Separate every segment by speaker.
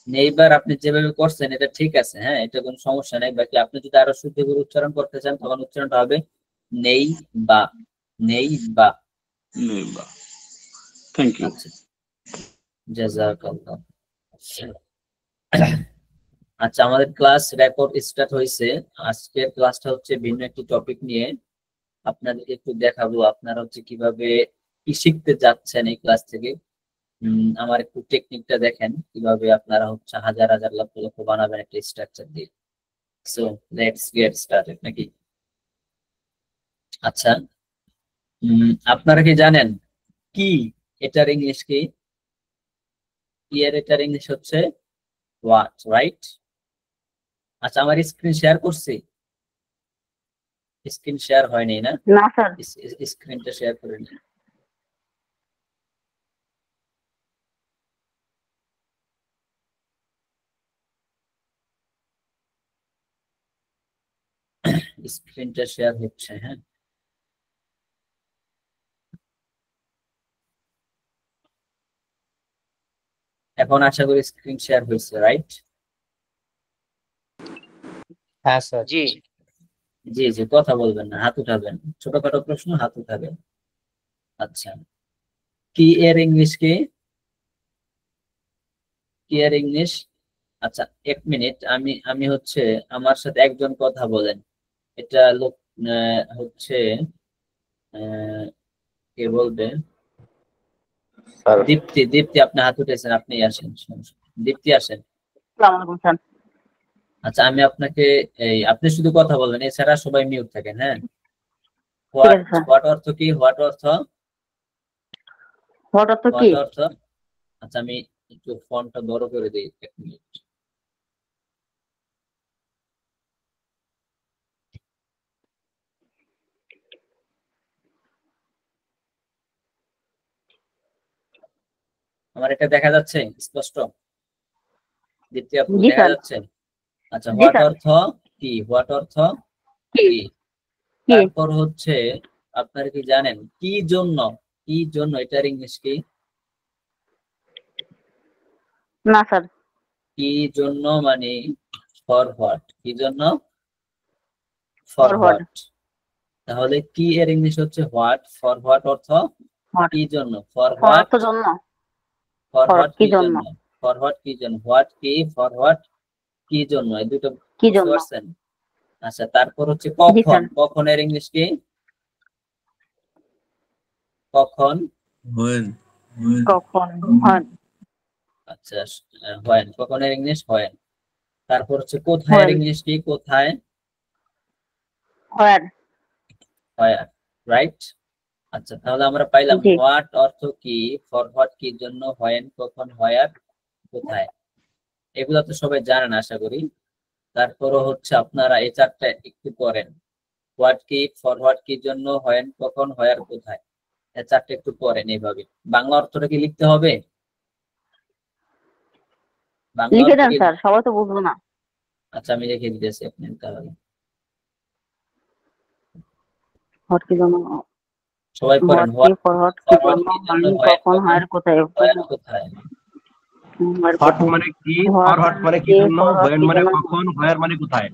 Speaker 1: Neighbour আপনি যেভাবে করছেন এটা ঠিক আছে, হ্যাঁ, এটা কোনো সমস্যা নেই। বাকি আপনি যদি আরো শুদ্ধ করে উচ্চারণ করতে চান তখন উচ্চারণটা হবে নেই বা, neighbour.
Speaker 2: Neighbour. Thank you.
Speaker 1: আচ্ছা, জাযাকাল্লাহ। আচ্ছা, আমাদের ক্লাস রেকর্ড স্টার্ট হয়েছে। আজকের ক্লাসটা হচ্ছে ভিন্ন একটি টপিক নিয়ে আপনাদেরকে একটু দেখাবো আপনারা হচ্ছে কিভাবে কি শিখতে যাচ্ছেন এই ক্লাস থেকে। আমার একটু টেকনিকটা দেখেন কিভাবে আপনারা হচ্ছে হাজার হাজার লক্ষ লক্ষ বানাবেন একটা স্ট্রাকচার দিয়ে। সো লেটস গেট স্টার্টেড নাকি? আচ্ছা, আপনারা কি জানেন কি এটার ইংলিশ কি? কি এর এটার ইংলিশ হচ্ছে হোয়াট, রাইট? আচ্ছা, আমার স্ক্রিন শেয়ার করছি? স্ক্রিন শেয়ার হয়নি না?
Speaker 3: না স্যার।
Speaker 1: স্ক্রিনটা শেয়ার করে নিন। স্ক্রিনটা শেয়ার হচ্ছে, হ্যাঁ। এখন আশা করি স্ক্রিন শেয়ার হয়েছে, রাইট?
Speaker 4: হ্যাঁ স্যার।
Speaker 5: জি
Speaker 1: জি জি, কথা বলবেন না, হাত উঠাবেন। ছোটখাটো প্রশ্ন, হাত উঠাবেন। আচ্ছা, কি এর ইংলিশ কি? কি এর ইংলিশ? আচ্ছা, এক মিনিট, আমি আমি হচ্ছে আমার সাথে একজন কথা বলেন। এটা লোক হচ্ছে কে বলবে?
Speaker 4: স্যার
Speaker 1: দীপ্তি, দীপ্তি আপনি হাত উঠেছেন, আপনি আসেন। দীপ্তি আসেন।
Speaker 3: আসসালামু আলাইকুম স্যার।
Speaker 1: আচ্ছা, আমি আপনাকে আপনি শুধু কথা বলবেন, এছাড়া সবাই মিউট থাকেন, হ্যাঁ।
Speaker 3: ঠিক আছে স্যার।
Speaker 1: হোয়াট অর্থ কি? হোয়াট অর্থ?
Speaker 3: হোয়াট অর্থ কি?
Speaker 1: হোয়াট অর্থ? আচ্ছা, আমি একটু ফন্টটা বড় করে দিই, এক মিনিট। আমার এটা দেখা যাচ্ছে স্পষ্ট? দীপ্তি আপু,
Speaker 3: জি
Speaker 1: দেখা
Speaker 3: স্যার।
Speaker 1: যাচ্ছে? আচ্ছা,
Speaker 3: জি
Speaker 1: হোয়াট
Speaker 3: স্যার।
Speaker 1: অর্থ কি? হোয়াট অর্থ
Speaker 3: কি?
Speaker 1: কি?
Speaker 3: কি?
Speaker 1: তারপর হচ্ছে আপনারা কি জানেন কি জন্য? কি জন্য এটার ইংলিশ কি?
Speaker 3: না স্যার।
Speaker 1: কি জন্য মানে ফর হোয়াট? কি জন্য? For
Speaker 3: for what.
Speaker 1: হোয়াট। তাহলে কি এর ইংলিশ হচ্ছে হোয়াট। ফর হোয়াট অর্থ
Speaker 3: হোয়াট।
Speaker 1: কি জন্য? For
Speaker 3: for
Speaker 1: what.
Speaker 3: অর্থ জন্য।
Speaker 1: ফর
Speaker 3: ফর
Speaker 1: হোয়াট
Speaker 3: কি
Speaker 1: কি
Speaker 3: জন্য?
Speaker 1: জন্য? ফর হোয়াট কি জন্য? হোয়াট কি, ফর হোয়াট কি জন্য, এই দুটো
Speaker 3: কি
Speaker 1: বুঝতে
Speaker 3: জন্য?
Speaker 1: পারছেন? আচ্ছা, তারপর হচ্ছে
Speaker 3: জি
Speaker 1: কখন।
Speaker 3: স্যার।
Speaker 1: কখনের ইংলিশ কি? কখন।
Speaker 2: when
Speaker 3: কখন? হয়।
Speaker 1: আচ্ছা, হয়। কখনের ইংলিশ হয়। তারপর হচ্ছে কোথায় এর
Speaker 3: হোয়েন।
Speaker 1: ইংলিশ কি? কোথায়।
Speaker 3: হোয়ার।
Speaker 1: হয়, রাইট। আচ্ছা, তাহলে আমরা পাইলাম
Speaker 3: জি।
Speaker 1: হোয়াট অর্থ কি, ফর হোয়াট কি জন্য, হোয়েন কখন, হোয়ার কোথায়। এগুলো তো সবাই জানেন আশা করি। তারপরও হচ্ছে আপনারা এই চারটা একটু করেন। হোয়াট কি, ফর হোয়াট কি জন্য, হোয়েন কখন, হোয়ার কোথায়। এই চারটা একটু করেন এইভাবে। বাংলা অর্থটা কি লিখতে হবে? বাংলা
Speaker 3: লিখে
Speaker 1: অর্থ
Speaker 3: দেন
Speaker 1: কি?
Speaker 3: স্যার, সবাই তো বুঝবো না।
Speaker 1: আচ্ছা, আমি লিখে দিতেছি আপনি তাহলে।
Speaker 3: হোয়াট কি জন্য?
Speaker 1: সবাই পড়েন।
Speaker 3: হোয়াট কি,
Speaker 1: হোয়াট,
Speaker 3: ফর হোয়াট কি
Speaker 1: ফর হোয়াট
Speaker 3: জন্য,
Speaker 1: কি জন্য,
Speaker 3: হোয়েন
Speaker 1: হোয়েন
Speaker 3: কখন,
Speaker 1: কখন,
Speaker 3: হায়ার কোথায়।
Speaker 1: হোয়ার কোথায়।
Speaker 3: হায়ার
Speaker 4: হট
Speaker 3: কোথায়।
Speaker 4: মানে কি,
Speaker 3: হোয়াট
Speaker 4: ফর হট মানে কি
Speaker 3: কি,
Speaker 4: জন্য,
Speaker 3: ফর হোয়াট
Speaker 4: হোয়েন
Speaker 3: কি
Speaker 4: মানে
Speaker 3: জন্য।
Speaker 4: কখন, হোয়ার মানে কোথায়।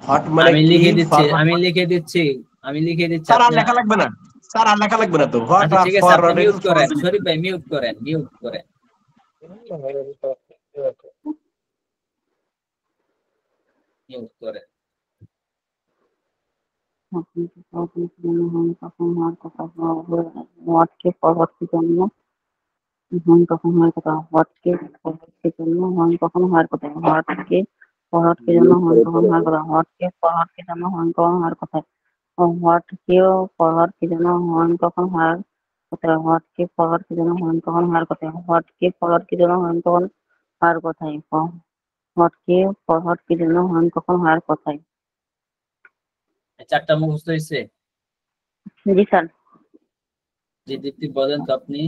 Speaker 4: হট মানে
Speaker 1: আমি
Speaker 4: কি,
Speaker 1: লিখে দিচ্ছি,
Speaker 4: ফরওয়ার্ড
Speaker 1: আমি
Speaker 4: মানে।
Speaker 1: লিখে দিচ্ছি, আমি লিখে দিচ্ছি,
Speaker 4: স্যার আর
Speaker 1: আপনি।
Speaker 4: লেখা লাগবে না, স্যার আর লেখা লাগবে না তো। হোয়াট
Speaker 1: আচ্ছা,
Speaker 4: আর
Speaker 1: ঠিক আছে, আপনি
Speaker 4: ফরওয়ার্ড
Speaker 1: মিউট
Speaker 4: এটা
Speaker 1: করেন।
Speaker 4: সহজ।
Speaker 1: শরীফ ভাই মিউট করেন, মিউট করেন, মিউট করেন।
Speaker 3: কখন হওয়ার কথা। হোয়াট কি, ফর হোয়াট কি জন্য, হোয়েন কখন হওয়ার কথা। হোয়াট কি, ফর হোয়াট কি জন্য, হোয়েন কখন হওয়ার কথা। হোয়াট কি, ফর হোয়াট কি জন্য, হোয়েন কখন হওয়ার কথা। হোয়াট কি, ফর হোয়াট কি জন্য, হোয়েন কখন হওয়ার কথা। হোয়াট কি, ফর হোয়াট কি জন্য, হোয়েন কখন হওয়ার কথা। হোয়াট কি, ফর হোয়াট কি জন্য, হোয়েন কখন হওয়ার কথা। হোয়াট কি, ফর হোয়াট কি জন্য, হোয়েন কখন হওয়ার কথাই। হোয়াট কি, ফর হোয়াট কি জন্য, হোয়েন কখন হওয়ার কথাই।
Speaker 1: এই চারটা মুখস্থ হয়েছে?
Speaker 3: জি স্যার।
Speaker 1: যে দীপ্তি বলেন তো আপনি।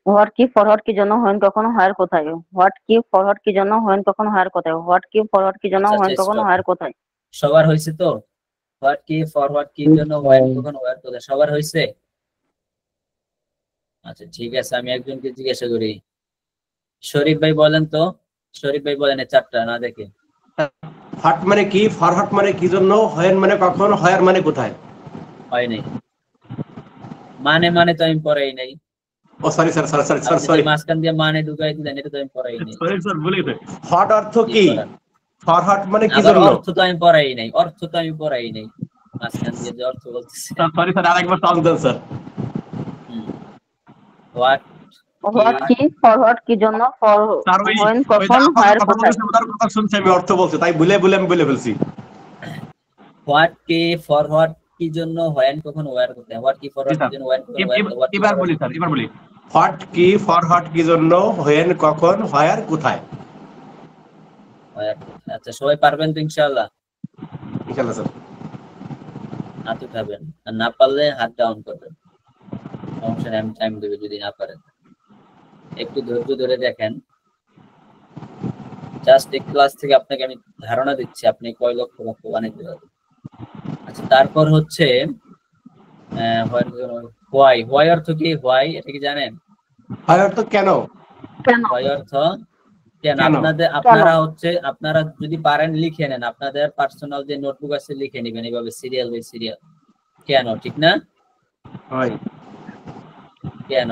Speaker 3: হোয়াট কি, ফর হোয়াট কি জন্য, হোয়েন কখন হওয়ার কোথায়। হোয়াট কি, ফর হোয়াট কি জন্য, হোয়েন কখন হওয়ার কোথায়। হোয়াট কি, ফর হোয়াট কি জন্য,
Speaker 1: আচ্ছা আচ্ছা,
Speaker 3: হোয়েন কখন
Speaker 1: স্টপ।
Speaker 3: হওয়ার কোথায়।
Speaker 1: সবার হয়েছে তো? হোয়াট কি, ফর হোয়াট কি জন্য, হোয়েন কখন, হোয়ার কোথায়, সবার হয়েছে? আচ্ছা, ঠিক আছে, আমি একজনকে জিজ্ঞাসা করি। শরীফ ভাই বলেন তো, শরীফ ভাই বলেন এই চারটা না দেখে।
Speaker 4: হট মানে কি, ফর হট মানে কি জন্য, হোয়েন মানে কখন, হোয়ার মানে কোথায়।
Speaker 1: হয় নাই, মানে তো আমি পড়াই নাই।
Speaker 4: ও সরি স্যার, সরি সরি
Speaker 1: আপনি যে
Speaker 4: সরি
Speaker 1: মাঝখান দিয়ে মানে ঢুকাই দিলেন, এটা তো আমি পড়াই নাই।
Speaker 4: সরি স্যার, ভুলে গেছে। হট অর্থ
Speaker 1: কি
Speaker 4: কি,
Speaker 1: করার?
Speaker 4: ফর হট মানে কি
Speaker 1: আবার
Speaker 4: জন্য।
Speaker 1: অর্থ তো আমি পড়াই নাই, অর্থ তো আমি পড়াই নাই, মাঝখান দিয়ে যে অর্থ বলতেছে।
Speaker 4: সরি স্যার, আরেকবার চান্স দেন স্যার।
Speaker 1: হোয়াট
Speaker 3: হোয়াট কি, ফর হোয়াট কি জন্য, ফর
Speaker 4: স্যার ওই
Speaker 3: হোয়েন
Speaker 4: ওই যে
Speaker 3: কখন,
Speaker 4: আপনার
Speaker 3: হোয়ার
Speaker 4: কথা
Speaker 3: কোথায়।
Speaker 4: বলেছেন, ওনার কথা শুনছি আমি, অর্থ বলছে তাই ভুলে আমি বলে ফেলছি।
Speaker 1: হোয়াট কি, ফর হোয়াট কি জন্য, হোয়েন কখন, ওয়্যার কোথায়। হোয়াট কি, ফর
Speaker 4: জি
Speaker 1: হোয়াট কি
Speaker 4: স্যার,
Speaker 1: জন্য, হোয়েন কখন, ওয়্যার কোথায়। হোয়াট কি,
Speaker 4: এবার
Speaker 1: ফর
Speaker 4: বলি
Speaker 1: হোয়াট।
Speaker 4: স্যার, এবার বলি। হট কি, ফর হট কি জন্য, হোয়েন কখন, হোয়ার কোথায়।
Speaker 1: আচ্ছা সবাই পারবেন তো ইনশাআল্লাহ?
Speaker 4: ইনশাআল্লাহ স্যার।
Speaker 1: হাত উঠাবেন, আর না পারলে হাত ডাউন করবেন, সমস্যা নেই, আমি টাইম দেবে যদি না পারেন। একটু ধৈর্য ধরে দেখেন, জাস্ট এই ক্লাস থেকে আপনাকে আমি ধারণা দিচ্ছি আপনি কয় লক্ষ লক্ষ বানাইতে পারবেন। আচ্ছা তারপর হচ্ছে হোয়াই, হোয়াই অর্থ কি, হোয়াই এটা কি জানেন?
Speaker 4: হয় অর্থ কেন।
Speaker 3: কেন,
Speaker 1: হোয়াই অর্থ কেন।
Speaker 4: কেন?
Speaker 1: আপনারা হচ্ছে, আপনারা যদি পারেন লিখে নেন, আপনাদের পার্সোনাল যে নোটবুক আছে লিখে নেবেন এইভাবে সিরিয়াল বাই সিরিয়াল। কেন, ঠিক না?
Speaker 4: হয়
Speaker 1: কেন।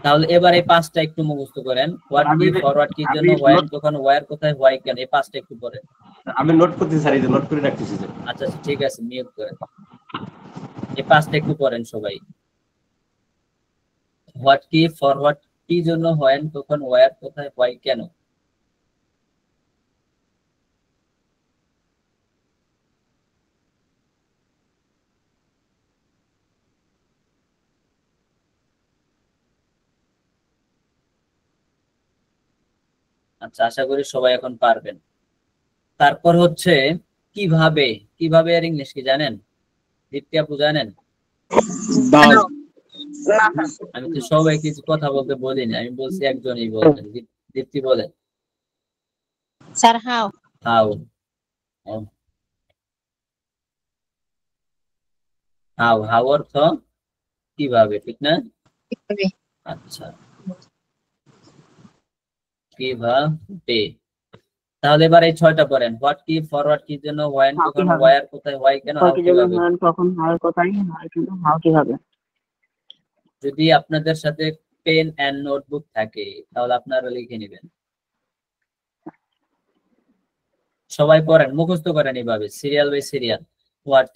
Speaker 1: তাহলে এবার এই পাঁচটা একটু মুখস্থ করেন। হোয়াট কি, ফরওয়ার্ড কি জন্য, হোয়েন কখন, ওয়্যার কোথায়, হোয়াই কেন, এই পাঁচটা একটু পড়েন।
Speaker 4: আমি নোট করতেছি স্যার, এই যে নোট করে রাখতেছি স্যার।
Speaker 1: আচ্ছা আচ্ছা ঠিক আছে, মিউট করেন। এই পাঁচটা একটু পড়েন সবাই। হোয়াট কি, ফরওয়ার্ড কি জন্য, হোয়েন কখন, ওয়্যার কোথায়, হোয়াই কেন। আচ্ছা আশা করি সবাই এখন পারবেন। তারপর হচ্ছে কিভাবে, কিভাবে এর ইংলিশ কি জানেন? দীপ্তি আপু জানেন?
Speaker 2: দাস।
Speaker 1: আমি তো সবাই কিছু কথা বলতে বলিনি, আমি বলছি একজনই বলবেন। দীপ্তি বলেন।
Speaker 5: Sir how.
Speaker 1: How, how, how অর্থ কিভাবে, ঠিক না? আচ্ছা কিভাবে। তাহলে এবার এই ছয়টা পড়েন। হোয়াট কি, ফরওয়ার্ড কি জন্য, হোয়েন
Speaker 3: হাউ
Speaker 1: কখন,
Speaker 3: কিভাবে,
Speaker 1: ওয়্যার কোথায়, হোয়াই কেন,
Speaker 3: ফর
Speaker 1: হাউ
Speaker 3: কি জন্য,
Speaker 1: কিভাবে।
Speaker 3: হোয়েন কখন, হোয়ার কোথায়, হয় কিন্তু, হাউ কিভাবে।
Speaker 1: যদি আপনাদের সাথে পেন এন্ড নোটবুক থাকে তাহলে আপনারা লিখে নেবেন। সবাই পড়েন, মুখস্থ করেন এইভাবে সিরিয়াল বাই সিরিয়াল। হোয়াট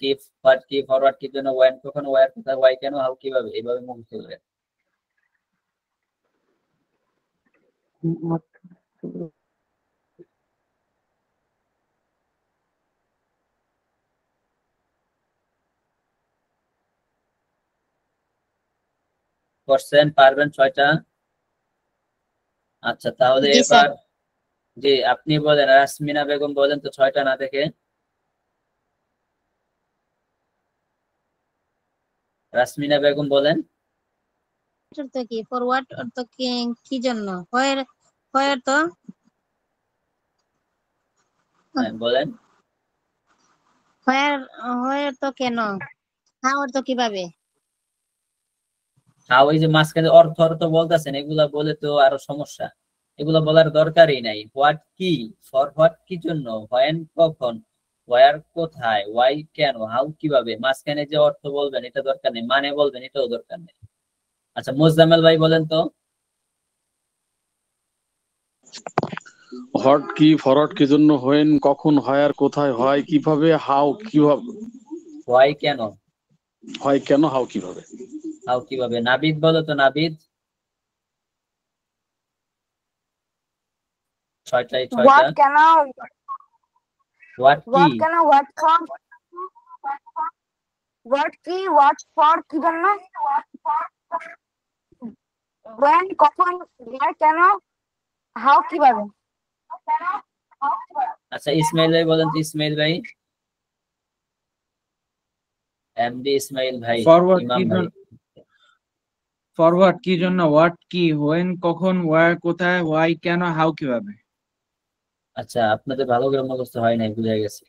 Speaker 1: কি, ফরওয়ার্ড কি জন্য, হোয়েন কখন, ওয়্যার কোথায়, হোয়াই কেন, হাউ কিভাবে, এইভাবে মুখস্থ করেন। করছেন, পারবেন ছয়টা? আচ্ছা তাহলে
Speaker 5: জি স্যার।
Speaker 1: এবার জি আপনি বলেন, রাসমিনা বেগম বলেন তো ছয়টা না দেখে। রাসমিনা বেগম বলেন।
Speaker 5: অর্থ কি, ফরওয়ার্ড অর্থ কি, কি জন্য, হোয়ার, হোয়ার তো,
Speaker 1: বলেন।
Speaker 5: হোয়ার, হোয়ার তো কেন, হাউ অর্থ কিভাবে।
Speaker 1: হাউ এই যে মাঝখানে অর্থ অর্থ বলতেছেন, এগুলা বলে তো আরো সমস্যা, এগুলো বলার দরকারই নাই। হোয়াট কি, ফর হোয়াট কি জন্য, হোয়েন কখন, ওয়্যার কোথায়, ওয়াই কেন, হাউ কিভাবে, মাঝখানে যে অর্থ বলবেন এটা দরকার নেই, মানে বলবেন এটাও দরকার নেই। আচ্ছা মোজাম্মেল ভাই বলেন তো।
Speaker 2: হট কি, ফরওয়ার্ড কি জন্য, হোয়েন কখন, হোয়ার কোথায়, হয় কিভাবে, হাউ কিভাবে,
Speaker 1: ওয়াই কেন,
Speaker 2: হয় কেন, হাউ কিভাবে।
Speaker 1: হাউ কিভাবে। নাবিদ বলো তো, নাবিদ। ছয়টাই ছয়টা।
Speaker 6: What can I,
Speaker 1: হোয়াট কি,
Speaker 6: what can I, what for, what কি, what for কি জন্য, when কখন, where কেন, how কিভাবে।
Speaker 1: আচ্ছা ইসমাইল ভাই বলেন তো, ইসমাইল ভাই, এমডি ইসমাইল ভাই,
Speaker 7: ফরওয়ার্ড
Speaker 1: ইমাম
Speaker 7: কি
Speaker 1: ভাই।
Speaker 7: জন্য, ফরওয়ার্ড কি জন্য, হোয়াট কি, হোয়েন কখন, ওয়্যার কোথায়, হোয়াই কেন, হাউ কিভাবে।
Speaker 1: আচ্ছা আপনাদের ভালো করে মুখস্থ হয় নাই, বুঝে গেছে।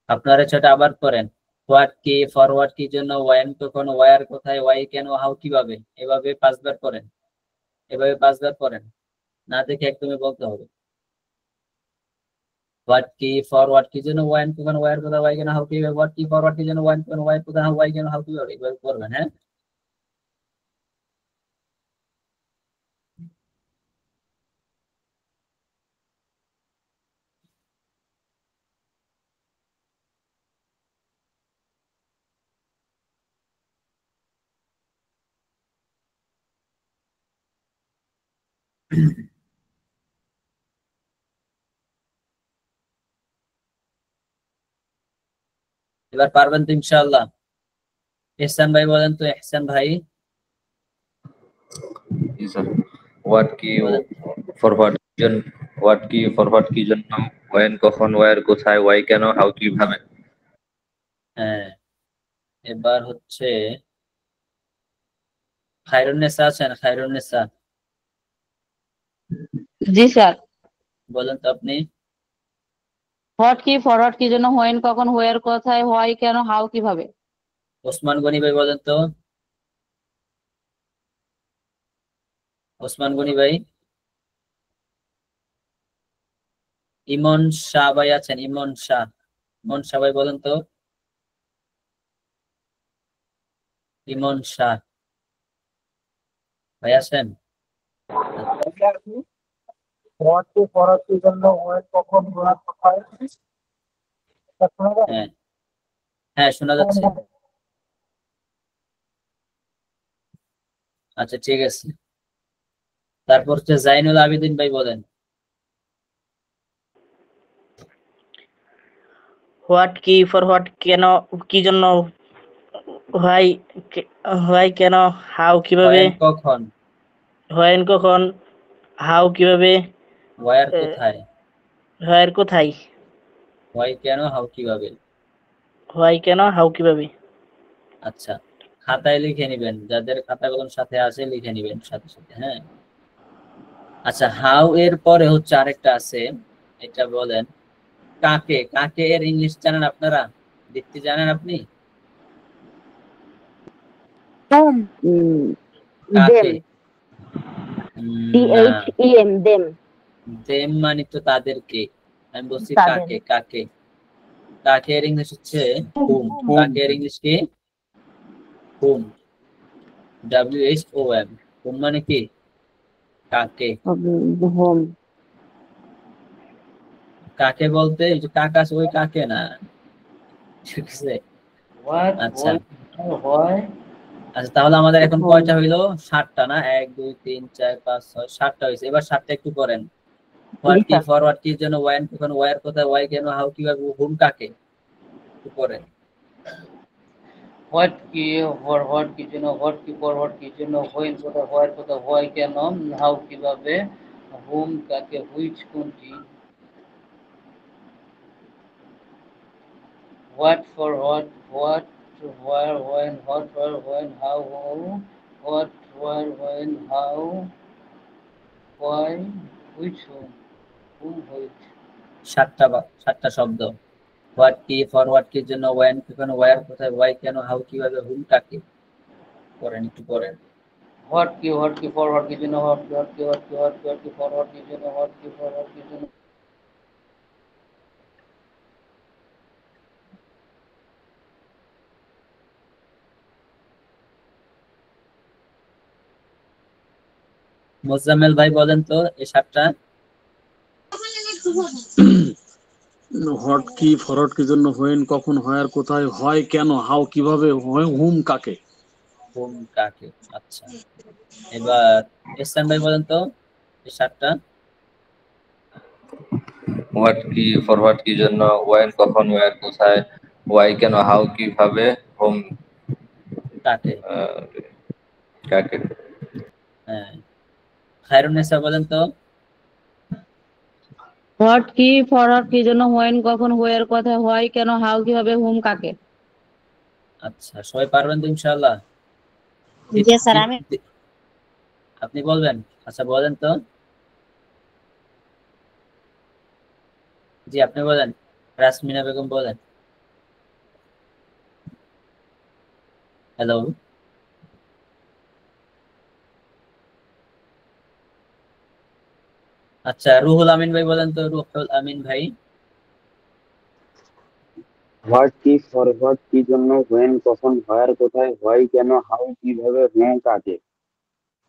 Speaker 1: আপনারা সেটা আবার করেন। হোয়াট কি, ফরওয়ার্ড কি জন্য, ওয়েন কখন, ওয়্যার কোথায়, ওয়াই কেন, হাউ কিভাবে, এভাবে 5 বার করেন, এভাবে 5 বার করেন। না দেখে একদমই বলতে হবে। হোয়াট কি ফরওয়ার্ড কি জন্য ওয়ান কখন ওয়ার কোথায় ওয়াই কেন হাউ কিভাবে, হোয়াট কি ফরওয়ার্ড কি জন্য ওয়ান কখন ওয়াই কোথায় ওয়াই কেন হাউ কিভাবে, এভাবে করবেন। হ্যাঁ, এবার পারবেন তো ইনশাআল্লাহ। ইহসান ভাই বলেন তো, ইহসান ভাই
Speaker 8: জি স্যার। হোয়াট কি
Speaker 1: বলেন।
Speaker 8: ফরওয়ার্ড জন্য, হোয়াট কি ফরওয়ার্ড কি জন্য, ওয়েন কখন, ওয়ার কোথায়, ওয়াই কেন, হাউ কিভাবে।
Speaker 1: হ্যাঁ, এবার হচ্ছে খায়রুন্নেসা আছেন, খায়রুন্নেসা
Speaker 3: জি স্যার।
Speaker 1: বলেন তো আপনি।
Speaker 3: হোয়াট কি ফরওয়ার্ড কি জন্য, হোয়েন কখন, হোয়ার কোথায়, হোয়াই কেন, হাউ কিভাবে।
Speaker 1: ওসমান গনি ভাই বলেন তো, ওসমান গনি ভাই। ইমন শাহ ভাই আছেন, ইমন শাহ, ইমন শাহ ভাই বলেন তো, ইমন শাহ ভাই আছেন।
Speaker 9: হোয়াট কি ফরওয়ার্ড কি জন্য, ওয়েন কখন, হোয়ার কোথায়, এটা শোনা যায়?
Speaker 1: হ্যাঁ হ্যাঁ, শোনা যাচ্ছে। আচ্ছা ঠিক আছে, তারপর হচ্ছে জাইনুল আবেদিন ভাই বলেন।
Speaker 10: হোয়াট কি ফরওয়ার্ড কেন কি জন্য, হোয়াই হোয়াই কেন, হাউ কিভাবে,
Speaker 1: ওয়ান কখন,
Speaker 10: হোয়েন কখন, হাউ কিভাবে,
Speaker 1: ওয়ার কোথায়,
Speaker 10: হোয়ার কোথায়,
Speaker 1: ওয়াই কেন হাউ কিভাবে।
Speaker 10: হোয়াই কেন, হাউ কিভাবে।
Speaker 1: আচ্ছা, খাতায় লিখে নিবেন, যাদের খাতা কলম সাথে আছে লিখে নিবেন সাথে সাথে। হ্যাঁ, আচ্ছা হাউ এর পরে হচ্ছে আরেকটা আছে, এটা বলেন। কাকে, কাকে এর ইংলিশ জানেন আপনারা, দেখতে জানেন আপনি?
Speaker 6: whom,
Speaker 1: কাকে?
Speaker 6: them,
Speaker 1: না,
Speaker 6: them, them,
Speaker 1: দেম মানে তো তাদেরকে, আমি বলছি
Speaker 6: তাদের।
Speaker 1: কাকে, কাকে। কাকে এর ইংলিশ হচ্ছে হুম, কাকে এর ইংলিশ কি হুম, WHOM, হুম মানে কি কাকে।
Speaker 3: হোম।
Speaker 1: কাকে বলতে এই যে কাকা আছে ওই কাকে না, ঠিক আছে। আচ্ছা আচ্ছা, তাহলে আমাদের এখন কয়টা হইলো, 7টা না, 1 2 3 4 5 6 7টা হয়েছে। এবার 7টা একটু করেন। হোয়াট কি ফরওয়ার্ড কি জন্য, ওয়ান কখন, ওয়ার কোথায়, ওয়াই কেন, হাউ কিভাবে, হুম কাকে, একটু করেন।
Speaker 11: হোয়াট কি ফরওয়ার্ড কি জন্য, হোয়াট কি ফরওয়ার্ড কি জন্য, হোয়েন কোথায়, হোয়ার কোথায়, হোয়াই কেন, হাউ কিভাবে, হুম কাকে, হুইচ কোনটি, what for what, what where when, what where when, how how, what where when, how, why, which hmm, hmm which.
Speaker 1: 7টা শব্দ। হোয়াট কি ফরওয়ার্ড কি জন্য, ওয়ান কখন, ওয়ার কোথায়, ওয়াই কেন, হাউ কিভাবে, হুম কাকে, করেন একটু করেন।
Speaker 11: হোয়াট কি ফরওয়ার্ড কি জন্য, হোয়াট কি ফরওয়ার্ড কি জন্য, হোয়াট কি ফরওয়ার্ড কি জন্য।
Speaker 1: মোজাম্মেল ভাই বলেন তো এই 7টা।
Speaker 2: হোয়াট কি ফরওয়ার্ড কি জন্য, হোয়েন কখন, হোয়ার কোথায়, হয় কেন, হাউ কিভাবে, হুম কাকে।
Speaker 1: হুম কাকে। আচ্ছা, এবার এহসান ভাই বলেন তো এই 7টা।
Speaker 8: হোয়াট কি ফরওয়ার্ড কি জন্য, ওয়েন কখন, ওয়ার কোথায়, ওয়াই কেন, হাউ কিভাবে, হোম
Speaker 1: কাকে।
Speaker 8: কাকে।
Speaker 1: হ্যাঁ, খায়রুন্নেসা বলেন তো।
Speaker 3: হোয়াট কি ফরওয়ার্ড কি জন্য, হোয়েন কখন, হোয়ার কোথায়, হোয়াই কেন, হাউ কিভাবে, হুম কাকে।
Speaker 1: আচ্ছা, সবাই পারবেন তো ইনশাআল্লাহ।
Speaker 5: জি স্যার, আমি
Speaker 1: আপনি বলবেন? আচ্ছা বলেন তো। জি আপনি বলেন, রাসমিনা বেগম বলেন। হ্যালো, আচ্ছা, রুহুল আমিন ভাই বলেন তো, রুহুল আমিন ভাই।
Speaker 12: হোয়াট কি, ফরওয়ার্ড কি জন্য, হোয়েন কখন, হোয়ার কোথায়, হোয়াই কেন, হাউ কিভাবে, হুম কাকে।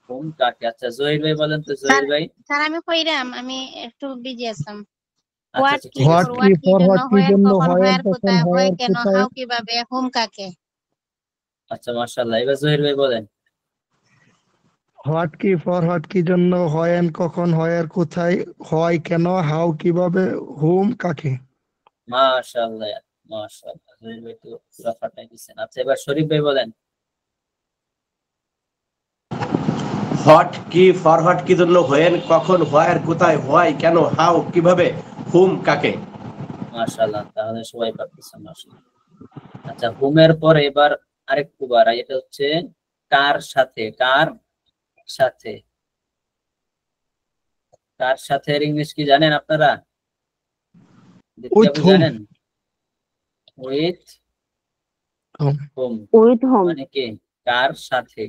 Speaker 1: হুম কাকে। আচ্ছা, জহির ভাই বলেন তো,
Speaker 5: স্যার
Speaker 1: জহির ভাই।
Speaker 5: স্যার আমি কইরাম, আমি একটু বিজি আছি।
Speaker 1: আচ্ছা
Speaker 5: হোয়াট
Speaker 1: আচ্ছা,
Speaker 5: কি,
Speaker 1: ঠিক
Speaker 9: হোয়াট
Speaker 1: আছে।
Speaker 9: কি,
Speaker 5: ফরওয়ার্ড কি
Speaker 9: ফর
Speaker 5: জন্য,
Speaker 9: হোয়াট কি
Speaker 5: হোয়েন
Speaker 9: জন্য,
Speaker 5: কখন,
Speaker 9: হোয়ার
Speaker 5: হোয়ার
Speaker 9: কখন,
Speaker 5: কোথায়, হোয়াই
Speaker 9: হোয়ার
Speaker 5: কেন,
Speaker 9: কোথায়।
Speaker 5: হাউ কিভাবে, হুম কাকে।
Speaker 1: আচ্ছা, মাশাআল্লাহ। এবার জহির ভাই বলেন।
Speaker 9: হোয়াট কি, ফর হোয়াট কি জন্য, হোয়েন কখন, হোয়ার কোথায়, হোয়াই কেন, হাউ কিভাবে, হুম কাকে।
Speaker 1: মাশাআল্লাহ, মাশাআল্লাহ, জহির ভাই তো পুরো ফাটাই দিচ্ছেন। আচ্ছা, এবার শরীফ ভাই বলেন।
Speaker 4: হট কি, ফরওয়ার্ড কি জন্য, হোয়েন কখন, হোয়ার কোথায়, হোয়াই কেন, হাউ কিভাবে, হুম কাকে।
Speaker 1: মাশাআল্লাহ, তাহলে সবাই পারতেছেন, মাশাআল্লাহ। আচ্ছা, হুমের পরে এবার আরেকটু বাড়াই, এটা হচ্ছে কার সাথে। কার সাথে, কার সাথে এর ইংলিশ কি জানেন আপনারা? দীপ্তি
Speaker 9: উইথ
Speaker 1: আপু
Speaker 9: হুম।
Speaker 1: জানেন? উইথ হুম
Speaker 6: উইথ হোম,
Speaker 1: মানে কি? কার সাথে।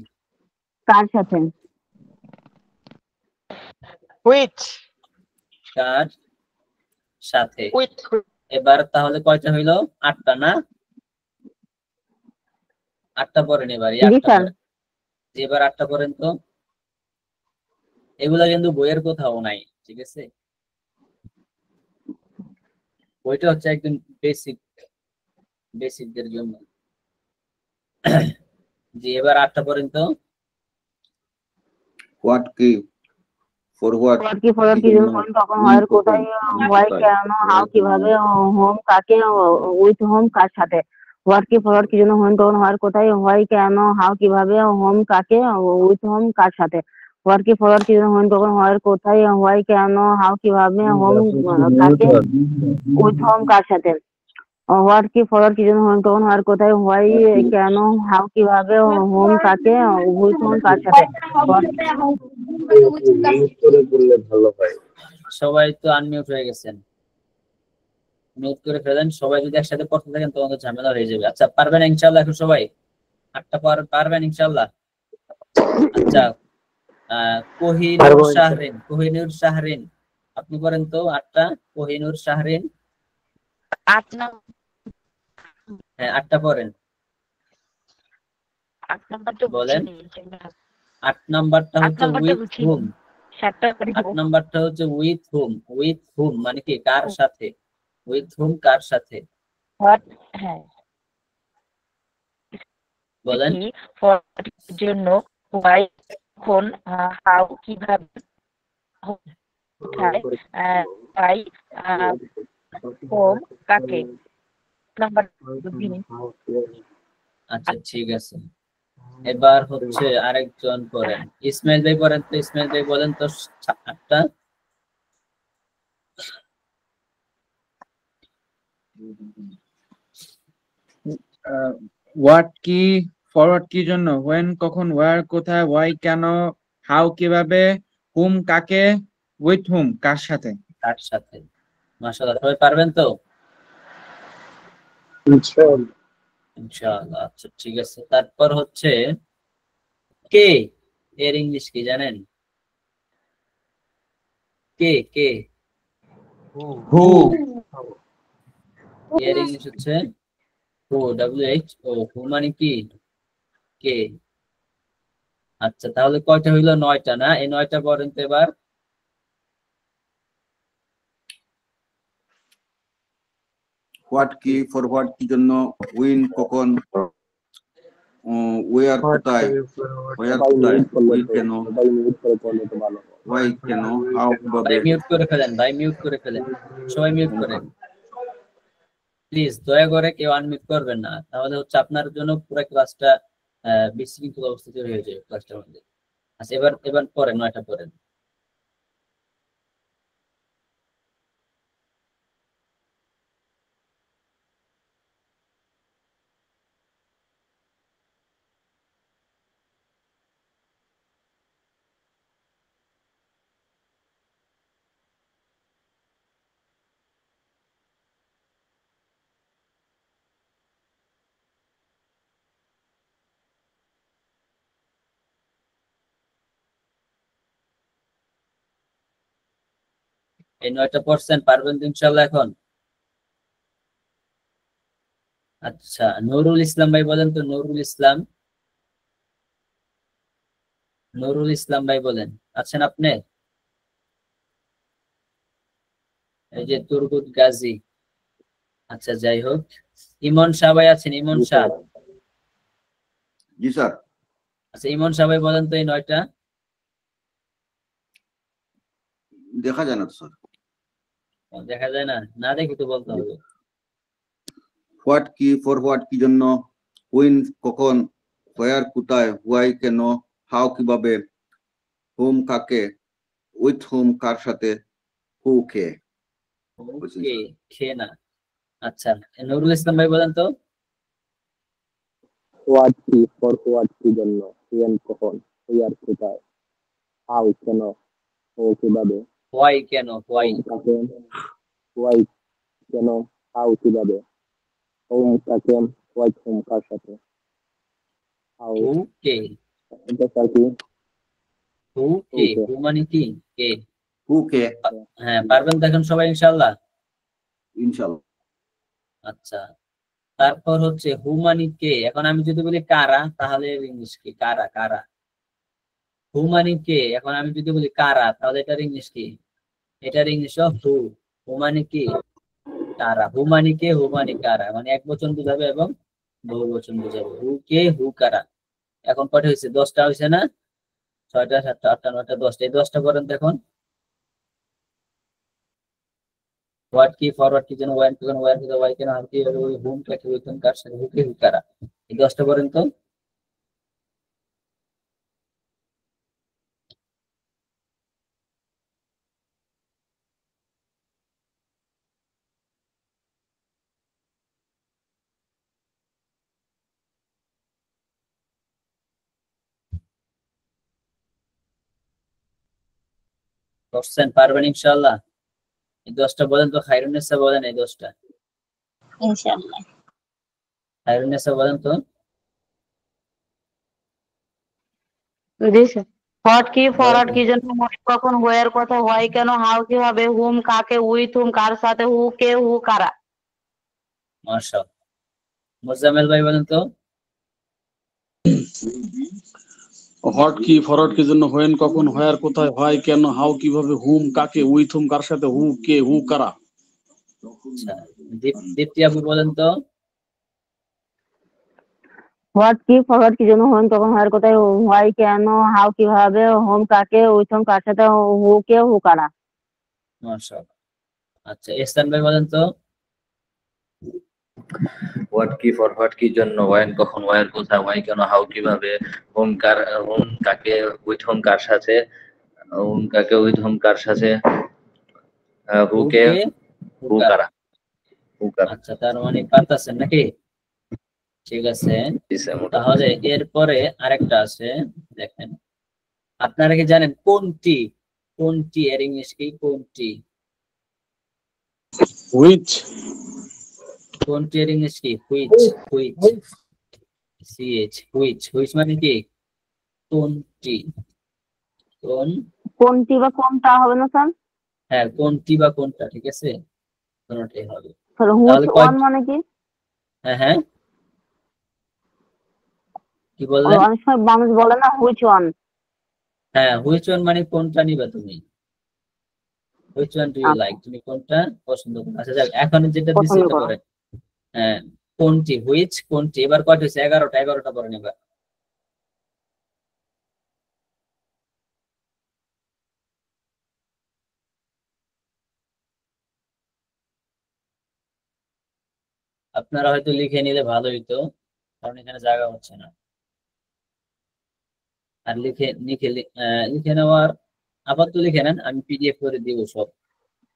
Speaker 6: কার সাথে।
Speaker 10: উইথ
Speaker 1: কার সাথে।
Speaker 10: উইথ
Speaker 1: এবার তাহলে কয়টা হইলো? 8টা না? 8টা পড়েন এবার, এই
Speaker 6: জি
Speaker 1: 8টা
Speaker 6: স্যার।
Speaker 1: পড়েন। এবার 8টা পড়েন তো। এগুলা কিন্তু বইয়ের কোথাও নাই, ঠিক আছে? বইটা হচ্ছে একদম বেসিক, বেসিকদের জন্য। জি, এবার 8টা পড়েন তো।
Speaker 12: হোয়াট কি, ফরওয়ার্ড
Speaker 6: হোয়াট কি, ফর
Speaker 12: কি
Speaker 6: কি জন্য,
Speaker 12: জন্য,
Speaker 6: হোয়েন কখন,
Speaker 12: হুইন
Speaker 6: হোয়ার
Speaker 12: কখন,
Speaker 6: কোথায়,
Speaker 12: হাউ
Speaker 6: হোয়াই
Speaker 12: কোথায়,
Speaker 6: কেন, হাউ
Speaker 12: হোয়াই কেন,
Speaker 6: কিভাবে, হোম কাকে, উইথ হোম কার সাথে। হোয়াট কি, ফর কি জন্য, হোয়েন কখন, হোয়ার কোথায়, হোয়াই কেন, হাউ কিভাবে, হোম কাকে, উইথ হোম কার সাথে। হোয়াট কি, ফর কি জন্য, হোয়েন কখন, হোয়ার কোথায়, হোয়াই কেন, হাউ কিভাবে, হোম কাকে, উইথ হোম কার সাথে। হোয়াট কি, ফর কি জন্য, হোয়েন কখন, হোয়ার কোথায়, হোয়াই কেন, হাউ কিভাবে, হোম কাকে, উইথ হোম কার সাথে।
Speaker 12: মিউট করে বললে ভালো হয়।
Speaker 1: সবাই তো আনমিউট হয়ে গেছেন, মিউট করে ফেলেন। সবাই যদি একসাথে পড়তে থাকেন তখন তো ঝামেলা হয়ে যাবে। আচ্ছা, পারবেন ইনশাল্লাহ এখন সবাই? 8টা পারবেন ইনশাল্লাহ? আচ্ছা, কোহিনুর
Speaker 9: পারবো ইনশাআল্লাহ।
Speaker 1: শাহরিন, কোহিনুর শাহরিন, আপনি করেন তো 8টা। কোহিনুর শাহরিন।
Speaker 10: 8 নাম্বার।
Speaker 1: হ্যাঁ, 8টা পড়েন,
Speaker 10: 8 নাম্বারটা
Speaker 1: বলেন।
Speaker 10: বুঝিনি।
Speaker 1: 8 নাম্বারটা
Speaker 10: 8
Speaker 1: হচ্ছে
Speaker 10: নাম্বারটা
Speaker 1: উইথ
Speaker 10: বুঝিনি।
Speaker 1: হুম।
Speaker 10: 7টা করে
Speaker 1: 8
Speaker 10: দেবো।
Speaker 1: নাম্বারটা হচ্ছে উইথ হুম। উইথ হুম মানে কি? কার সাথে। উইথ হুম কার সাথে,
Speaker 10: হোয়াট, হ্যাঁ,
Speaker 1: বলেন।
Speaker 10: কি, ফর জন্য, হোয়াই কখন, হাউ কিভাবে, কোথায়, হোয়াই, হোম কাকে। নাম্বার বুঝিনি।
Speaker 1: আচ্ছা, ঠিক আছে। এবার হচ্ছে আরেকজন করেন, ইসমাইল ভাই করেন তো। ইসমাইল ভাই বলেন তো 8টা।
Speaker 7: হোয়াট কি, ফরওয়ার্ড কি জন্য, হোয়েন কখন, ওয়ার কোথায়, ওয়াই কেন, হাউ কিভাবে, হুম কাকে, উইথ হুম কার সাথে।
Speaker 1: কার সাথে। মাশাআল্লাহ, সবাই পারবেন তো
Speaker 9: ইনশাআল্লাহ।
Speaker 1: ইনশাআল্লাহ। আচ্ছা, ঠিক আছে। তারপর হচ্ছে কে, এর ইংলিশ কি জানেন? কে, কে,
Speaker 4: হু,
Speaker 1: এর ইংলিশ হচ্ছে হু, WHO। হু মানে কি? কে। আচ্ছা, তাহলে কয়টা হইলো? 9টা না? এই 9টা পড়েন তো এবার।
Speaker 12: হোয়াট কি, ফরওয়ার্ড কি জন্য, হুইন কখন, ওয়ার
Speaker 9: হোয়াট
Speaker 12: কোথায়,
Speaker 9: কি,
Speaker 12: হোয়ার
Speaker 9: সবাই
Speaker 12: কোথায়,
Speaker 9: মিউট করলে
Speaker 12: হুই
Speaker 9: তো,
Speaker 12: কেন,
Speaker 9: সবাই মিউট করে করলে তো ভালো হয়।
Speaker 12: হোয়াই কেন, হাউ
Speaker 1: ভাই
Speaker 12: কিভাবে।
Speaker 1: মিউট করে ফেলেন, ভাই মিউট করে ফেলেন, সবাই মিউট করেন প্লিজ। দয়া করে কেউ আনমিউট করবেন না, তাহলে হচ্ছে আপনার জন্য পুরো ক্লাসটা বিশৃঙ্খল অবস্থা তৈরি হয়ে যাবে ক্লাসটার মধ্যে। আচ্ছা, এবার এবার পড়েন, 9টা পড়েন। এই 9টা পড়ছেন, পারবেন তো ইনশাল্লাহ এখন? আচ্ছা, নুরুল ইসলাম ভাই বলেন তো, নুরুল ইসলাম, নুরুল ইসলাম ভাই বলেন, আছেন আপনি? এই যে তুরগুত গাজী। আচ্ছা, যাই হোক, ইমন শাহ ভাই আছেন? ইমন শাহ?
Speaker 13: জি স্যার।
Speaker 1: আচ্ছা, ইমন শাহ ভাই বলেন তো এই 9টা।
Speaker 13: দেখা যায় না তো স্যার।
Speaker 1: দেখা যায় না? না দেখি তো বলতে হবে।
Speaker 13: হোয়াট কি, ফরওয়ার্ড কি জন্য, হুইন কখন, হোয়ার কোথায়, হোয়াই কেন, হাউ কিভাবে, হুম কাকে, উইথ হুম কার সাথে, হু কে।
Speaker 1: ওকে, খে না। আচ্ছা, নুরুল ইসলাম ভাই বলেন তো।
Speaker 14: হোয়াট কি, ফরওয়ার্ড কি জন্য, হুয়েন কখন, হুয়ার কোথায়, হাউ কেন, ও কিভাবে,
Speaker 1: হোয়াই কেন, হোয়াই।
Speaker 14: হুম কাকে, হোয়াই কেন, হাউ কিভাবে, হুম কাকে, হোয়াইট হুম কার সাথে, হাউ
Speaker 1: ওকে,
Speaker 14: এটা স্যার কি?
Speaker 1: ওকে,
Speaker 14: ওকে
Speaker 1: হু মানে কি? কে।
Speaker 13: হু কে।
Speaker 1: হ্যাঁ, পারবেন তো এখন সবাই ইনশাল্লাহ?
Speaker 13: ইনশাল্লাহ।
Speaker 1: আচ্ছা, তারপর হচ্ছে হু মানে কে। এখন আমি যদি বলি কারা, তাহলে ইংলিশ কি? কারা, কারা। হু মানে কে, এখন আমি যদি বলি কারা, তাহলে এটার ইংলিশ কি? এটার ইংলিশ হু। হু মানে কি? কারা। হু মানে কে, হু মানে কারা, মানে এক বচন বুঝাবে এবং বহু বচন বুঝাবে। হু কে, হু কারা। এখন কটা হয়েছে? 10টা হয়েছে না? 6টা, 7টা, 8টা, 9টা, 10টা। এই 10টা করেন তো এখন। হোয়াট কি, ফরওয়ার্ড কি জন্য, ওয়ান কেন, ওয়ার কি, ওয়াই কেন, হাউ কি, হুম কাকে, উইথ হুম কার সাথে, হু কে, হু কারা। এই 10টা করেন তো। করছেন? পারবেন ইনশাল্লাহ? এই 10টা বলেন তো। খায়রুন্নেসা বলেন এই 10টা।
Speaker 5: ইনশাআল্লাহ।
Speaker 1: খায়রুন্নেসা বলেন তো।
Speaker 6: জি স্যার। হোয়াট কি,
Speaker 1: বলেন
Speaker 6: ফরওয়ার্ড
Speaker 1: তো।
Speaker 6: কি জন্য, হোয়াই কখন, হোয়ার কথা, হোয়াই কেন, হাউ কিভাবে, হুম কাকে, উইথ হুম কার সাথে, হু কে, হু কারা।
Speaker 1: মাশাআল্লাহ। মোজাম্মেল ভাই বলেন তো।
Speaker 2: হোয়াট কি, ফরওয়ার্ড কি জন্য, হোয়েন কখন, হোয়ার কোথায়, হোয়াই কেন, হাউ কিভাবে, হুম কাকে, উইথ হুম কার সাথে, হু কে, হু কারা।
Speaker 1: আচ্ছা, দীপ্তি আপু বলেন তো।
Speaker 6: হোয়াট কি, ফরওয়ার্ড কি জন্য, হোয়েন কখন, হোয়ার কোথায়, হোয়াই কেন, হাউ কিভাবে, হোম কাকে, উইথ হুম কার সাথে, হু কে, হু কারা।
Speaker 1: মাশাআল্লাহ। আচ্ছা, ইহসান ভাই বলেন তো।
Speaker 8: হোয়াট কি, ফরওয়ার্ড কি জন্য, ওয়াইন কখন, ওয়ার কোথায়, ওয়াই কেন, হাউ কিভাবে, হুম কার, হুম কাকে, উইথ হুম কার সাথে, হুম কাকে, উইথ হুম কার সাথে, হু
Speaker 1: হু
Speaker 8: কে,
Speaker 1: কে, হু
Speaker 8: হু
Speaker 1: কারা।
Speaker 8: কারা, হু কারা।
Speaker 1: আচ্ছা, তার মানে পারতাছেন নাকি? ঠিক আছে, তাহলে এরপরে আরেকটা আছে, দেখেন। আপনারা কি জানেন কোনটি? কোনটি এর ইংলিশ কি? কোনটি।
Speaker 2: হুইচ।
Speaker 1: কোনটি এর ইংলিশ কি? Which, which, C H, which. Which মানে কি? কোনটি। কোন,
Speaker 6: কোনটি বা কোনটা হবে না স্যার?
Speaker 1: হ্যাঁ, কোনটি বা কোনটা, ঠিক আছে, কোনটাই হবে।
Speaker 6: স্যার হুইচ
Speaker 1: তাহলে
Speaker 6: ওয়ান মানে কি?
Speaker 1: হ্যাঁ, হ্যাঁ, কি বললেন?
Speaker 6: অনেক সময় মানুষ বলে না হুইচ ওয়ান।
Speaker 1: হ্যাঁ, হুইচ ওয়ান মানে কোনটা নিবা তুমি? হুইচ ওয়ান ডু ইউ
Speaker 6: আচ্ছা,
Speaker 1: লাইক, তুমি কোনটা পছন্দ করো? আচ্ছা, যাক, এখন যেটা দিছি
Speaker 6: পছন্দ
Speaker 1: এটা
Speaker 6: করো।
Speaker 1: পরে। হ্যাঁ, কোনটি, হুইচ, কোনটি। এবার কয়টা হয়েছে? 11টা। 11টা পরে নিবা। আপনারা হয়তো লিখে নিলে ভালো হইতো, কারণ এখানে জায়গা হচ্ছে না। আর লিখে নেওয়ার, আপাতত লিখে নেন, আমি পিডিএফ করে দিব সব।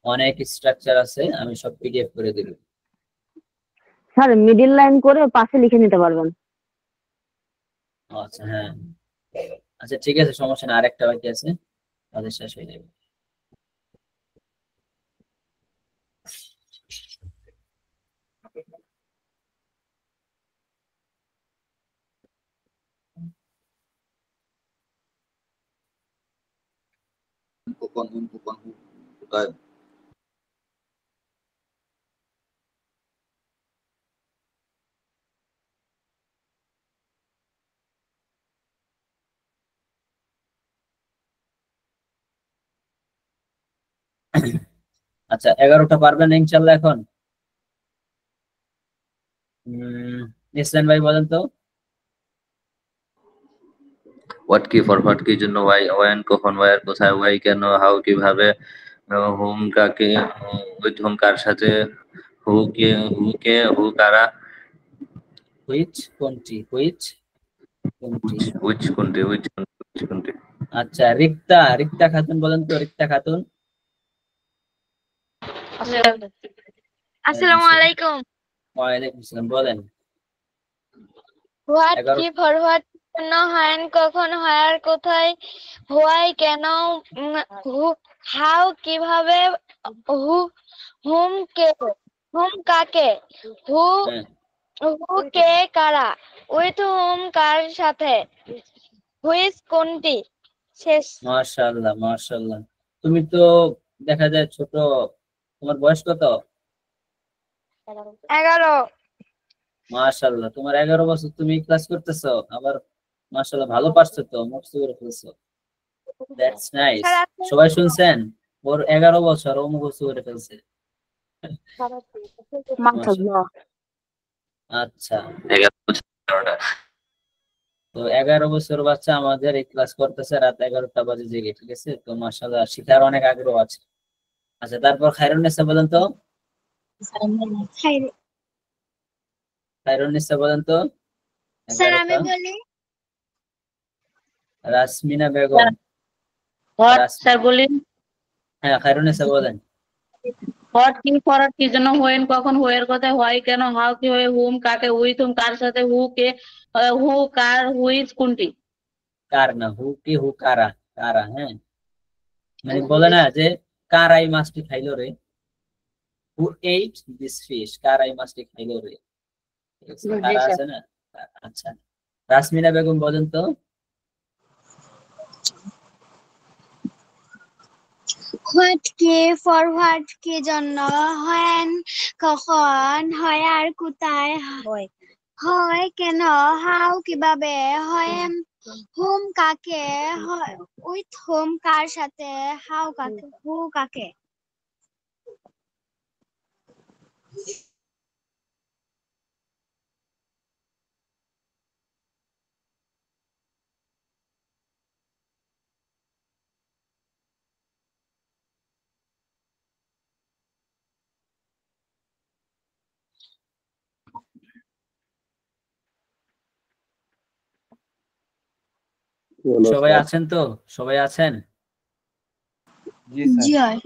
Speaker 1: অনেক স্ট্রাকচার আছে, আমি সব পিডিএফ করে দিব।
Speaker 6: স্যার মিডিল লাইন করে পাশে লিখে নিতে পারবেন।
Speaker 1: আচ্ছা, হ্যাঁ, আচ্ছা, ঠিক আছে, সমস্যা না। আরেকটা বাকি আছে, তাদের শেষ হয়ে যাবে।
Speaker 13: কখন, হুম কখন, হু কোথায়,
Speaker 1: আচ্ছা 11টা পারবেন ইনশাল্লাহ এখন? ইসলাম ভাই বলেন তো।
Speaker 8: হোয়াট কি ফরওয়ার্ড কি জন্য, ওয়াই ওয়েন কখন, ওয়ার কোথায়, ওয়াই কেন, হাউ কিভাবে, হুম কাকে, উইথ হুম কার সাথে, হু কে হু কারা,
Speaker 1: হুইচ কোনটি, হুইচ কোনটি।
Speaker 8: উইচ কোনটি, উইচ কোনটি।
Speaker 1: আচ্ছা রিক্তা খাতুন বলেন তো, রিক্তা খাতুন।
Speaker 15: আসসালামু আলাইকুম।
Speaker 1: ওয়ালাইকুম আসসালাম, বলেন।
Speaker 15: হোয়াট কি ফরওয়ার্ড জন্য, হোয়েন কখন, হোয়ার কোথায়, হোয়াই কেন, হাউ কিভাবে, হু হুম কাকে, হু কে কারা, উইথ হুম কার সাথে, হুইচ কোনটি। শেষ।
Speaker 1: মাশাআল্লাহ মাশাআল্লাহ। তুমি তো দেখা যায় ছোট, তোমার বয়স কত?
Speaker 15: 11।
Speaker 1: মাশাআল্লাহ, তোমার 11 বছর, তুমি ক্লাস করতেছো, আবার মাশাআল্লাহ ভালো পারছো তো, মুখস্থ করে ফেলছো। That's nice. সবাই শুনছেন? ওর 11 বছর, ও মুখস্থ করে ফেলছে।
Speaker 6: মাশাআল্লাহ।
Speaker 1: আচ্ছা, তো 11 বছর বাচ্চা আমাদের এই ক্লাস করতেছে রাত 11টা বাজে জেগে, ঠিক আছে? তো মাশাআল্লাহ শিখার অনেক আগ্রহ আছে। আচ্ছা, তারপর খায়রুন্নেসা বলেন তো। খায়রুন্নেসা বলেন তো।
Speaker 15: স্যার আমি বলি।
Speaker 1: রাসমিনা বেগম।
Speaker 10: স্যার বলি।
Speaker 1: হ্যাঁ, খায়রুন্নেসা বলেন।
Speaker 10: হোয়াট কি ফরওয়ার্ড কি জন্য, হোয়েন কখন, হোয়ের কোথায়, হোয়াই কেন, হাউ কিভাবে, হুম কাকে, উইথ হুম কার সাথে, হু কে হু কার, হুইচ কোনটি।
Speaker 1: কার না, হু কি হু কারা, কারা। হ্যাঁ, মানে বলে না যে কারাই মাছটি খাইলো রে, হু এইট দিস ফিশ, কারাই মাছটি খাইলো রে, কারা আছে না। আচ্ছা, রাসমিনা বেগম বলেন তো।
Speaker 15: হোয়াট কি ফরওয়ার্ড কি জন্য, হোয়েন কখন, হোয়ার কোথায়, হয় কেন, হাউ কিভাবে, হোয়েন হুম কাকে, উইথ হুম কার সাথে, হাউ কাকে, হু কাকে।
Speaker 1: সবাই আছেন তো? সবাই আছেন?
Speaker 15: জি স্যার।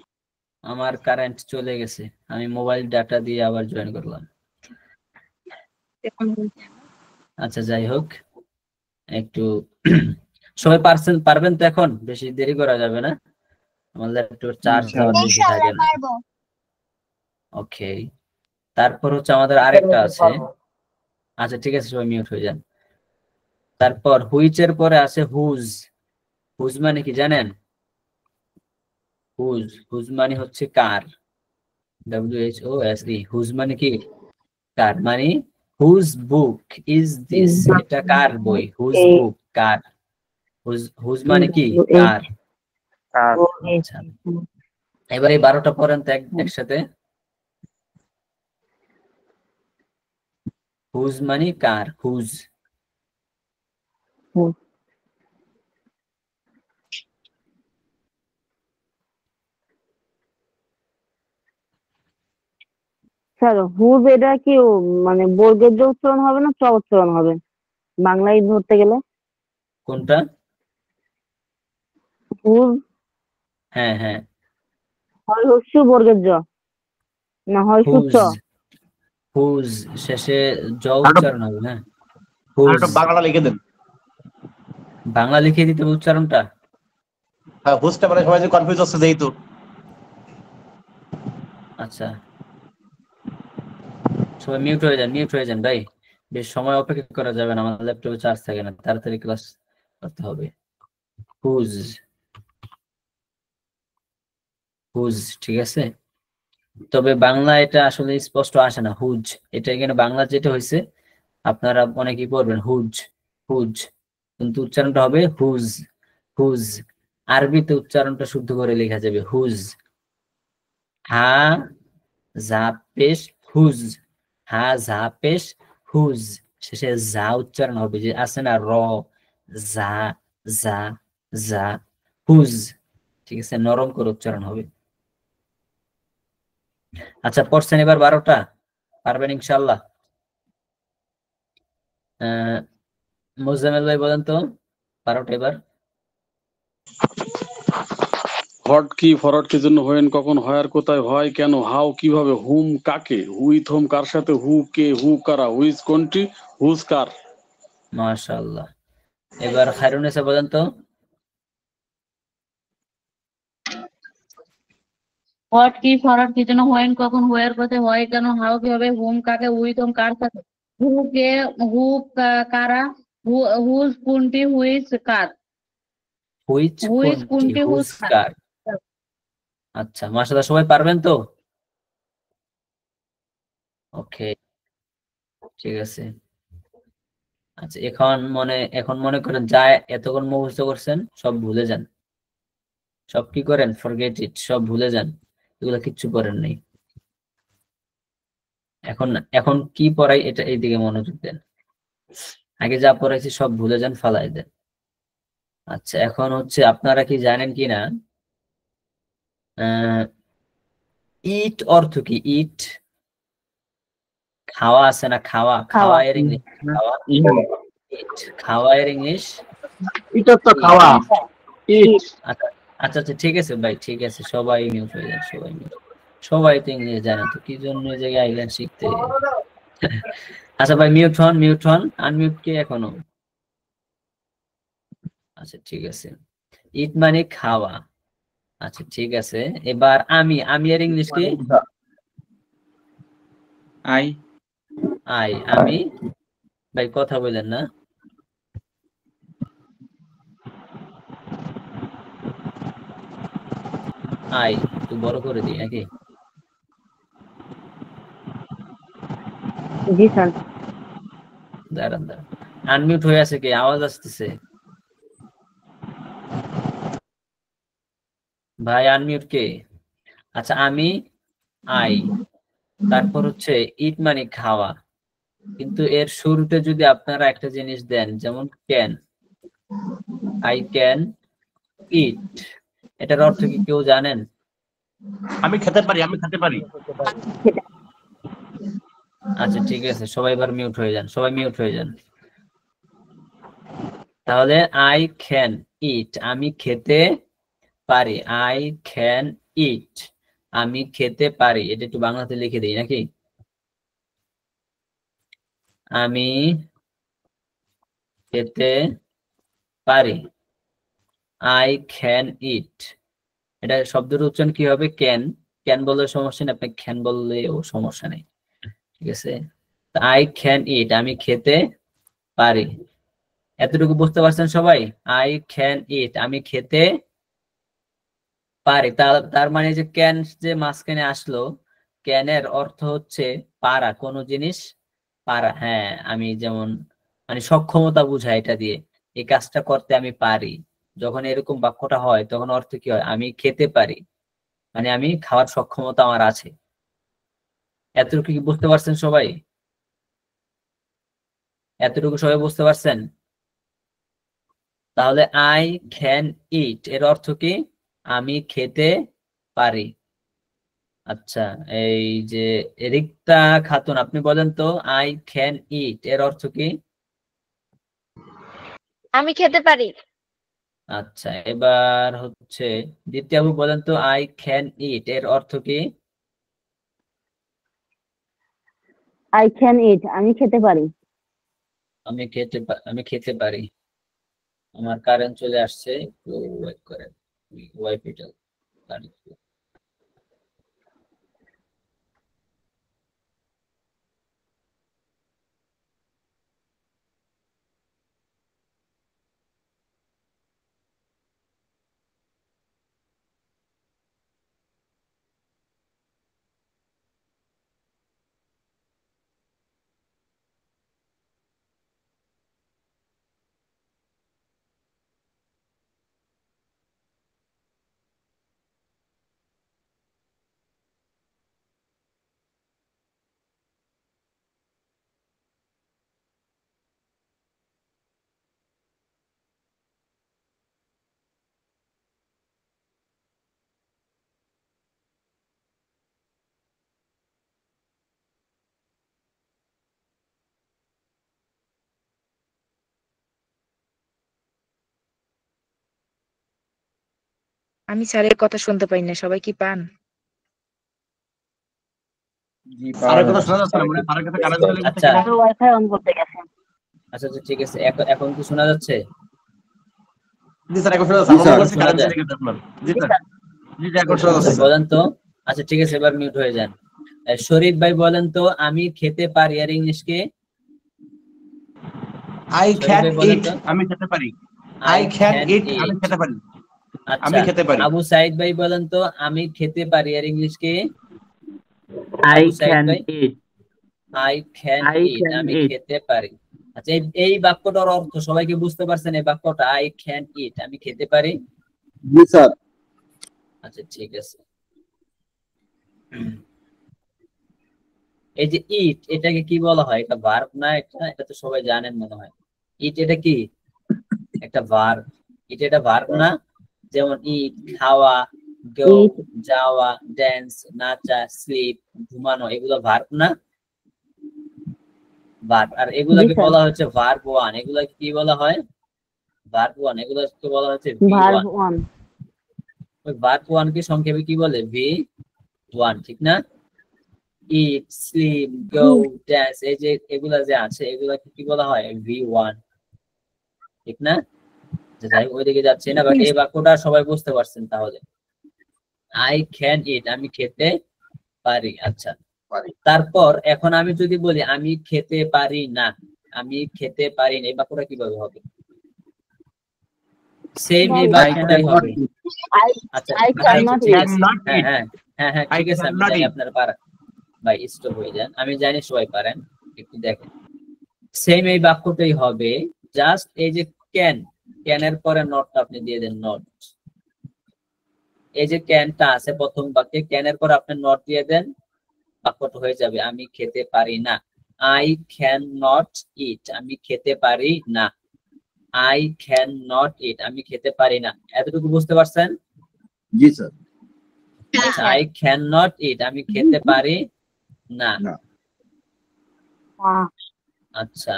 Speaker 1: আমার কারেন্ট চলে গেছে, আমি মোবাইল ডাটা দিয়ে আবার জয়েন করলাম। আচ্ছা, যাই হোক, একটু সবাই পারবেন তো? এখন বেশি দেরি করা যাবে না, আমার ল্যাপটপের চার্জ আবার বেশি থাকে না। ওকে, তারপর হচ্ছে আমাদের আরেকটা আছে। আচ্ছা ঠিক আছে, সবাই মিউট হয়ে যান। তারপর হুইচের পরে আছে হুজ। হুজ মানে কি জানেন? হুজ মানে হচ্ছে কার, WHOSE। হুজ মানে কি? কার, মানে হুজ বুক ইজ দিস, এটা কার বই, হুজ বুক, কার। হুজ মানে কি? কার। আচ্ছা, এবার এই 12টা পড়েন তো একসাথে। হুজ মানে কার, হুজ।
Speaker 6: স্যার হুজ এটা কি মানে বর্গের যে উচ্চারণ হবে না চ উচ্চারণ হবে বাংলায় ধরতে গেলে?
Speaker 1: কোনটা?
Speaker 6: হুজ।
Speaker 1: হ্যাঁ হ্যাঁ,
Speaker 6: হয় হস্যু বর্গের জ, না হয়
Speaker 1: হুজ।
Speaker 6: চ।
Speaker 1: হুজ শেষে জ উচ্চারণ হবে। হ্যাঁ, হুজ।
Speaker 4: বাংলা লিখে দেন।
Speaker 1: বাংলা লিখে দিতে হবে উচ্চারণটা।
Speaker 4: হ্যাঁ, হুজটা মানে সবাই কনফিউজ হচ্ছে যেহেতু।
Speaker 1: আচ্ছা, সবাই মিউট হয়ে যান ভাই, বেশ সময় অপেক্ষা করা যাবে না, আমার ল্যাপটপে চার্জ থাকে না, তাড়াতাড়ি ক্লাস করতে হবে। হুজ, হুজ, ঠিক আছে। তবে বাংলা এটা আসলে স্পষ্ট আসে না, হুজ। এটা এখানে বাংলা যেটা হয়েছে, আপনারা অনেকেই পড়বেন হুজ, হুজ, কিন্তু উচ্চারণটা হবে হুজ, হুজ। আরবিতে উচ্চারণটা শুদ্ধ করে লেখা যাবে হুজ, হা যা পেশ হুজ, হা যা পেশ হুজ, শেষে যা উচ্চারণ হবে, যে আছে না র, যা যা যা, হুজ, ঠিক আছে, নরম করে উচ্চারণ হবে। আচ্ছা, পড়ছেন এবার 12টা? পারবেন ইনশাল্লাহ? মোজাম্মেল ভাই বলেন তো 12টা এবার।
Speaker 2: হোয়াট কি ফরওয়ার্ড কি জন্য, হোয়েন কখন, হোয়ার কোথায়, হয় কেন, হাউ কিভাবে, হুম কাকে, উইথ হোম কার সাথে, হু কে, হু কারা, হুইজ কোনটি, হুজ কার।
Speaker 1: মাশাআল্লাহ। এবার খায়রুন্নেসা বলেন তো।
Speaker 10: হোয়াট কি ফরওয়ার্ড কি জন্য, হোয়েন কখন, হোয়ার কোথায়, হয় কেন, হাউ কিভাবে, হুম কাকে, উইথ হোম কার সাথে, হু কে, হু কারা, হুজ কোনটি, হুইজ কার,
Speaker 1: হুইচ
Speaker 10: হুইজ
Speaker 1: কোনটি,
Speaker 10: কোনটি,
Speaker 1: হুজ
Speaker 10: হুজ কার।
Speaker 1: কার। আচ্ছা, মাশাআল্লাহ, সবাই পারবেন তো? ওকে, ঠিক আছে। আচ্ছা, এখন মনে করেন যা এতক্ষণ মুখস্থ করছেন সব ভুলে যান, সব কি করেন, ফরগেট ইট, সব ভুলে যান, এগুলো কিচ্ছু করেন নাই। এখন এখন কি পড়াই এটা এইদিকে মনোযোগ দেন, আগে যা পড়াইছি সব ভুলে যান, ফালাই দেন। আচ্ছা, এখন হচ্ছে আপনারা কি জানেন কিনা ইট অর্থ কি? ইট খাওয়া আছে না, খাওয়া, খাওয়া এর ইংলিশ খাওয়া, ইট খাওয়া এর ইংলিশ
Speaker 4: এটা তো খাওয়া, ইট।
Speaker 1: আচ্ছা আচ্ছা আচ্ছা, ঠিক আছে ভাই, ঠিক আছে, সবাই মিউট হয়ে যান, সবাই মিউট। সবাই তো ইংলিশ জানে, তো কি জন্য এই জায়গায় আইলেন শিখতে? আচ্ছা ভাই, মিউট হন, মিউট হন, আনমিউট কে এখনো? আচ্ছা, ঠিক আছে, ইট মানে খাওয়া। আচ্ছা, ঠিক আছে, এবার আমি এর ইংলিশ কি?
Speaker 7: আই।
Speaker 1: আমি, ভাই কথা বলেন না। একটু বড় করে দিই নাকি?
Speaker 6: জি স্যার।
Speaker 1: দাঁড়ান দাঁড়ান, আনমিউট হয়ে আছে, কি আওয়াজ আসতেছে? ভাই আনমিউট কে? আচ্ছা, আই, তারপর হচ্ছে ইট মানে খাওয়া, কিন্তু এর শুরুতে যদি আপনারা একটা জিনিস দেন, যেমন ক্যান, আই ক্যান ইট, এটার অর্থ কি কেউ জানেন?
Speaker 4: আমি খেতে পারি, আমি খেতে পারি।
Speaker 1: আচ্ছা, ঠিক আছে, সবাই এবার মিউট হয়ে যান, সবাই মিউট হয়ে যান। তাহলে আই ক্যান ইট, আমি খেতে পারি, আই ক্যান ইট, আমি খেতে পারি, এটা একটু বাংলাতে লিখে দিই নাকি? আমি খেতে পারি, আই ক্যান ইট, এটা শব্দের উচ্চারণ কি হবে? ক্যান, ক্যান বললে সমস্যা নেই, আপনি ক্যান বললেও সমস্যা নেই, ঠিক আছে। আই ক্যান ইট, আমি খেতে পারি, এতটুকু বুঝতে পারছেন সবাই? আই ক্যান ইট, আমি খেতে পারি, তার মানে যে ক্যান যে মাঝখানে আসলো, ক্যানের অর্থ হচ্ছে পারা, কোনো জিনিস পারা। হ্যাঁ, আমি যেমন মানে সক্ষমতা বুঝায় এটা দিয়ে, এই কাজটা করতে আমি পারি। যখন এরকম বাক্যটা হয় তখন অর্থ কি হয়? আমি খেতে পারি, মানে আমি খাওয়ার সক্ষমতা আমার আছে। এতটুকু কি বুঝতে পারছেন সবাই? এতটুকু সবাই বুঝতে পারছেন? তাহলে আই ক্যান ইট এর অর্থ কি? আমি খেতে পারি। আচ্ছা, এই যে রিক্তা খাতুন, আপনি বলেন তো আই ক্যান ইট এর অর্থ কি?
Speaker 15: আমি খেতে পারি।
Speaker 1: আচ্ছা, এবার হচ্ছে দ্বিতীয় আপু, বলেন তো আই ক্যান ইট এর অর্থ কি?
Speaker 6: আই ক্যান ইট, আমি খেতে পারি।
Speaker 1: আমি খেতে পারি। আমার কারেন্ট চলে আসছে, একটু ওয়েট করেন, ওয়াইফাইটা কানেক্ট করি।
Speaker 16: আমি স্যারের কথা শুনতে পাই না, সবাই কি পান?
Speaker 7: জি
Speaker 4: স্যারের কথা শোনা যাচ্ছে না, মানে স্যারের কাছে কারেন্ট চলে গেছে
Speaker 1: আচ্ছা
Speaker 4: কিনা?
Speaker 6: ওয়াইফাই অন করতে গেছে।
Speaker 1: আচ্ছা ঠিক আছে, এখন কি শোনা যাচ্ছে?
Speaker 4: জি স্যার, এখন শোনা
Speaker 13: জি
Speaker 4: যাচ্ছে। আমার
Speaker 13: স্যার।
Speaker 4: মনে হচ্ছে
Speaker 1: শোনা
Speaker 4: কারেন্ট
Speaker 1: যায়?
Speaker 4: চলে গেছে আপনার। জি স্যার, জি স্যার, এখন শোনা
Speaker 1: আচ্ছা
Speaker 4: যাচ্ছে স্যার।
Speaker 1: বলেন তো। আচ্ছা ঠিক আছে, এবার মিউট হয়ে যান। শরীফ ভাই বলেন তো আমি খেতে পারি আর ইংলিশ কি?
Speaker 4: আই
Speaker 1: শরীফ
Speaker 4: ক্যান
Speaker 1: ভাই বলেন
Speaker 4: ইট,
Speaker 1: তো।
Speaker 4: আমি খেতে পারি।
Speaker 1: I
Speaker 4: I can
Speaker 1: can
Speaker 4: eat, আমি
Speaker 1: ইট।
Speaker 4: খেতে পারি।
Speaker 1: আচ্ছা
Speaker 4: আমি খেতে পারি।
Speaker 1: আবু সাইদ ভাই বলেন তো আমি খেতে পারি আর ইংলিশ কি?
Speaker 17: I
Speaker 1: আবু সাইদ
Speaker 17: can
Speaker 1: ভাই।
Speaker 17: eat.
Speaker 1: I can
Speaker 17: I
Speaker 1: it,
Speaker 17: can
Speaker 1: আমি
Speaker 17: eat.
Speaker 1: খেতে পারি। আচ্ছা এই বাক্যটার অর্থ সবাই কি বুঝতে পারছেন? এই বাক্যটা আই ক্যান ইট, আমি খেতে পারি।
Speaker 13: জি স্যার।
Speaker 1: আচ্ছা ঠিক আছে। এই যে ইট, এটাকে কি বলা হয়? এটা ভার্ব না? এটা তো সবাই জানেন মনে হয়। ইট এটা কি? একটা ভার্ব। এটা ভার্ব না? যেমন ইট খাওয়া, গো যাওয়া, ড্যান্স নাচা, স্লিপ ঘুমানো, এগুলো ভার্ব না? ভার্ব। আর এগুলাকে বলা হচ্ছে ভার্ব ওয়ান। এগুলাকে কি বলা হয়? Verb one. এগুলোকে বলা হচ্ছে ভি
Speaker 6: ভার্ব
Speaker 1: ওয়ান।
Speaker 6: 1।
Speaker 1: ওই ভার্ব ওয়ান কে সংক্ষেপে কি বলে? ভি ওয়ান, ঠিক না? ইট, স্লিপ, গো, ড্যান্স, এই যে এগুলা যে আছে এগুলাকে কি বলা হয়? ভি ওয়ান, ঠিক না? যাই ওইদিকে যাচ্ছে না, বাট এই বাক্যটা সবাই বুঝতে পারছেন তাহলে। আই ক্যান ইট, আমি খেতে পারি। আচ্ছা তারপর এখন আমি যদি বলি আমি খেতে পারি না, আমি খেতে পারি না, এই বাক্যটা কিভাবে হবে? সেম এই বাক্যটাই হবে। আচ্ছা
Speaker 6: I cannot
Speaker 1: ঠিক
Speaker 6: eat.
Speaker 1: আছে, হ্যাঁ ঠিক আছে, আমি জানি আপনারা পারেন ভাই, স্টপ হয়ে যান, আমি জানি সবাই পারেন, একটু দেখেন। সেম এই বাক্যটাই হবে, জাস্ট এই যে ক্যানের পরে নটটা আপনি দিয়ে দেন, নট। এই যে ক্যানটা আছে প্রথম বাক্যে, ক্যানের পরে আপনি নট দিয়ে দেন, বাক্যটা হয়ে যাবে আমি খেতে পারি না। আই ক্যান নট ইট, আমি খেতে পারি না। আই ক্যান নট ইট, আমি খেতে পারি না। এতটুকু বুঝতে পারছেন?
Speaker 13: জি স্যার।
Speaker 1: আচ্ছা আই ক্যান নট ইট, আমি খেতে পারি না। আচ্ছা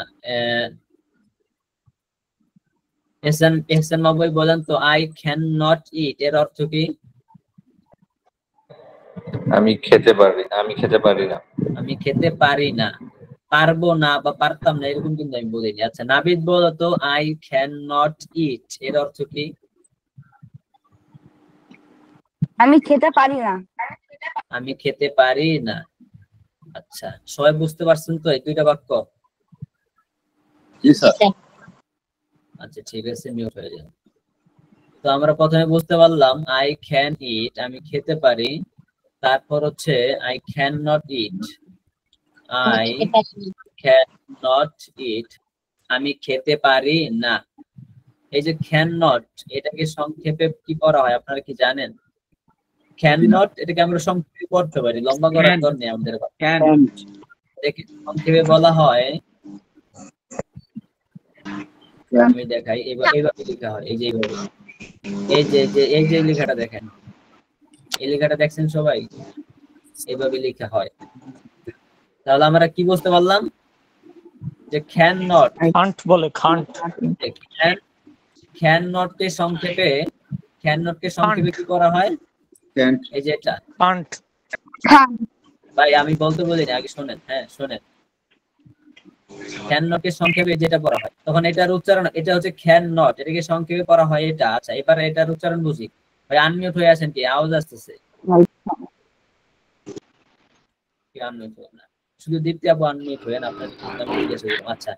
Speaker 1: এহসান মাহবুব বলেন তো আই ক্যান নট ইট এর অর্থ কি?
Speaker 8: আমি খেতে পারি না।
Speaker 1: আমি খেতে পারি না, পারবো না বা পারতাম না, এরকম কিন্তু আমি বলিনি। আচ্ছা নাবিদ বলো তো আই ক্যান নট ইট এর অর্থ কি?
Speaker 6: আমি খেতে পারি না।
Speaker 1: আমি খেতে পারি না। আচ্ছা সবাই বুঝতে পারছেন তো এই দুইটা বাক্য?
Speaker 13: জি স্যার।
Speaker 1: আচ্ছা ঠিক আছে, মিউট হয়ে যান। তো আমরা প্রথমে বুঝতে পারলাম আই ক্যান ইট, আমি খেতে পারি। তারপর হচ্ছে I can not eat, I can not eat, আমি খেতে পারি না। এই যে ক্যান নট, এটাকে সংক্ষেপে কি করা হয় আপনারা কি জানেন? ক্যান নট এটাকে আমরা সংক্ষেপে করতে পারি, লম্বা করার দরকার নেই আমাদের। সংক্ষেপে বলা হয়, আমি দেখাই, এইভাবে লেখা হয়, এই যে এইভাবে, এই যে লেখাটা দেখেন, এই লেখাটা দেখছেন সবাই? এইভাবে লেখা হয়। তাহলে আমরা কি বুঝতে পারলাম? যে ক্যান নট,
Speaker 18: খান্ট বলে, খান্ট।
Speaker 1: ক্যান নট কে সংক্ষেপে কি করা হয়? এই যে এটা
Speaker 18: খান্ট।
Speaker 1: ভাই আমি বলতে বলিনি, আগে শোনেন। হ্যাঁ শোনেন, ক্যান নট কে সংক্ষেপে যেটা করা হয়, তখন এটার উচ্চারণ, এটা হচ্ছে ক্যান নট, এটাকে সংক্ষেপে করা হয় এটা। আচ্ছা এবারে এটার উচ্চারণ বুঝি। ভাই আনমিউট হয়ে আছেন কি? আওয়াজ আসতেছে? শুধু দীপ্তি আপু আনমিউট হয়ে না, আপনার আচ্ছা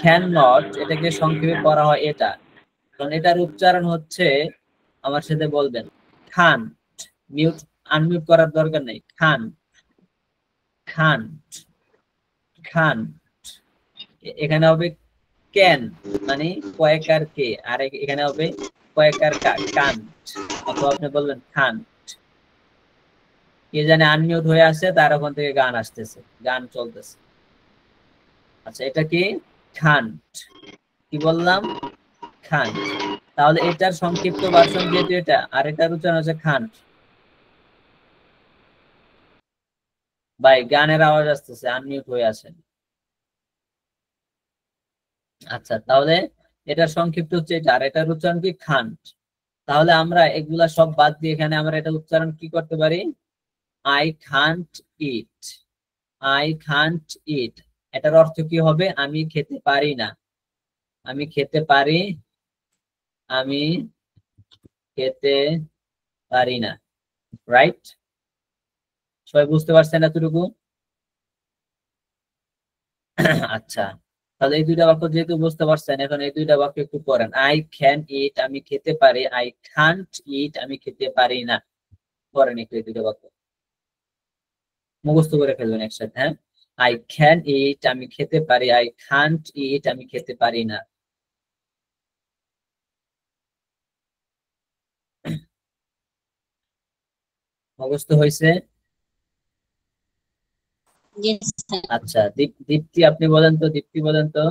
Speaker 1: ক্যান নট এটাকে সংক্ষেপে করা হয় এটা, কারণ এটার উচ্চারণ হচ্ছে, আমার সাথে বলবেন, খান। মিউট আনমিউট করার দরকার নেই। খান, খান, খান। এখানে হবে ক্যান মানে কয়েকার কে, আর এখানে হবে কয়েকার কা, কান। অথবা আপনি বলবেন খান। কে জানে আনমিউট হয়ে আসছে, তার ওখান থেকে গান আসতেছে, গান চলতেছে। আচ্ছা এটা কি? খান। কি বললাম? খান। তাহলে এটার সংক্ষিপ্ত ভার্সন যেহেতু এটা, আর এটার উচ্চারণ হচ্ছে খান। ভাই গানের আওয়াজ আসতেছে, আনমিউট হয়ে আসেন। আচ্ছা তাহলে এটার সংক্ষিপ্ত হচ্ছে এটা, আর এটার উচ্চারণ কি? খান। তাহলে আমরা এগুলা সব বাদ দিয়ে এখানে আমরা এটা উচ্চারণ কি করতে পারি? I can't eat, I can't eat. এটার অর্থ কি হবে? আমি খেতে পারি না, আমি খেতে পারি, আমি খেতে পারি না। রাইট? সবাই বুঝতে পারছেন এতটুকু? আচ্ছা, তাহলে এই দুইটা বাক্য যেহেতু বুঝতে পারছেন, এখন এই দুইটা বাক্য একটু পড়েন। আই ক্যান ইট, আমি খেতে পারি, আই কান্ট ইট, আমি খেতে পারি না। পড়েন একটু এই দুইটা বাক্য, মুখস্থ করে ফেলবেন একসাথে। হ্যাঁ, আই ক্যান ইট, আমি খেতে পারি, আই কান্ট ইট, আমি খেতে পারি না। মুখস্থ হয়েছে? আচ্ছা, দীপ্তি আপনি বলেন তো, দীপ্তি বলেন তো।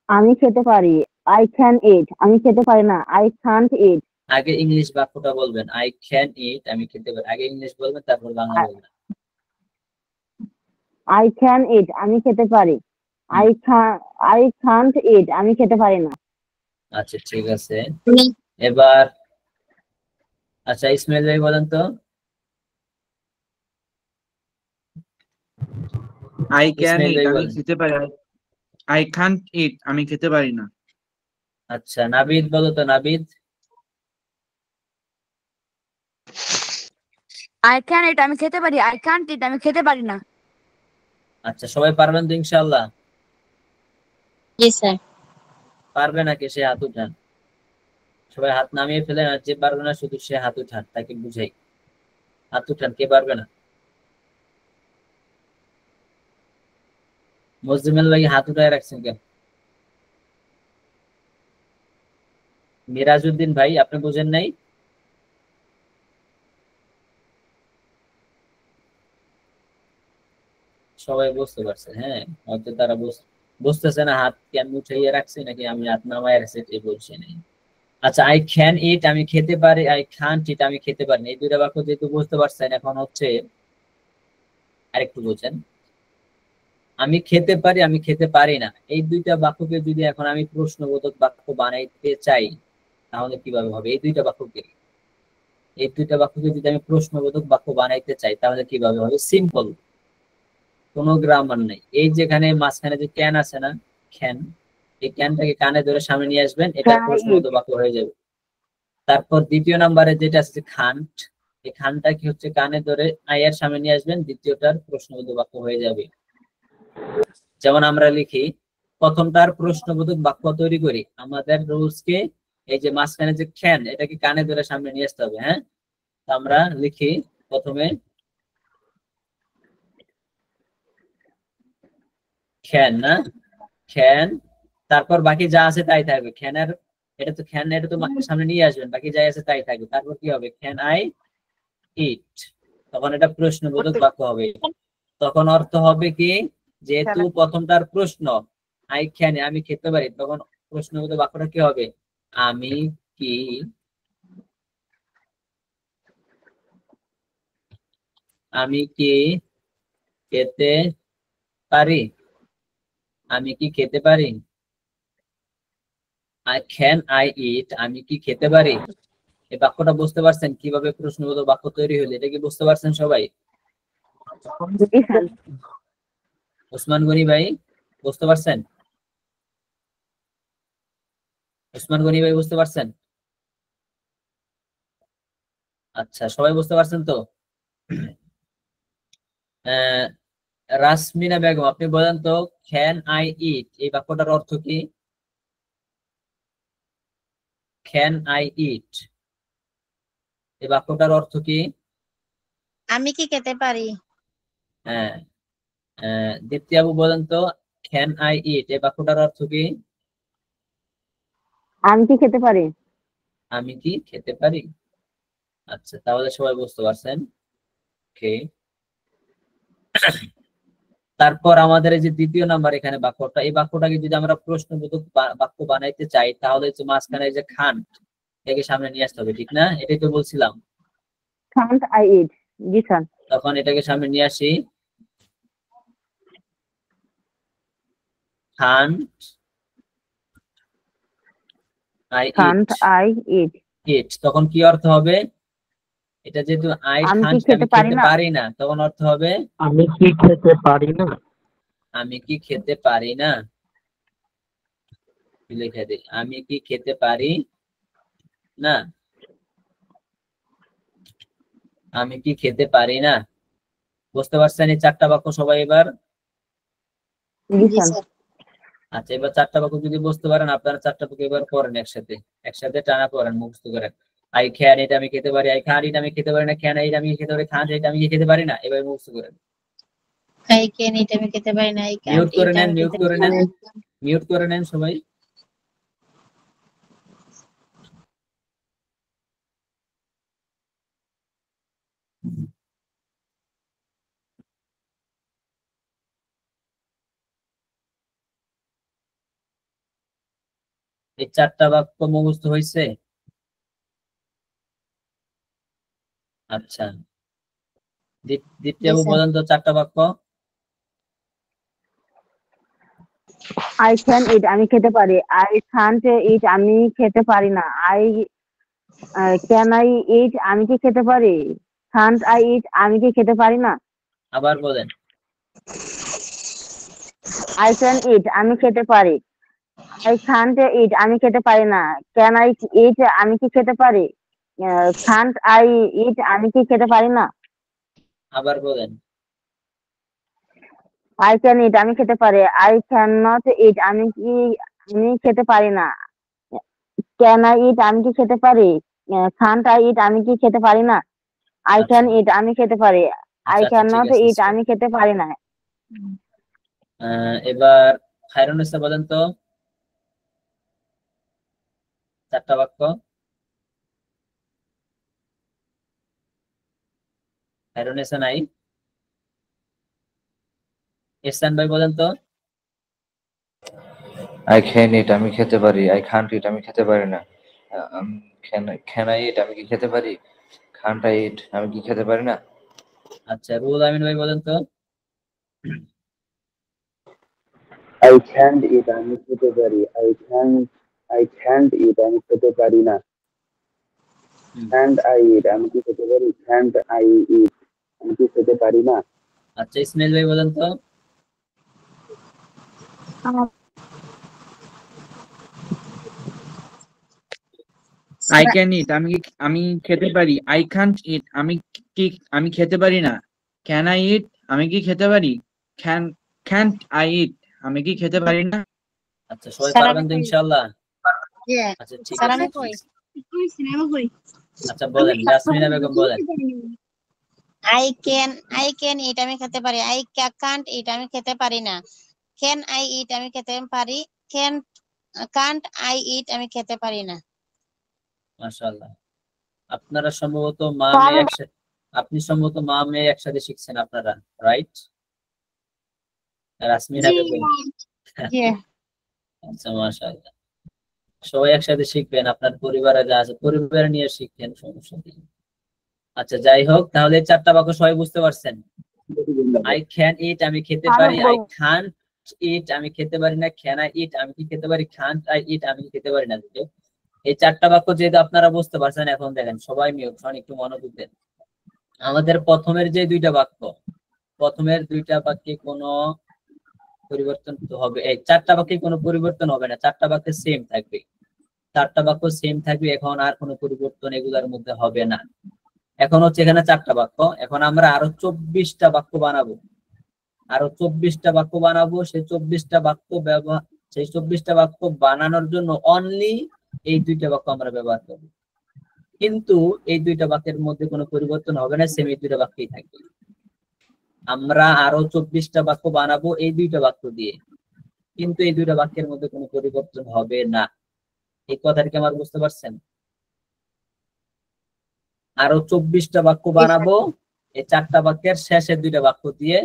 Speaker 6: আমি খেতে পারি, আই ক্যান ইট। আমি খেতে পারি না, আই কান্ট ইট।
Speaker 1: আগে ইংলিশ বাক্যটা বলবেন, আই ক্যান ইট, আমি খেতে পারি। আগে ইংলিশ বলবেন, তারপর বাংলা বলবেন।
Speaker 6: আই ক্যান ইট, আমি খেতে পারি, আই কান্ট ইট, আমি খেতে পারি না।
Speaker 1: আচ্ছা, ঠিক আছে। এবার আচ্ছা, ইসমাইল ভাই বলেন তো।
Speaker 7: আই ক্যান
Speaker 1: ইসমাইল
Speaker 7: ইট,
Speaker 1: ভাই
Speaker 7: আমি
Speaker 1: বলেন।
Speaker 7: খেতে পারি, আই কান্ট ইট, আমি খেতে পারি না।
Speaker 1: আচ্ছা, নাবিদ বলো তো, নাবিদ।
Speaker 16: আই ক্যান ইট, আমি খেতে পারি, আই কান্ট ইট, আমি খেতে পারি না।
Speaker 1: আচ্ছা, সবাই পারবেন তো ইনশাআল্লাহ?
Speaker 5: জি স্যার।
Speaker 1: পারবে নাকি সে হাত উঠান। সবাই হাত নামিয়ে ফেলেন, আর যে পারবে না শুধু সে হাত উঠান, তাকে বুঝাই। হাত উঠান, কে পারবে না? মজলিমেল ভাই হাত উঠায় রাখছেন কেন? মিরাজউদ্দিন ভাই, আপনি বুঝেন নাই? সবাই বুঝতে পারছে? হ্যাঁ, হয়তো তারা বুঝতেছে না হাত কি আমি উঠাইয়ে রাখছি নাকি আমি হাত নামায় রাখছি, এই বলছে নাই। আচ্ছা, আই ক্যান ইট, আমি খেতে পারি, আই কান্ট ইট, আমি খেতে পারি না। এই দুইটা বাক্য যেহেতু বুঝতে পারছেন, এখন হচ্ছে আরেকটু বোঝেন। আমি খেতে পারি, আমি খেতে পারি না, এই দুইটা বাক্যকে যদি এখন আমি প্রশ্নবোধক বাক্য বানাইতে চাই, তাহলে কিভাবে হবে? এই দুইটা বাক্যকে যদি আমি প্রশ্নবোধক বাক্য বানাইতে চাই, তাহলে কিভাবে হবে? সিম্পল, কোনো গ্রামার নেই। এই যেখানে মাঝখানে যে ক্যান আছে না, ক্যান, এই ক্যানটাকে কানে ধরে সামনে নিয়ে আসবেন, এটা প্রশ্নবোধক বাক্য হয়ে যাবে। তারপর দ্বিতীয় নাম্বারে যেটা আছে খান্ট, এই খানটা কি হচ্ছে, কানে ধরে আয়ের সামনে নিয়ে আসবেন, দ্বিতীয়টার প্রশ্নবোধক বাক্য হয়ে যাবে। যেমন আমরা লিখি, প্রথমটার প্রশ্নবোধক বাক্য তৈরি করি, আমাদের রুলস কে এই যে মাঝখানে যে ক্যান, এটাকে কানে ধরে সামনে নিয়ে আসতে হবে। হ্যাঁ, আমরা লিখি প্রথমে ক্যান, না ক্যান, তারপর বাকি যা আছে তাই থাকবে। ক্যানের এটা তো ক্যান, এটা তো সামনে নিয়ে আসবেন, বাকি যাই আছে তাই থাকবে। তারপর কি হবে? ক্যান আই ইট, তখন এটা প্রশ্নবোধক বাক্য হবে। তখন অর্থ হবে কি, যেহেতু প্রথমটার প্রশ্ন আই ক্যান, আমি খেতে পারি, তখন প্রশ্নবোধক বাক্যটা কি হবে? আমি কি খেতে পারি, আমি কি খেতে পারি। ক্যান আই ইট, আমি কি খেতে পারি। এই বাক্যটা বুঝতে পারছেন কিভাবে প্রশ্নবোধক বাক্য তৈরি হলো? এটা কি বুঝতে পারছেন সবাই? ওসমান গনি ভাই বুঝতে পারছেন? ওসমান গনি ভাই বুঝতে পারছেন? আচ্ছা, সবাই বুঝতে পারছেন তো? রাসমিনা বেগম, আপনি বলেন তো, ক্যান আই ইট, এই বাক্যটার অর্থ কি? ক্যান আই ইট, এই বাক্যটার অর্থ কি?
Speaker 5: আমি কি খেতে পারি?
Speaker 1: হ্যাঁ, দীপ্তি আপু বলেন তো, ক্যান আই ইট, এই বাক্যটার অর্থ কি?
Speaker 6: আমি কি খেতে পারি।
Speaker 1: আমি কি খেতে পারি। আচ্ছা, তাহলে সবাই বুঝতে পারছেন। ওকে, তারপর আমাদের এই যে দ্বিতীয় নাম্বার এখানে বাক্যটা, এই বাক্যটাকে যদি আমরা প্রশ্নবোধক বাক্য বানাইতে চাই, তাহলে যে মাঝখানে যে খান, এটাকে সামনে নিয়ে আসতে হবে, ঠিক না? এটাই তো বলছিলাম।
Speaker 6: কান্ট আই ইট, জি স্যার।
Speaker 1: তখন এটাকে সামনে নিয়ে আসি, Kant I
Speaker 6: can't I eat
Speaker 1: ইট, তখন কি অর্থ হবে? এটা যেহেতু আই
Speaker 6: আমি কি
Speaker 1: কান্ট,
Speaker 6: খেতে
Speaker 1: আমি
Speaker 6: পারি
Speaker 1: খেতে
Speaker 6: না?
Speaker 1: পারি না, তখন অর্থ হবে
Speaker 17: আমি কি খেতে পারি না?
Speaker 1: আমি কি খেতে পারি না। লিখে দিই, আমি কি খেতে পারি না, আমি কি খেতে পারি না। বুঝতে পারছেন এই চারটা বাক্য সবাই এবার?
Speaker 6: জি স্যার।
Speaker 1: আচ্ছা, এবার চারটা বাক্য যদি বুঝতে পারেন, আপনারা চারটা বাক্য এবার পড়েন একসাথে, একসাথে টানা পড়েন, মুখস্থ করেন। আই ক্যান ইট, আমি খেতে পারি। আই ক্যান ইট, আমি খেতে পারি না। ক্যান ইট, আমি খেতে পারি। খান ইট, আমি কি খেতে পারি না। এবার মুখস্থ করেন।
Speaker 5: আই ক্যান ইট, আমি খেতে পারি না। আই
Speaker 1: মিউট
Speaker 5: কান্ট
Speaker 1: করে
Speaker 5: ইট,
Speaker 1: নেন,
Speaker 5: আমি
Speaker 1: মিউট
Speaker 5: খেতে
Speaker 1: করে
Speaker 5: পারি
Speaker 1: নেন,
Speaker 5: না।
Speaker 1: মিউট করে নেন সবাই। এই চারটা বাক্য মুখস্থ হয়েছে? আচ্ছা, দ্বিতীয়
Speaker 5: জি স্যার।
Speaker 1: বলেন তো চারটা বাক্য।
Speaker 6: I can eat আমি খেতে পারি। I can't eat আমি খেতে পারি না। Can I eat আমি কি খেতে পারি? Can't I eat আমি কি খেতে পারি না?
Speaker 1: আবার বলেন।
Speaker 6: I can eat আমি খেতে পারি। I can't eat আমি খেতে পারি না। Can I eat আমি কি খেতে পারি? Can't I eat আমি কি খেতে পারি না?
Speaker 1: আবার বলেন।
Speaker 6: I can eat আমি খেতে পারি। I cannot eat আমি খেতে পারি না। Can I eat আমি কি খেতে পারি? Can't I eat আমি কি খেতে পারি না? I
Speaker 1: আচ্ছা
Speaker 6: can eat আমি খেতে পারি। I
Speaker 1: আচ্ছা, আচ্ছা, ঠিক
Speaker 6: cannot
Speaker 1: আছে।
Speaker 6: eat আমি খেতে পারি না।
Speaker 1: এবার খায়রুন্নেসা বলেন তো চারটা বাক্য। খায়রুন্নেসা নাই? ইহসান ভাই বলেন তো।
Speaker 8: আই ক্যান ইট, আমি খেতে পারি। আই কান্ট ইট, আমি খেতে পারি না। ক্যান আই ইট, আমি কি খেতে পারি। কান্ট আই ইট, আমি কি খেতে পারি না।
Speaker 1: আচ্ছা, রুহুল আমিন ভাই বলেন তো।
Speaker 12: I can't eat আমি খেতে পারি। I can't eat আমি খেতে পারি না। Can't I eat আমি কি খেতে পারি। Can't I eat আমি কি খেতে পারি না।
Speaker 1: আচ্ছা, ইসমাইল ভাই বলেন তো।
Speaker 7: আই ক্যান ইট আমি খেতে পারি। আই কান্ট ইট আমি খেতে পারি না। ক্যান আই ইট আমি কি খেতে পারি। ক্যান্ট আই ইট আমি কি খেতে পারি না।
Speaker 1: আচ্ছা, সবাই
Speaker 5: স্যার
Speaker 1: পারবেন
Speaker 5: আমি
Speaker 1: তো
Speaker 5: কই?
Speaker 1: ইনশাআল্লাহ? আচ্ছা, ঠিক
Speaker 5: স্যার
Speaker 1: আছে,
Speaker 5: আমি
Speaker 1: ঠিক
Speaker 5: কই?
Speaker 1: আছে। আচ্ছা, বলেন। ইয়াসমিনা বেগম বলেন।
Speaker 5: আই ক্যান ইট আমি খেতে পারি। আই কান্ট ইট আমি খেতে পারি না। ক্যান আই ইট আমি খেতে পারি। কান্ট আই ইট আমি খেতে পারি না।
Speaker 1: মাশাআল্লাহ। আপনারা সম্ভবত আপনি সম্ভবত মা মেয়ে একসাথে শিখছেন আপনারা, রাইট? রাসমিনা
Speaker 5: জি
Speaker 1: বেগম।
Speaker 5: জি
Speaker 1: আচ্ছা, মাশাআল্লাহ। সবাই একসাথে শিখবেন, আপনার পরিবারে যা আছে পরিবার নিয়ে শিখবেন, সমস্যা নেই। আচ্ছা, যাই হোক, তাহলে চারটা বাক্য সবাই বুঝতে পারছেন? আই ক্যান ইট আমি খেতে পারি। আই কান্ট ইট আমি খেতে পারি না। ক্যান আই ইট আমি কি খেতে পারি। কান্ট আই ইট আমি কি খেতে পারি না। এই চারটা বাক্য যেহেতু আপনারা বুঝতে পারছেন, এখন দেখেন সবাই মিউট হন, একটু মনোযোগ দেন। আমাদের প্রথমের যে দুইটা বাক্য, প্রথমের দুইটা বাক্যে কোনো পরিবর্তন হবে, এই চারটা বাক্যে কোনো পরিবর্তন হবে না, চারটা বাক্যে সেম থাকবে, চারটা বাক্য সেম থাকবে। এখন আর কোনো পরিবর্তন এগুলোর মধ্যে হবে না। এখন হচ্ছে এখানে চারটা বাক্য, এখন আমরা আরো 24টা বাক্য বানাবো, আরো 24টা বাক্য বানাবো। সেই 24টা বাক্য বানানোর জন্য অনলি এই দুইটা বাক্য আমরা ব্যবহার করবো, কিন্তু এই দুইটা বাক্যের মধ্যে কোনো পরিবর্তন হবে না, সেম এই দুইটা বাক্যই থাকবে। আমরা আরো 24টা বাক্য বানাবো এই দুইটা বাক্য দিয়ে, কিন্তু এই দুইটা বাক্যের মধ্যে কোনো পরিবর্তন হবে না। এই কথাটা কি আমার বুঝতে পারছেন? আরো 24টা বাক্য বানাবো এই চারটা বাক্যের শেষের দুইটা বাক্য দিয়ে,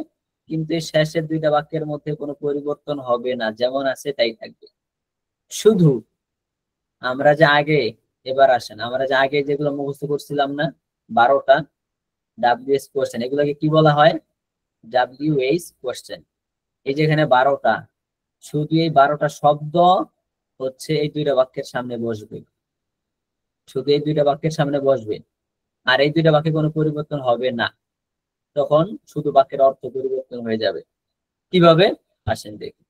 Speaker 1: কিন্তু এই শেষের দুইটা বাক্যের মধ্যে কোনো পরিবর্তন হবে না, যেমন আছে তাই থাকবে। শুধু আমরা যে আগে, এবার আসেন, আমরা যে আগে যেগুলো মুখস্থ করছিলাম না 12টা WH কোশ্চেন, এগুলোকে কি বলা হয়? WH question. এই যে এখানে 12টা, শুধু এই 12টা শব্দ হচ্ছে এই দুইটা বাক্যের সামনে বসবে, শুধু এই দুইটা বাক্যের সামনে বসবে, আর এই দুইটা বাক্যে কোনো পরিবর্তন হবে না। তখন শুধু বাক্যের অর্থ পরিবর্তন হয়ে যাবে। কিভাবে আসেন দেখি।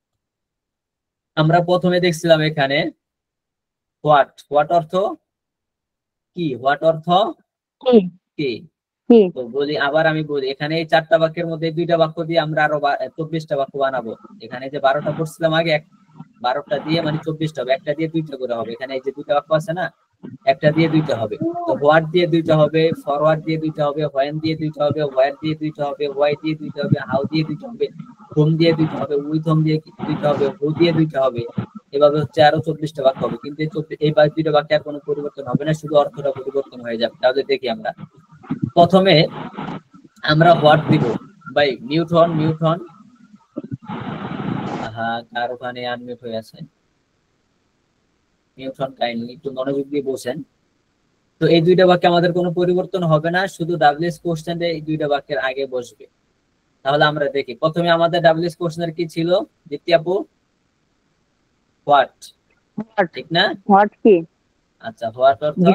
Speaker 1: আমরা প্রথমে দেখছিলাম এখানে হোয়াট, হোয়াট অর্থ কি, হোয়াট অর্থ কি। তো বলি আবার আমি বলি, এখানে এই 4টা বাক্যের মধ্যে 2টা বাক্য দিয়ে আমরা আরো 24টা বাক্য বানাবো। এখানে যে 12টা পড়ছিলাম আগে, 12টা দিয়ে মানে 24টা হবে, একটা দিয়ে 2টা করে হবে। এখানে এই যে 2টা বাক্য আছে না, একটা দিয়ে 2টা হবে। তো হোয়াট দিয়ে 2টা হবে, ফরওয়ার্ড দিয়ে 2টা হবে, হোয়েন দিয়ে 2টা হবে, হোয়ার দিয়ে 2টা হবে, হোয়াই দিয়ে 2টা হবে, হাউ দিয়ে 2টা হবে, হোম দিয়ে 2টা হবে, উইথ হোম দিয়ে 2টা হবে, হু দিয়ে 2টা হবে। এভাবে হচ্ছে আরো 24টা বাক্য হবে। কিন্তু এই 2টা বাক্যে আর কোনো পরিবর্তন হবে না, শুধু অর্থটা পরিবর্তন হয়ে যাবে। তাহলে দেখি আমরা প্রথমে আমরা হোয়াট দিব। ভাই মিউট হন, মিউট হন। হ্যাঁ, কার ওখানে আনমিউট হয়ে আছে? মিউট হন কাইন্ডলি, একটু মনোযোগ দিয়ে বসেন। তো এই 2টা বাক্যে আমাদের কোনো পরিবর্তন হবে না, শুধু ডাব্লিউএস কোশ্চেনে এই 2টা বাক্যের আগে বসবে। তাহলে আমরা দেখি, প্রথমে আমাদের ডাব্লিউএস কোশ্চেনের কি ছিল দীপ্তি আপু? হোয়াট, ঠিক না?
Speaker 6: হোয়াট কি?
Speaker 1: আচ্ছা, হোয়াট অর্থ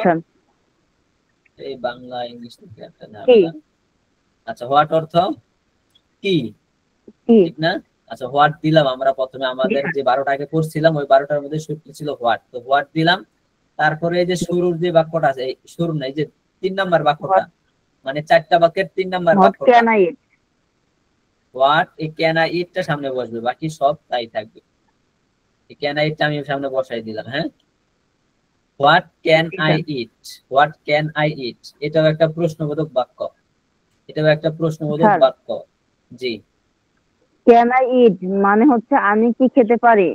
Speaker 1: এই বাংলা ইংলিশ থেকে একটা ঝামেলা। আচ্ছা, হোয়াট অর্থ কি, ঠিক না? আচ্ছা, হোয়াট দিলাম আমরা প্রথমে। আমাদের যে 12টা আগে পড়ছিলাম ওই 12টার মধ্যে শুরু ছিল হোয়াট, তো হোয়াট দিলাম। তারপরে এই যে শুরুর যে বাক্যটা আছে, এই শুরু না, এই যে 3 নাম্বার বাক্যটা, মানে 4টা বাক্যের 3 নাম্বার বাক্যটা হোয়াট, এই ক্যান আই ইটটা সামনে বসবে, বাকি সব তাই থাকবে। এই ক্যান আই ইটটা আমি সামনে বসাই দিলাম। হ্যাঁ, what can I it, what can I ইট, এটাও একটা প্রশ্নবোধক বাক্য, এটাও একটা প্রশ্নবোধক বাক্য। জি,
Speaker 6: ক্যান আই ইট মানে হচ্ছে আমি কি খেতে পারি,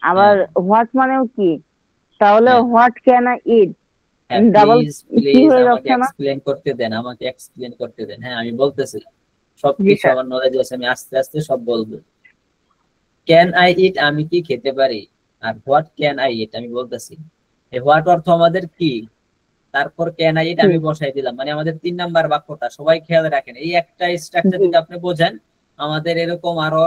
Speaker 6: আবার হোয়াট মানেও কি, তাহলে what can I it double কি হয়ে যাচ্ছে না?
Speaker 1: এক্সপ্লেইন করতে দেন, আমাকে এক্সপ্লেইন করতে দেন। হ্যাঁ, আমি বলতেছি, সবকিছু আমার নলেজ আছে, আমি আস্তে আস্তে সব বলবো। ক্যান আই ইট আমি কি খেতে পারি, আর হোয়াট ক্যান আই ইট আমি বলতেছি। এই হোয়াট অর্থ আমাদের কি, তারপর ক্যান আই ইট আমি বসাই দিলাম, মানে আমাদের 3 নাম্বার বাক্যটা। সবাই খেয়াল রাখেন, এই একটা স্ট্রাকচার যদি আপনি বোঝেন, আমাদের এরকম আরো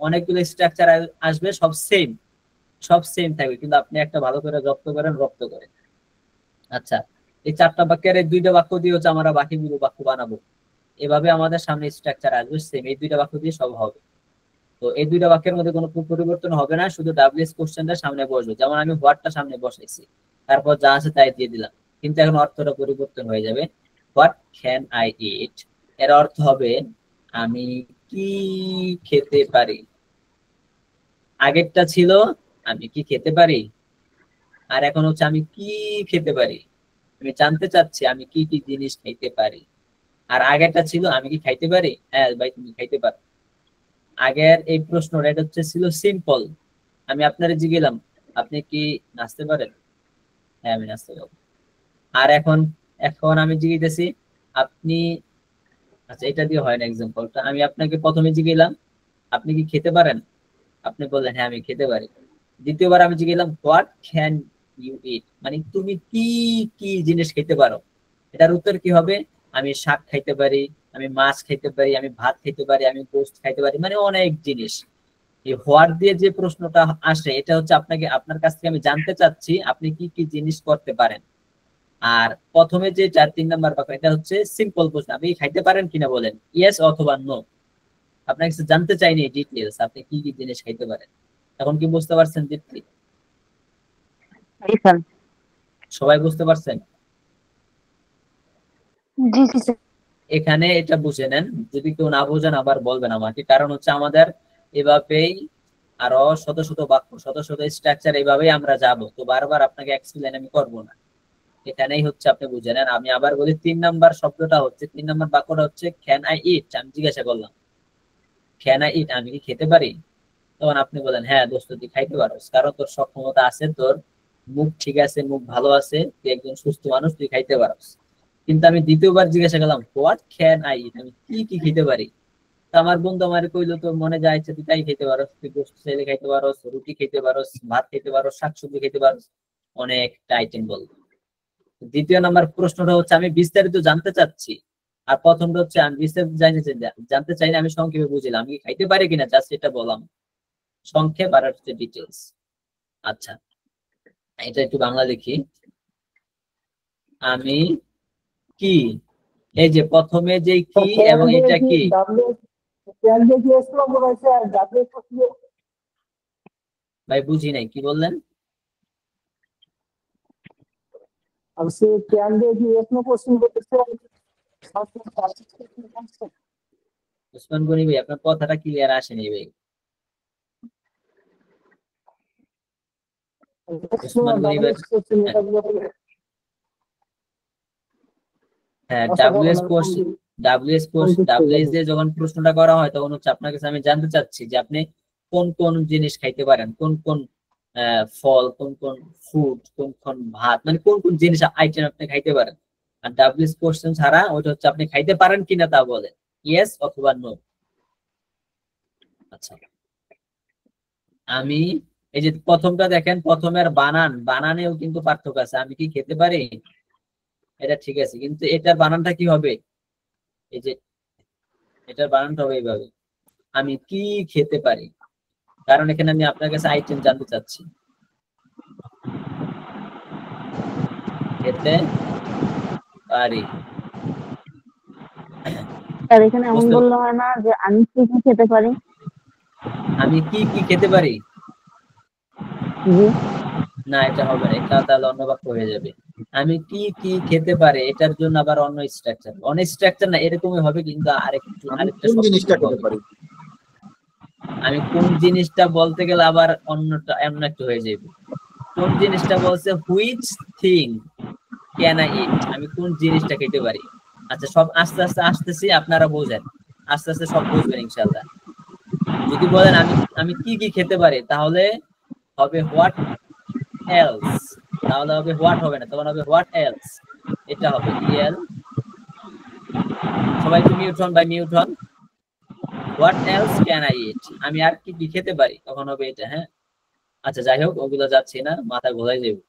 Speaker 1: অনেকগুলো স্ট্রাকচার আসবে, সব সেম থাকবে, কিন্তু আপনি একটা ভালো করে রপ্ত করেন। আচ্ছা, এই 4টা বাক্যের এই 2টা বাক্য দিয়ে হচ্ছে আমরা বাকিগুলো বাক্য বানাবো। এভাবে আমাদের সামনে স্ট্রাকচার আসবে সেম, এই 2টা বাক্য দিয়ে সব হবে। তো এই 2টা বাক্যের মধ্যে কোনো পরিবর্তন হবে না, শুধু ডাব্লিউএস কোশ্চেনটা সামনে বসবে। যেমন আমি হোয়াটটা সামনে বসাইছি, তারপর যা আছে তাই দিয়ে দিলাম, কিন্তু এখন অর্থটা পরিবর্তন হয়ে যাবে। হোয়াট ক্যান আই ইট, এর অর্থ হবে আমি কি খেতে পারি। আগেরটা ছিল আমি কি খেতে পারি, আর এখন হচ্ছে আমি কি খেতে পারি, আমি জানতে চাচ্ছি আমি কি কি জিনিস খাইতে পারি। আর আগেরটা ছিল আমি কি খাইতে পারি, হ্যাঁ ভাই তুমি খাইতে পারো। আগের এই প্রশ্নটা এটা হচ্ছে ছিল সিম্পল, আমি আপনারে জিজ্ঞেলাম আপনি কি নাচতে পারেন, হ্যাঁ আমি নাচতে পারবো। আর এখন আমি জিজ্ঞেসি আপনি, আচ্ছা এটা দিয়ে হয় না এক্সাম্পলটা, আমি আপনাকে প্রথমে জিজ্ঞেলাম আপনি কি খেতে পারেন, আপনি বললেন হ্যাঁ আমি খেতে পারি। দ্বিতীয়বার আমি জিজ্ঞেলাম হোয়াট ক্যান ইউ ইট, মানে তুমি কি কি জিনিস খেতে পারো। এটার উত্তর কি হবে, আমি শাক খাইতে পারি, আমি মাছ খাইতে পারি, আমি ভাত খাইতে পারি, আমি গোস্ত খাইতে পারি, মানে অনেক জিনিস। এই হোয়াট দিয়ে যে প্রশ্নটা আসে এটা হচ্ছে আপনার কাছ থেকে আমি জানতে চাচ্ছি আপনি কি কি জিনিস করতে পারেন। আর প্রথমে যে 3 নাম্বার বাক্য এটা হচ্ছে সিম্পল প্রশ্ন, আপনি খাইতে পারেন কিনা বলেন ইয়েস অথবা নো, আপনার কাছে জানতে চাইনি ডিটেইলস আপনি কি কি জিনিস খাইতে পারেন। এখন কি বুঝতে পারছেন দীপ্তি? সবাই বুঝতে পারছেন? এখানে এটা বুঝে নেন, যদি কেউ না বোঝেন আবার বলবেন আমাকে, কারণ হচ্ছে আমাদের এভাবেই আরো শত শত বাক্য, শত শত স্ট্রাকচার এইভাবেই আমরা যাব, তো বারবার আপনাকে এক্সপ্লেইন আমি করবো না, এখানেই হচ্ছে আপনি বুঝে নেন। আমি আবার বলি 3 নাম্বার শব্দটা হচ্ছে, 3 নাম্বার বাক্যটা হচ্ছে ক্যান আই ইট, আমি জিজ্ঞাসা করলাম ক্যান আই ইট আমি কি খেতে পারি, তখন আপনি বলেন হ্যাঁ দোস্ত তুই খাইতে পারোস, কারণ তোর সক্ষমতা আছে, তোর মুখ ঠিক আছে, মুখ ভালো আছে, তুই একজন সুস্থ মানুষ, তুই খাইতে পারোস। কিন্তু আমি দ্বিতীয়বার জিজ্ঞাসা করলাম হোয়াট ক্যান আই ইট আমি কি কি খেতে পারি, তো আমার বন্ধু আমার কইলো তোর মনে যায় ইচ্ছা তুই তাই খেতে পারোস, তুই গোস্ত চাইলে খাইতে পারোস, রুটি খেতে পারোস, ভাত খেতে পারোস, শাকসবজি খেতে পারোস, অনেকটা আইটেম বলবো। দ্বিতীয় নাম্বার প্রশ্নটা হচ্ছে আমি বিস্তারিত জানতে চাচ্ছি, আর প্রথমটা হচ্ছে আমি বিস্তারিত জানতে চাই না, আমি সংক্ষেপে বুঝলাম আমি কি খাইতে পারি কিনা, জাস্ট এটা বললাম সংক্ষেপ, আর হচ্ছে ডিটেলস। আচ্ছা, এটা একটু বাংলা লিখি। আমি কি, এই যে প্রথমে যে কি এবং এটা কি, ভাই বুঝি নাই কি বললেন? ওসমান গনি ভাই, আপনার কথাটা ক্লিয়ার আসেনি ভাই। ওসমান গনি ভাই, হ্যাঁ, ডাব্লিউএস দিয়ে যখন প্রশ্নটা করা হয় তখন হচ্ছে আপনার কাছে আমি জানতে চাচ্ছি যে আপনি কোন কোন জিনিস খাইতে পারেন, কোন কোন ফল, কোন কোন ফুড, কোন কোন ভাত, মানে কোন কোন জিনিস আইটেম আপনি খাইতে পারেন। আর ডাব্লিউএস কোশ্চেন ছাড়া ওইটা হচ্ছে আপনি খাইতে পারেন কিনা তা বলেন, ইয়েস অথবা নো। আচ্ছা, আমি, এই যে প্রথমটা দেখেন, প্রথমের বানানেও কিন্তু পার্থক্য আছে। আমি কি খেতে পারি, এটা ঠিক আছে, কিন্তু এটার বানানটা কি হবে, এই যে এটার বানানটা হবে এইভাবে, আমি কি খেতে পারি। কারণ এখানে আমি আপনার কাছে আইটেম জানতে চাচ্ছি। খেতে পারি,
Speaker 6: আর এখানে এমন বললে হয় না যে আমি কি কি খেতে পারি?
Speaker 1: আমি কি কি খেতে পারি,
Speaker 6: জি
Speaker 1: না এটা হবে না, এটা তাহলে অন্য বাক্য হয়ে যাবে। আমি কি কি খেতে পারি, এটার জন্য আবার অন্য স্ট্রাকচার না, এরকমই হবে, কিন্তু আরেকটা জিনিসটা খেতে পারি। আমি কোন জিনিসটা বলতে গেলে আবার অন্যটা এমন একটা হয়ে যাবে। কোন জিনিসটা বলছে, which thing can I eat, আমি কোন জিনিসটা খেতে পারি। আচ্ছা, সব আস্তে আস্তে আসতেছি, আপনারা বোঝেন, আস্তে আস্তে সব বুঝবেন ইনশাআল্লাহ। যদি বলেন আমি কি কি খেতে পারি, তাহলে হবে হোয়াট এলস, তাহলে হবে হোয়াট হবে না, তখন হবে হোয়াট এলস, এটা হবে ইএল। সবাই একটু মিউট হন, বাই মিউট হন। What else can I eat, আমি আর কি কি খেতে পারি, তখন হবে এটা। হ্যাঁ, আচ্ছা যাই হোক, ওগুলো যাচ্ছে না, মাথা ঘোলাই যাবে।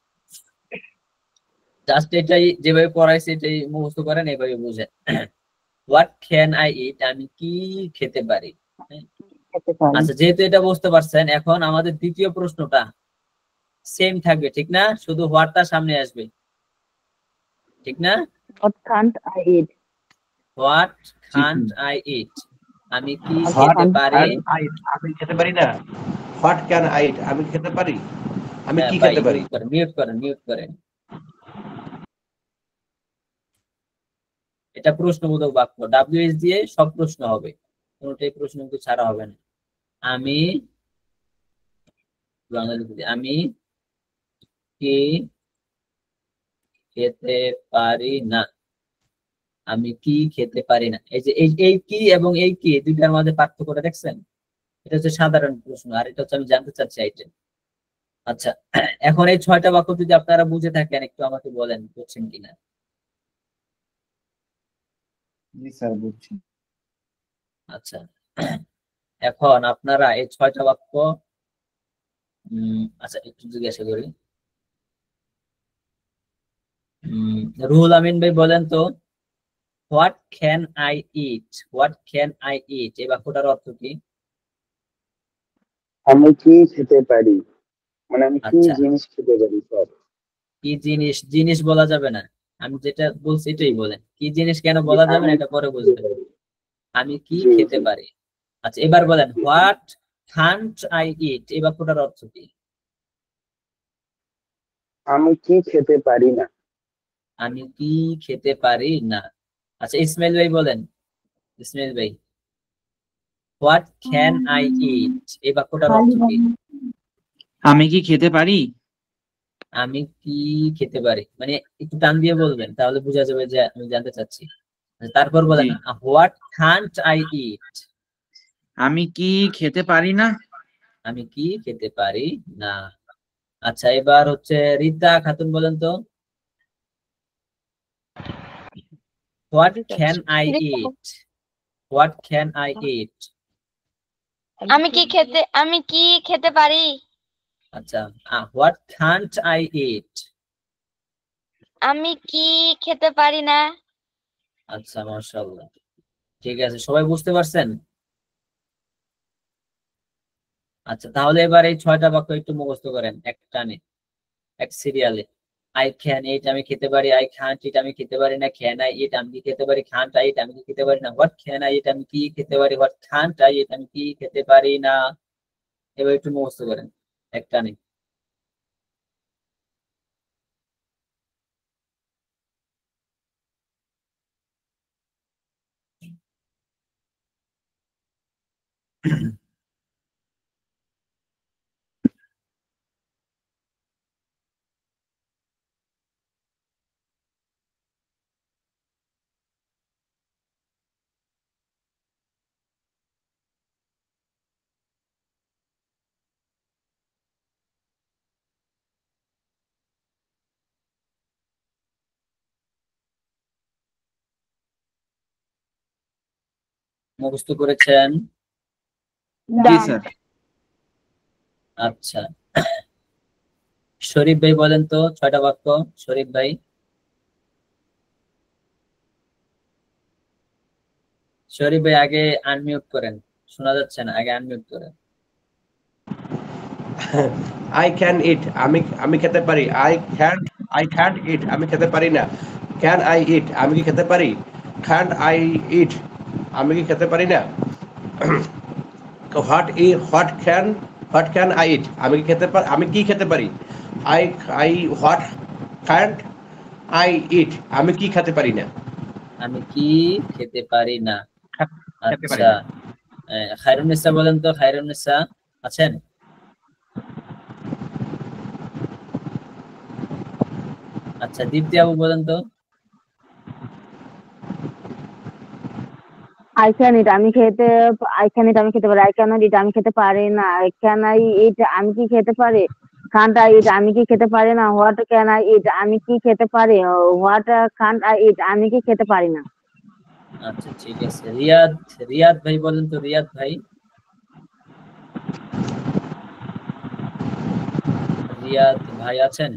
Speaker 1: জাস্ট এটাই যেভাবে পড়াইছে এটাই মুখস্থ করেন, এইভাবে বুঝেন। হোয়াট ক্যান আই ইট, আমি কি খেতে পারি। আচ্ছা, যেহেতু এটা বুঝতে পারছেন, এখন আমাদের দ্বিতীয় প্রশ্নটা সেম থাকবে, ঠিক না? শুধু হোয়াটটা সামনে আসবে, ঠিক না?
Speaker 6: What can't I eat?
Speaker 1: What can't I eat, আমি কি খেতে পারি।
Speaker 4: আমি খেতে পারি না। হোয়াট ক্যান আই ইট, আমি খেতে পারি, আমি কি খেতে পারি।
Speaker 1: মিউট করেন। এটা প্রশ্নবোধক বাক্য, ডাব্লিউএস দিয়ে সব প্রশ্ন হবে, কোনটাই প্রশ্ন কিন্তু ছাড়া হবে না। আমি কি খেতে পারি না, আমি কি খেতে পারি না। এই যে এই কি এবং এই কি দুইটার মধ্যে পার্থক্যটা দেখছেন? এটা হচ্ছে সাধারণ প্রশ্ন, আর এটা হচ্ছে আমি জানতে চাচ্ছি আইটেম। আচ্ছা, এখন এই 6টা বাক্য যদি আপনারা বুঝে থাকেন একটু আমাকে বলেন, বুঝছেন কিনা?
Speaker 7: জি স্যার, বুঝছি।
Speaker 1: আচ্ছা, এখন আপনারা এই 6টা বাক্য, আচ্ছা একটু জিজ্ঞাসা করি, রুহুল আমিন ভাই বলেন তো, what can I it, what can I ইট, এই বাক্যটার অর্থ কি?
Speaker 12: আমি কি খেতে পারি, মানে আমি কি জিনিস খেতে পারি স্যার।
Speaker 1: কি জিনিস, জিনিস বলা যাবে না, আমি যেটা বলছি এটাই বলেন। কি জিনিস কেন বলা যাবে না এটা পরে বুঝবেন। আমি কি খেতে পারি। আচ্ছা, এবার বলেন হোয়াট কান্ট আই ইট, এই বাক্যটার অর্থ কি?
Speaker 12: আমি কি খেতে পারি না।
Speaker 1: আমি কি খেতে পারি না। আচ্ছা, ইসমাইল ভাই বলেন, ইসমাইল ভাই, হোয়াট ক্যান আই ইট, এই বাক্যটার অর্থ কি?
Speaker 7: আমি কি খেতে পারি।
Speaker 1: আমি কি খেতে পারি, মানে একটু টান দিয়ে বলবেন, তাহলে বোঝা যাবে যে আমি জানতে চাচ্ছি। তারপর বলেন হোয়াট কান্ট আই ইট,
Speaker 7: আমি কি খেতে পারি না।
Speaker 1: আমি কি খেতে পারি না। আচ্ছা, এবার হচ্ছে রীতা খাতুন বলেন তো, what can I it, what can I eat,
Speaker 15: আমি কি খেতে পারি।
Speaker 1: আচ্ছা, হোয়াট কান্ট আই ইট,
Speaker 15: আমি কি খেতে পারি না।
Speaker 1: আচ্ছা, মাশাআল্লাহ, ঠিক আছে, সবাই বুঝতে পারছেন? আচ্ছা, তাহলে এবার এই 6টা বাক্য একটু মুখস্থ করেন এক টানে, এক সিরিয়ালে। আই ক্যান ইট আমি খেতে পারি, আই খান্ট ইট আমি খেতে পারি না, ক্যান আই ইট আমি কি খেতে পারি, খান্ট আই ইট আমি কি খেতে পারি না, হোয়াট ক্যান আই ইট আমি কি খেতে পারি, হোয়াট খান্ট আই ইট আমি কি খেতে পারি না। এবার একটু মুখস্থ করেন এক টানে। মুখস্থ করেছেন?
Speaker 7: জি স্যার।
Speaker 1: আচ্ছা, শরীফ ভাই বলেন তো 6টা বাক্য। শরীফ ভাই, শরীফ ভাই আগে আনমিউট করেন, শোনা যাচ্ছে না, আগে আনমিউট করেন।
Speaker 4: আই ক্যান ইট আমি খেতে পারি। আই ক্যান্ট ইট আমি খেতে পারি না। ক্যান আই ইট আমি কি খেতে পারি? ক্যান্ট আই ইট আমি কি খেতে পারি না? হোয়াট ক্যান আই ইট আমি কি খেতে পারি? হোয়াট ক্যান্ট আই ইট আমি কি খেতে পারি না?
Speaker 1: আমি কি খেতে পারি না।
Speaker 4: খেতে পারি
Speaker 1: আচ্ছা,
Speaker 4: না।
Speaker 1: খায়রুন্নিসা বলেন তো, খায়রুন্নিসা আছেন? আচ্ছা, দীপ্তি আপু বলেন তো।
Speaker 6: আই ক্যান ইট আমি খেতে পারি। আই ক্যান নট ইট আমি খেতে পারি না। ক্যান আই ইট আমি কি খেতে পারি? কান্ট আই ইট আমি কি খেতে পারি না। হোয়াট ক্যান আই ইট আমি কি খেতে পারি? হোয়াট কান্ট আই ইট আমি কি খেতে পারি না।
Speaker 1: আচ্ছা, ঠিক আছে। রিয়াদ ভাই বলেন তো, রিয়াদ ভাই। রিয়াদ ভাই আছেন?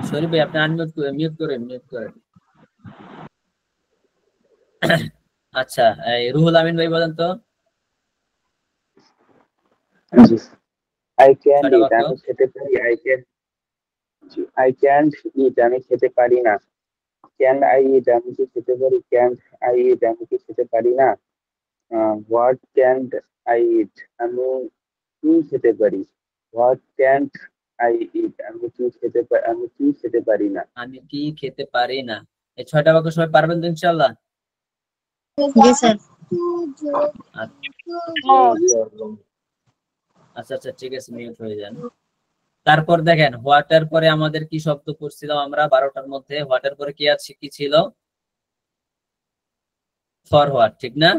Speaker 1: শরীফ ভাই আপনি আনমিউট করে মিউট করেন। আচ্ছা, রুহুল আমিন ভাই বলেন তো।
Speaker 12: আই ক্যান
Speaker 1: 6টা
Speaker 12: ইট
Speaker 1: বাক্য।
Speaker 12: আমি খেতে পারি। আই ক্যান্ট ইট আমি খেতে পারি না। ক্যান আই ইট আমি কি খেতে পারি? ক্যান্ট আই ইট আমি কি খেতে পারি না। হোয়াট ক্যান্ট আই ইট আমি কি খেতে পারি? হোয়াট ক্যান্ট আই ইট আমি কি খেতে পারি না।
Speaker 1: আমি কি খেতে পারি না। এই 6টা বাক্য সবাই পারবেন তো ইনশাআল্লাহ?
Speaker 5: জি স্যার।
Speaker 1: আচ্ছা আচ্ছা, ঠিক আছে, মিউট হয়ে যান। তারপর দেখেন, হোয়াটের পরে আমাদের কি শব্দ পড়ছিলাম আমরা 12টার মধ্যে? হোয়াটের পরে কি ছিল? ফরওয়ার্ড, ঠিক না?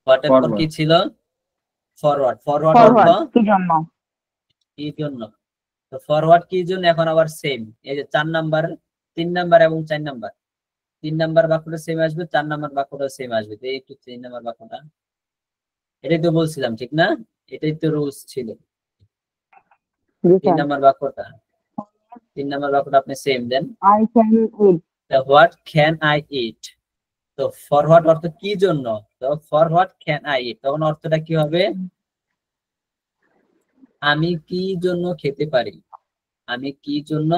Speaker 1: হোয়াটের পর কি ছিল? ফরওয়ার্ড। ফরওয়ার্ড অর্থ
Speaker 6: কি জন্য?
Speaker 1: কি জন্য। তো ফরওয়ার্ড কি জন্য এখন আবার সেম। এই যে 4 নাম্বার, 3 নাম্বার এবং 4 নাম্বার, 3 নাম্বার বাক্যটা সেম আসবে, 4 নাম্বার বাক্যটা সেম আসবে। তো এই একটু 3 নাম্বার বাক্যটা, এটাই তো বলছিলাম, ঠিক না? এটাই তো রুলস ছিল। 3 নাম্বার বাক্যটা আপনি সেম দেন।
Speaker 6: I can eat.
Speaker 1: What can I eat. তো ফর হোয়াট অর্থ কি জন্য। তো for what can I eat, তখন অর্থটা কি হবে? আমি কি জন্য খেতে পারি। আমি কি জন্য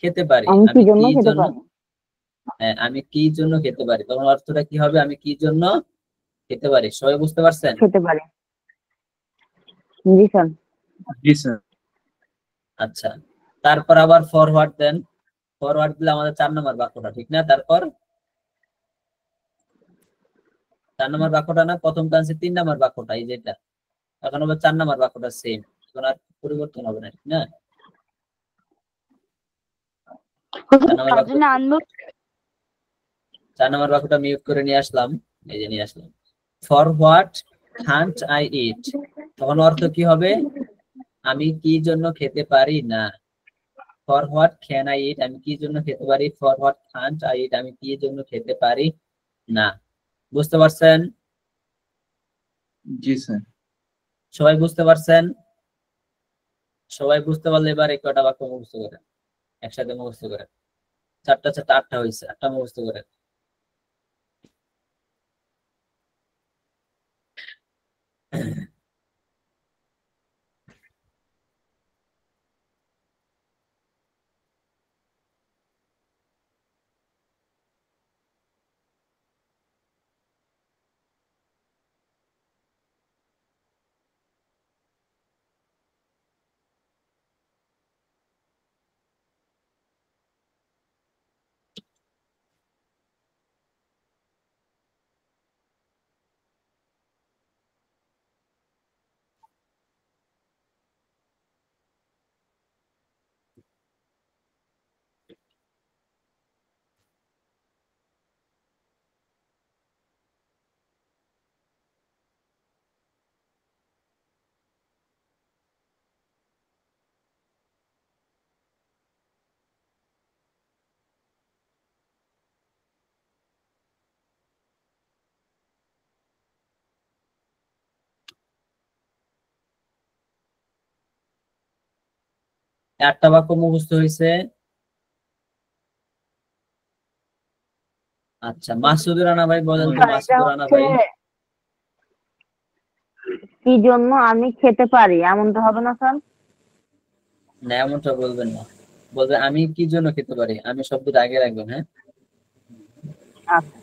Speaker 1: খেতে পারি। আমি কি জন্য খেতে পারি। তখন অর্থটা কি হবে? আমি কি জন্য খেতে পারি। সবাই বুঝতে পারছেন?
Speaker 6: খেতে পারি। জি স্যার।
Speaker 7: জি স্যার।
Speaker 1: আচ্ছা, তারপর আবার ফরওয়ার্ড দেন। ফরওয়ার্ড দিলে আমাদের 4 নম্বর বাক্যটা, ঠিক না? তারপর 4 নম্বর বাক্যটা না, প্রথম কাজে 3 নম্বর বাক্যটা, এই যেটা এখন আবার 4 নম্বর বাক্যটা সেম, এখন আর পরিবর্তন হবে না, ঠিক না? 4 নম্বর বাক্যটা মিউট করে নিয়ে আসলাম, এই যে নিয়ে আসলাম। For what can't I eat, তখন অর্থ কি হবে? আমি কি জন্য খেতে পারি না। For what can I eat, আমি কি জন্য খেতে পারি। For what can't I eat, আমি কি জন্য খেতে পারি না। বুঝতে পারছেন?
Speaker 7: জি স্যার।
Speaker 1: সবাই বুঝতে পারছেন? সবাই বুঝতে পারলে এবার এই কটা বাক্য মুখস্থ করেন, একসাথে মুখস্থ করেন। 4টা 8টা হয়েছে, 8টা মুখস্থ করেন। একটা বাক্য মুখস্থ হয়েছে। আচ্ছা, মাসুদুর রানা ভাই বলেন তো,
Speaker 6: এটা
Speaker 1: মাসুদুর রানা
Speaker 6: হচ্ছে
Speaker 1: ভাই।
Speaker 6: কি জন্য আমি খেতে পারি, এমনটা হবে না স্যার?
Speaker 1: না, এমনটা বলবেন না, বলবেন আমি কি জন্য খেতে পারি, আমি শব্দটা আগে রাখবেন। হ্যাঁ,
Speaker 6: আচ্ছা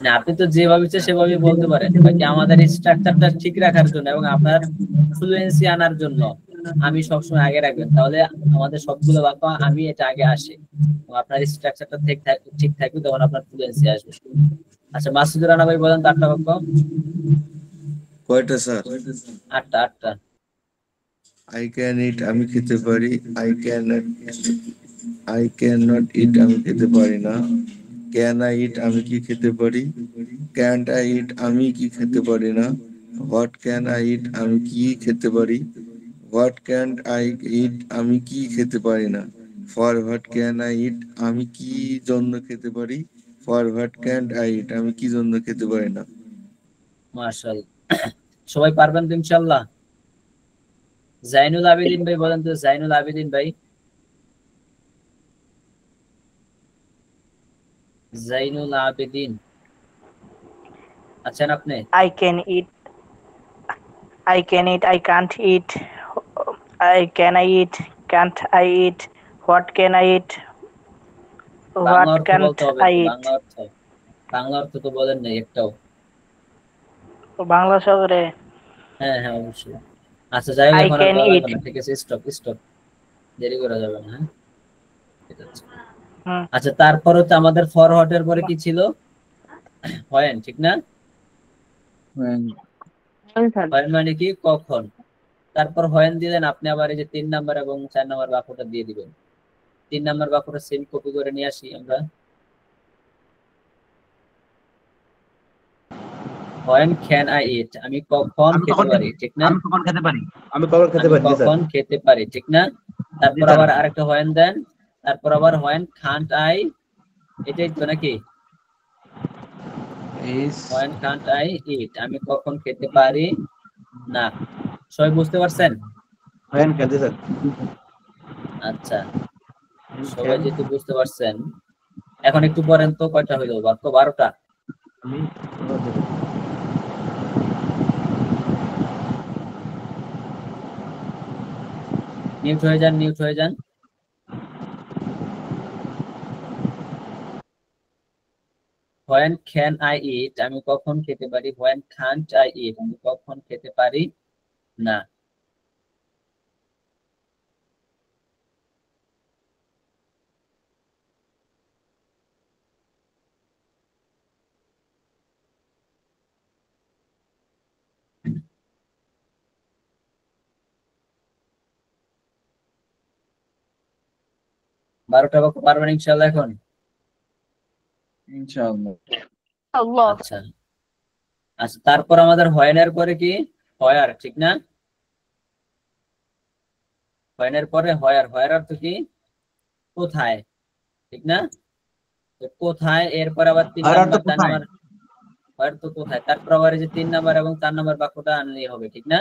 Speaker 1: না আপনি তো যেভাবে ইচ্ছে সেভাবে বলতে পারেন, বাকি আমাদের স্ট্রাকচারটা ঠিক রাখার জন্য এবং আপনার ফ্লুয়েন্সি আনার জন্য আমি সবসময় আগে রাখবেন, তাহলে আমাদের সবগুলো বাক্য আমি এটা আগে আসে এবং আপনার স্ট্রাকচারটা ঠিক থাকবে, তখন আপনার ফ্লুয়েন্সি আসবে। আচ্ছা, মাসুদুর রানা ভাই বলেন তো আটটা বাক্য।
Speaker 18: কয়টা স্যার?
Speaker 1: আটটা।
Speaker 18: আই ক্যান ইট আমি খেতে পারি, আই ক্যান নট ইট আমি খেতে পারি না, ক্যান আই ইট আমি কি খেতে পারি, ক্যান্ট আই ইট আমি কি খেতে পারি না, হোয়াট ক্যান আই ইট আমি কি খেতে পারি, হোয়াট ক্যান্ট আই ইট আমি কি খেতে পারি না, for what can I eat আমি কি জন্য খেতে পারি, for what can't I eat আমি কি জন্য খেতে পারি না।
Speaker 1: মাশাআল্লাহ, সবাই পারবেন তো ইনশাআল্লাহ? জাইনুল আবেদিন ভাই বলেন তো, জাইনুল আবেদিন ভাই। জাইনুল আবেদিন আছেন আপনি?
Speaker 19: I can eat, I can't eat, can I eat, can't I eat, what can I eat,
Speaker 1: Bangla
Speaker 19: what
Speaker 1: অর্থ
Speaker 19: can't
Speaker 1: বলতে হবে,
Speaker 19: I eat।
Speaker 1: বাংলা অর্থ তো বলেন নাই একটাও।
Speaker 19: বাংলা শহরে
Speaker 1: হ্যাঁ হ্যাঁ অবশ্যই। আচ্ছা যাই হোক,
Speaker 19: I
Speaker 1: এখন আর
Speaker 19: can
Speaker 1: বলা
Speaker 19: eat।
Speaker 1: যাবে না, ঠিক আছে, স্টপ, দেরি করা যাবে না। হ্যাঁ ঠিক আছে। আচ্ছা, তারপর হচ্ছে আমাদের ফরওয়ার্ড এর পরে কি ছিল? হয়, ঠিক না? হয় মানে কি কখন, তারপর হয়েন দিলেন আপনি, আবার এই যে 3 নাম্বার এবং 4 নাম্বার বাক্যটা দিয়ে দিবেন। 3 নাম্বার বাক্যটা সেম কপি করে নিয়ে আসি আমরা। হোয়েন ক্যান আই ইট আমি কখন খেতে পারি, ঠিক না?
Speaker 4: আমি কখন খেতে পারি, আমি কখন খেতে পারি, জি স্যার।
Speaker 1: কখন খেতে পারি, ঠিক না? তারপর আবার আরেকটা হোয়েন দেন, তারপর আবার হোয়েন কান্ট আই, এটাই তো নাকি? হোয়েন কান্ট আই ইট আমি কখন খেতে পারি না। সবাই বুঝতে পারছেন?
Speaker 4: When can, G sir.
Speaker 1: আচ্ছা, সবাই যেহেতু বুঝতে পারছেন, এখন একটু পরেন তো, কয়টা হইলো বাক্য? 12টা। মিউট হয়ে যান। হোয়েন ক্যান আই ইট আমি কখন খেতে পারি, হোয়েন কান্ট আই ইট আমি কখন খেতে পারি না। বারোটা বাক্য পারবেন ইনশাআল্লাহ এখন?
Speaker 16: ইনশাআল্লাহ।
Speaker 1: আচ্ছা, তারপর আমাদের হোয়েনের পরে কি? হয়ার, ঠিক না? হোয়েনের পরে হয়ার অর্থ কি? কোথায়, ঠিক না? কোথায়, এরপর আবার 3 নাম্বার 4 নাম্বার, হয়ার তো কোথায়, তারপর আবার এই যে 3 নাম্বার এবং 4 নাম্বার বাক্যটা আনলেই হবে, ঠিক না?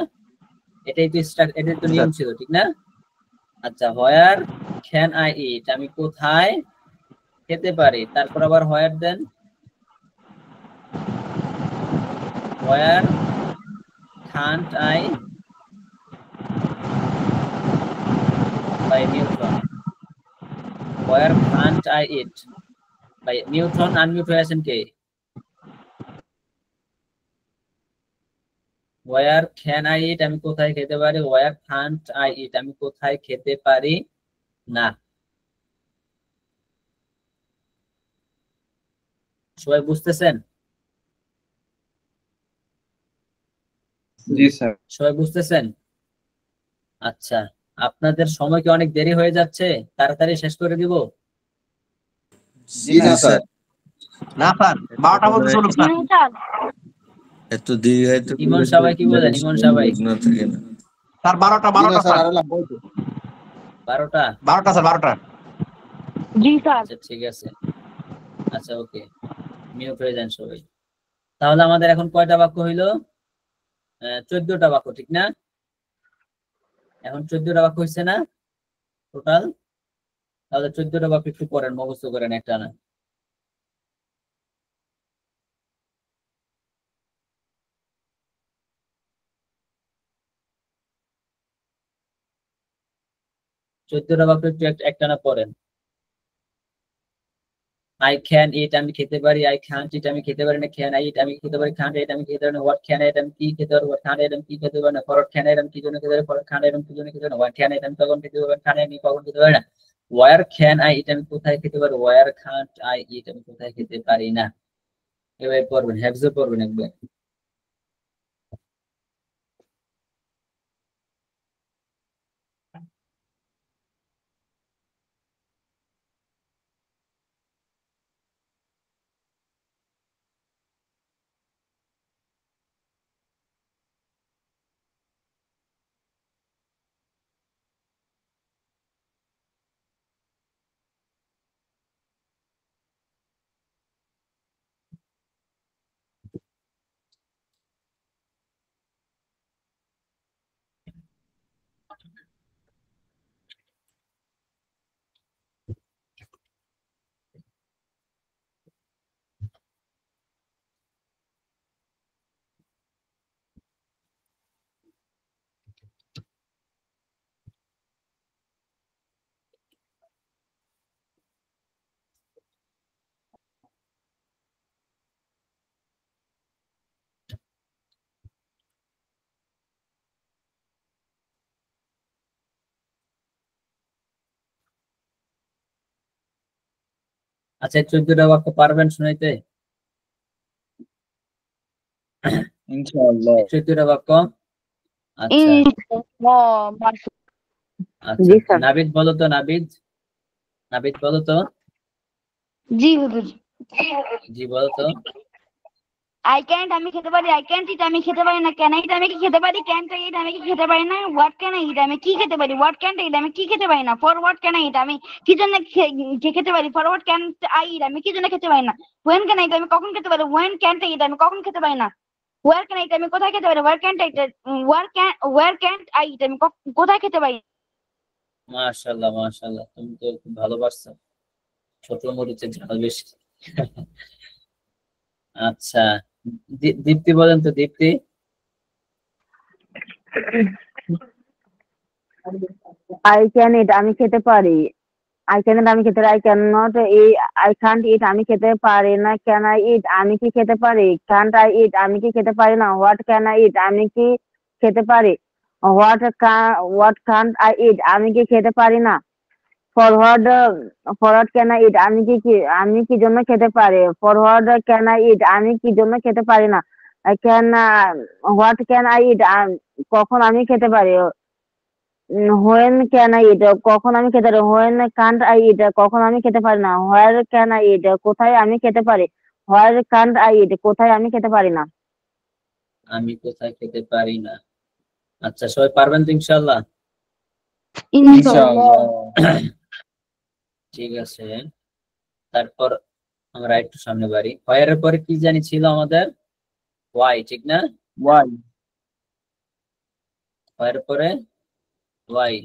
Speaker 1: এটাই তো নিয়ম ছিল, ঠিক না? আচ্ছা, হোয়ার ক্যান আই ইট আমি কোথায় খেতে পারি, তারপর আবার হোয়ার দেন, হোয়ার can't I by Newton. Where can't I eat by Newton unmute হয়ে আছেন কে? Where can I eat আমি কোথায় খেতে পারি? Where can't I eat আমি কোথায় খেতে পারি না? সবাই বুঝতেছেন?
Speaker 7: জি স্যার।
Speaker 1: সবাই বুঝতেছেন? আচ্ছা, আপনাদের সময় কি অনেক দেরি হয়ে যাচ্ছে? তাড়াতাড়ি শেষ করে দিব?
Speaker 18: জি না স্যার।
Speaker 4: না স্যার 12টা পর্যন্ত চলুক স্যার।
Speaker 18: এত দেরি হয় তো
Speaker 1: ইমন সবাই কি বলেন? ইমন সবাই
Speaker 18: না থাকে না
Speaker 4: স্যার 12টা স্যার।
Speaker 1: 12টা
Speaker 4: 12টা স্যার 12টা।
Speaker 16: জি স্যার।
Speaker 1: আচ্ছা ঠিক আছে। আচ্ছা ওকে, মিউট হয়ে যান সবাই। তাহলে আমাদের এখন কয়টা বাক্য হইলো? 14টা বাক্য, ঠিক না? এখন 14টা বাক্য হইছে না টোটাল? তাহলে 14টা বাক্য একটু পড়েন, মুখস্থ করেন একটা না। চোদ্দটা বাক্য একটু একটা না পড়েন। I can eat আমি খেতে পারি, I can't eat আমি খেতে পারি না, can I eat আমি খেতে পারি, can't eat আমি খেতে পারি না, what can I eat আমি কি খেতে পারি, what can't I eat আমি কি খেতে পারি না, for what can I eat আমি কি জন্য খেতে পারি, for what can't I eat আমি কি জন্য খেতে পারি না, what can I eat আমি কখন খেতে পারি, what can't I eat আমি কখন খেতে পারি না, where can I eat আমি কোথায় খেতে পারি, where can't I eat আমি কোথায় খেতে পারি না। এভাবে পড়বেন, হ্যাফজে পড়বেন একবার। আচ্ছা 14টা বাক্য পারবেন শুনাইতে?
Speaker 7: ইনশাআল্লাহ।
Speaker 1: 14টা বাক্য। আচ্ছা আচ্ছা, নাবিদ বলো তো, নাবিদ বলো তো।
Speaker 16: জি হুজুর।
Speaker 1: জি বলো তো।
Speaker 16: আই ক্যান্ট আমি খেতে পারি, আই ক্যান্ট ইট আমি খেতে পারি না, ক্যান আই ইট আমি কি খেতে পারি, ক্যান্ট আই ইট আমি কি খেতে পারি না, হোয়াট ক্যান আই ইট আমি কি খেতে পারি, হোয়াট ক্যান্ট আই ইট আমি কি খেতে পারি না, for what can I eat আমি কি জন্য খেতে পারি, for what can't I eat আমি কি জন্য খেতে পারি না, হোয়েন ক্যান আই ইট আমি কখন খেতে পারি, হোয়েন ক্যান্ট আই ইট আমি কখন খেতে পারি না, ওয়্যার ক্যান আই ইট আমি কোথায় খেতে পারি, where can't I eat where can't I eat আমি কোথায় খেতে পারি।
Speaker 1: মাশাআল্লাহ মাশাআল্লাহ, তুমি তো খুব ভালো পারছো, ছোট মরিচের ঝাল বেশি। আচ্ছা দীপ্তি বলেন তো, দীপ্তি।
Speaker 6: আই ক্যান ইট আমি খেতে পারি, আই ক্যান ইট আমি খেতে পারি, I can not I can't eat আমি খেতে পারি না, ক্যান আই ইট আমি কি খেতে পারি, কান্ট আই ইট আমি কি খেতে পারি না, হোয়াট ক্যান আই ইট আমি কি খেতে পারি, হোয়াট কান্ট আই ইট আমি কি খেতে পারি না, ফরওয়ার্ড ক্যান আই ইট আমি কি জন্য খেতে পারি, ফরওয়ার্ড ক্যান আই ইট আমি কি জন্য খেতে পারি না, ক্যান হোয়াট ক্যান আই ইট কখন আমি খেতে পারি, হোয়েন ক্যান আই ইট কখন আমি খেতে পারি, হোয়েন কান্ট আই ইট কখন আমি খেতে পারি না, হোয়ার ক্যান আই ইট কোথায় আমি খেতে পারি, হোয়ার কান্ট আই ইট কোথায় আমি খেতে পারি না।
Speaker 1: আমি কোথায় খেতে পারি না। আচ্ছা সবাই পারবেন তো ইনশাআল্লাহ?
Speaker 16: ইনশাআল্লাহ।
Speaker 1: ঠিক আছে, তারপর আমরা একটু সামনে বাড়ি। হোয়ার পরে কি জানি ছিল আমাদের? ওয়াই, ঠিক না?
Speaker 7: ওয়াই।
Speaker 1: হোয়ার পরে ওয়াই।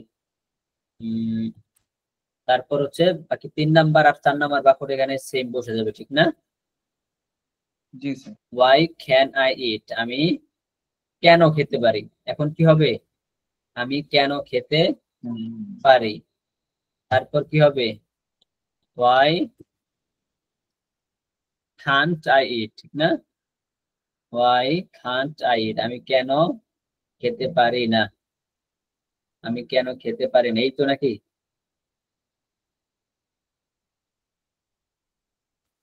Speaker 1: তারপর হচ্ছে বাকি 3 নাম্বার আর 4 নাম্বার বাক্য এখানে সেম বসে যাবে, ঠিক না?
Speaker 7: জি sir.
Speaker 1: Why can I eat আমি কেন খেতে পারি। এখন কি হবে, আমি কেন খেতে পারি, তারপর কি হবে, why can't I eat, ঠিক না? why can't I eat, আমি কেন খেতে পারি না, আমি কেন খেতে পারি না, এই তো নাকি।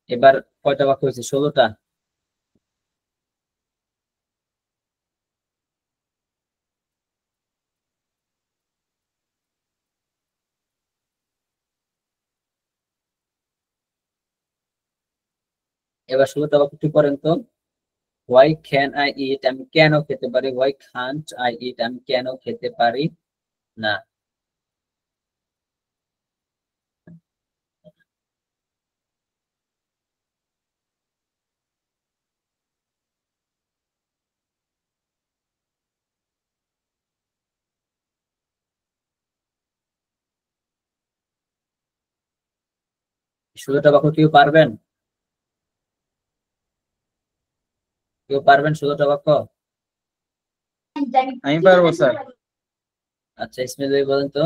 Speaker 1: এবার কয়টা বাক্য হয়েছে, 16টা। এবার 16টা বাক্য কি করেন তো, why can I eat, আমি কেন খেতে পারি, why can't I eat, আমি কেন খেতে পারি না। ষোলোটা বাক্য কেউ পারবেন, কেউ পারবেন 16টা বাক্য?
Speaker 7: আমি পারবো স্যার।
Speaker 1: আচ্ছা ইসমাইল ভাই বলেন তো,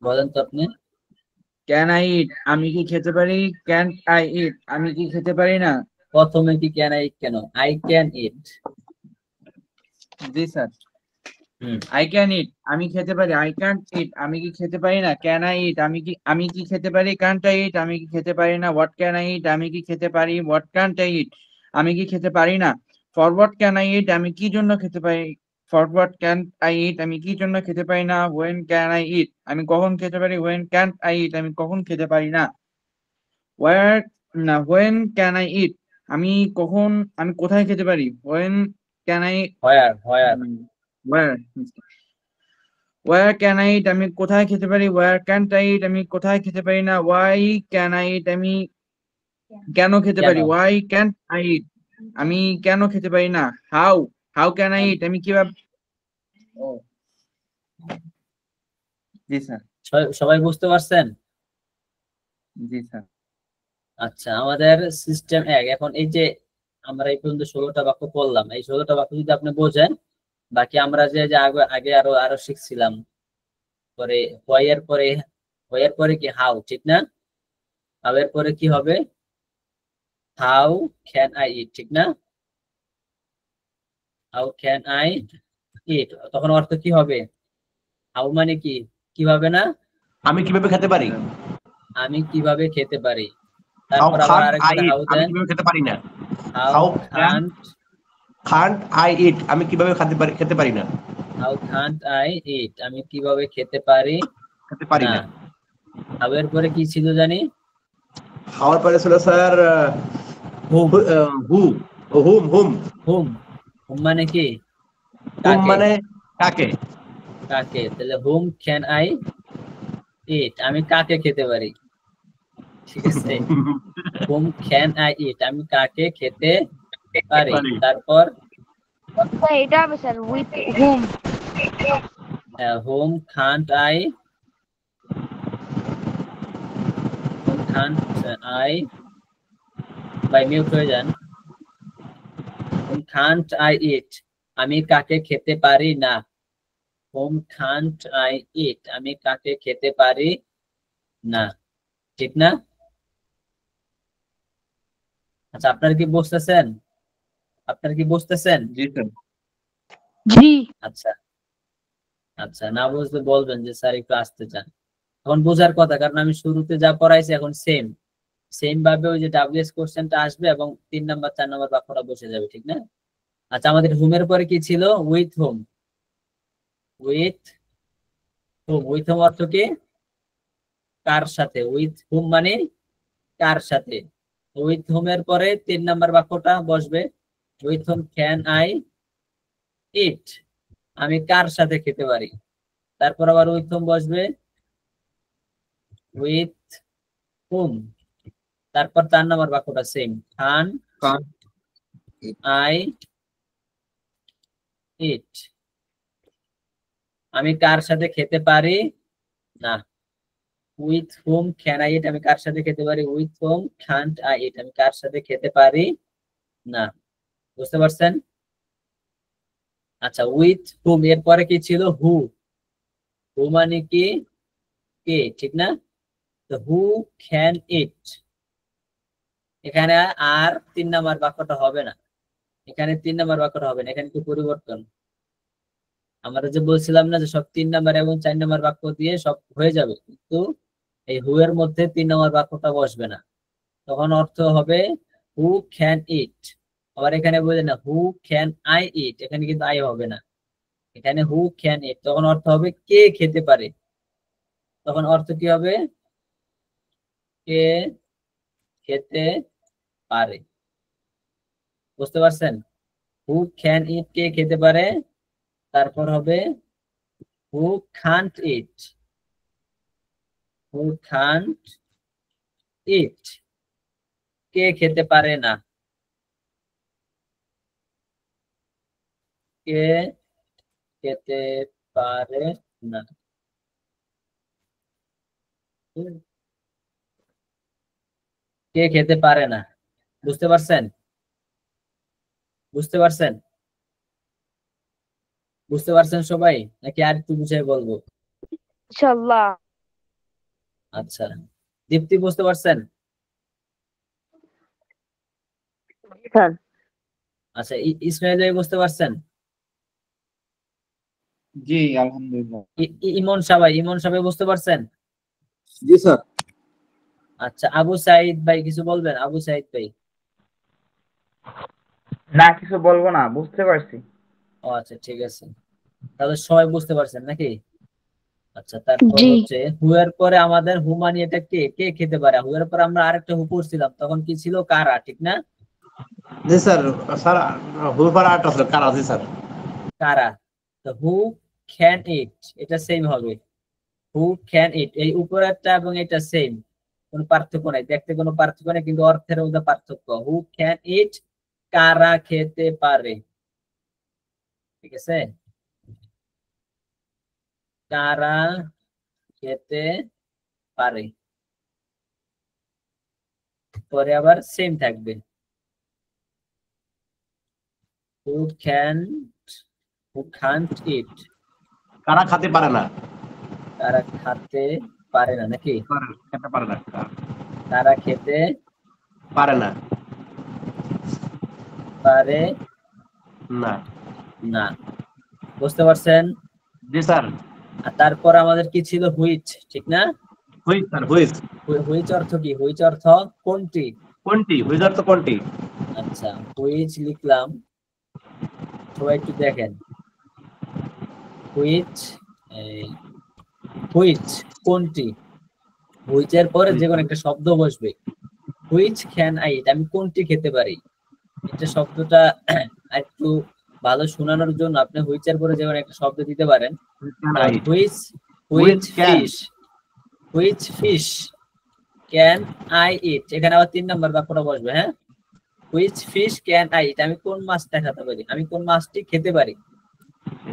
Speaker 1: বলেন তো আপনি।
Speaker 7: ক্যান আই ইট, আমি কি খেতে পারি, ক্যান আই ইট, আমি কি খেতে পারি না।
Speaker 1: প্রথমে কি ক্যান আই ইট, কেন আই ক্যান ইট।
Speaker 7: জি স্যার। আই ক্যান ইট, আমি খেতে পারি, আই ক্যান্ট ইট, আমি কি খেতে পারি না। ক্যান আই ইট, আমি কি খেতে পারি, ক্যান্ট আই ইট, আমি কি খেতে পারি না। হোয়াট ক্যান আই ইট, আমি কি খেতে পারি, হোয়াট ক্যান্ট আই ইট, আমি কি খেতে পারি না। For what can I eat, আমি কি জন্য খেতে পারি, for what can I eat, আমি কি জন্য খেতে পারি না। হোয়েন ক্যান আই ইট, আমি কখন খেতে পারি, হোয়েন ক্যান্ট আই ইট, আমি কখন খেতে পারি না। ওয়ার না, হোয়েন ক্যান আই ইট, আমি কখন, আমি কোথায় খেতে পারি, when can I,
Speaker 1: where
Speaker 7: were can I eat, আমি কোথায় খেতে পারি, ওয়ার ক্যান্ট আই ইট, আমি কোথায় খেতে পারি না। ওয়াই ক্যান আই ইট, আমি কেন খেতে পারি, ওয়াই ক্যান্ট আই ইট, আমি কেন খেতে পারি না। হাউ ক্যান আই ইট, আমি কিভাবে। জি স্যার।
Speaker 1: সবাই বুঝতে পারছেন?
Speaker 7: জি স্যার।
Speaker 1: আচ্ছা আমাদের সিস্টেম 1। এখন এই যে আমরা এই পর্যন্ত 16টা বাক্য পড়লাম, এই 16টা বাক্য যদি আপনি বোঝেন, বাকি আমরা যে আগে আরো শিখছিলাম, পরে হোয়াই এর পরে কি হাউ, ঠিক না? হাউ এর পরে কি হবে, হাউ ক্যান আই ইট, ঠিক না? হাউ ক্যান আই ইট, তখন অর্থ কি হবে, হাউ মানে কি, কিভাবে না,
Speaker 4: আমি কিভাবে খেতে পারি,
Speaker 1: আমি কিভাবে খেতে পারি। তারপর আবার আরেকবার হাউ দেন,
Speaker 4: আমি কিভাবে খেতে পারি না।
Speaker 1: হাউ
Speaker 4: can't I eat, আমি কিভাবে খেতে পারি না।
Speaker 1: হাউ can't I eat, আমি কিভাবে খেতে পারি না। হাউ এর পরে কি ছিল জানি,
Speaker 4: হাউ এর পরে ছিল স্যার হুম
Speaker 1: মানে কি,
Speaker 4: মানে কাকে,
Speaker 1: তাহলে হুম ক্যান আই ইট, আমি কাকে খেতে পারি, ঠিক আছে। হুম ক্যান আই ইট, আমি কাকে খেতে পারি। তারপর
Speaker 16: এটা হবে sir with hmm,
Speaker 1: hmm can't I, বাই মিউট হয়ে যান। হুম can't I eat, আমি কাকে খেতে পারি না। হুম can't I eat, আমি কাকে খেতে পারি না, ঠিক না? আচ্ছা আপনারা কি বুঝতেছেন,
Speaker 7: জি স্যার।
Speaker 16: জি।
Speaker 1: আচ্ছা আচ্ছা, না বুঝলে বলবেন যে স্যার একটু আসতে চান। এখন বোঝার কথা, কারণ আমি শুরুতে যা পড়াইছি এখন সেম ভাবে ওই যে ডাব্লিউএস কোশ্চেনটা আসবে এবং 3 নাম্বার 4 নাম্বার বাক্যটা বসে যাবে, ঠিক না? আচ্ছা আমাদের হুমের পরে কি ছিল, উইথ হুম। উইথ হুম অর্থ কি, কার সাথে, উইথ হুম মানে কার সাথে। উইথ হুম এর পরে 3 নাম্বার বাক্যটা বসবে, with hmm can I eat, আমি কার সাথে খেতে পারি। তারপর আবার উইথ হুম বসবে, উইথ হুম, তারপর 4 নাম্বার বাক্যটা সেম, খান আই ইট, আমি কার সাথে খেতে পারি না। With hmm can I eat আমি কার সাথে খেতে পারি, with hmm Kant I eat আমি কার সাথে খেতে পারি না। বুঝতে পারছেন? আচ্ছা উইথ হুম এর পরে কি ছিল, হু। হু মানে কি, কে, ঠিক না? তো হু ক্যান ইট, এখানে আর 3 নাম্বার বাক্যটা হবে না, এখানে 3 নাম্বার বাক্যটা হবে না, এখানে কি পরিবর্তন। আমরা যে বলছিলাম না যে সব 3 নাম্বার এবং 4 নাম্বার বাক্য দিয়ে সব হয়ে যাবে, কিন্তু এই হু এর মধ্যে 3 নাম্বার বাক্যটা বসবে না, তখন অর্থ হবে হু ক্যান ইট। আবার এখানে বললেন না হু ক্যান আই ইট, এখানে কিন্তু আই হবে না, এখানে হু ক্যান ইট, তখন অর্থ হবে কে খেতে পারে, তখন অর্থ কি হবে, কে খেতে পারে। বুঝতে পারছেন? হু ক্যান ইট কে খেতে পারে, তারপর হবে হু কান্ট ইট, হু কান্ট ইট কে খেতে পারে না, কে খেতে পারে না। কে খেতে পারে না, বুঝতে পারছেন? বুঝতে পারছেন? বুঝতে পারছেন সবাই, নাকি আর একটু বুঝাই বলবো?
Speaker 15: ইনশাআল্লাহ।
Speaker 1: আচ্ছা দীপ্তি বুঝতে পারছেন?
Speaker 6: স্যার
Speaker 1: আচ্ছা ইসমাইল ভাই বুঝতে পারছেন?
Speaker 7: জি আলহামদুলিল্লাহ।
Speaker 1: ইমন সাবাই, ইমন সাবাই বুঝতে পারছেন?
Speaker 13: জি স্যার।
Speaker 1: আচ্ছা আবু সাইদ ভাই কিছু বলবেন? আবু সাইদ ভাই।
Speaker 7: না কিছু বলবো না, বুঝতে পারছি।
Speaker 1: ও আচ্ছা ঠিক আছে, তাহলে সবাই বুঝতে পারছেন নাকি? আচ্ছা তারপর
Speaker 15: জি।
Speaker 1: হচ্ছে হু এর পরে আমাদের হু মানে এটা কে, কে খেতে পারে। হু এর পরে আমরা আরেকটা হু পড়ছিলাম, তখন কি ছিল, কারা, ঠিক না?
Speaker 4: জি স্যার। স্যার হুর পর আরেকটা ছিল কারা। জি স্যার।
Speaker 1: কারা। তো হু ক্যান ইট এটা সেম হবে, হু ক্যান ইট, এই উপরেরটা এবং এটা সেম, কোনো পার্থক্য নাই, দেখতে কোনো পার্থক্য নেই, কিন্তু অর্থের মধ্যে পার্থক্য। হু ক্যান ইট কারা খেতে পারে, ঠিক আছে? কারা খেতে পারে, পরে আবার সেম থাকবে, হু ক্যান, হু কান্ট ইট
Speaker 4: কারা খেতে পারে না,
Speaker 1: তারা খেতে পারে না, নাকি?
Speaker 4: খেতে পারে না,
Speaker 1: তারা খেতে
Speaker 4: পারে না,
Speaker 1: পারে
Speaker 4: না।
Speaker 1: না। বুঝতে পারছেন?
Speaker 4: জি স্যার।
Speaker 1: আর তারপর আমাদের কি ছিল, হুইচ, ঠিক না?
Speaker 4: Which sir, which.
Speaker 1: হুইচ অর্থ কি, হুইচ অর্থ কোনটি,
Speaker 4: কোনটি, হুইচ অর্থ কোনটি।
Speaker 1: আচ্ছা হুইচ লিখলাম, সবাই একটু দেখেন, হুইচ, হুইচ কোনটি, হুইচের পরে যে কোনো একটা শব্দ বসবে, হুইচ ক্যান আই ইট আমি কোনটি খেতে পারি, এটা শব্দটা একটু ভালো শোনানোর জন্য আপনি হুইচের পরে যে কোনো একটা শব্দ দিতে পারেন। Which, which fish, which fish can I ইট, এখানে আবার 3 নাম্বার বাক্যটা বসবে। হ্যাঁ, which fish can I eat আমি কোন মাছটা খেতে পারি, আমি কোন মাছটি খেতে পারি,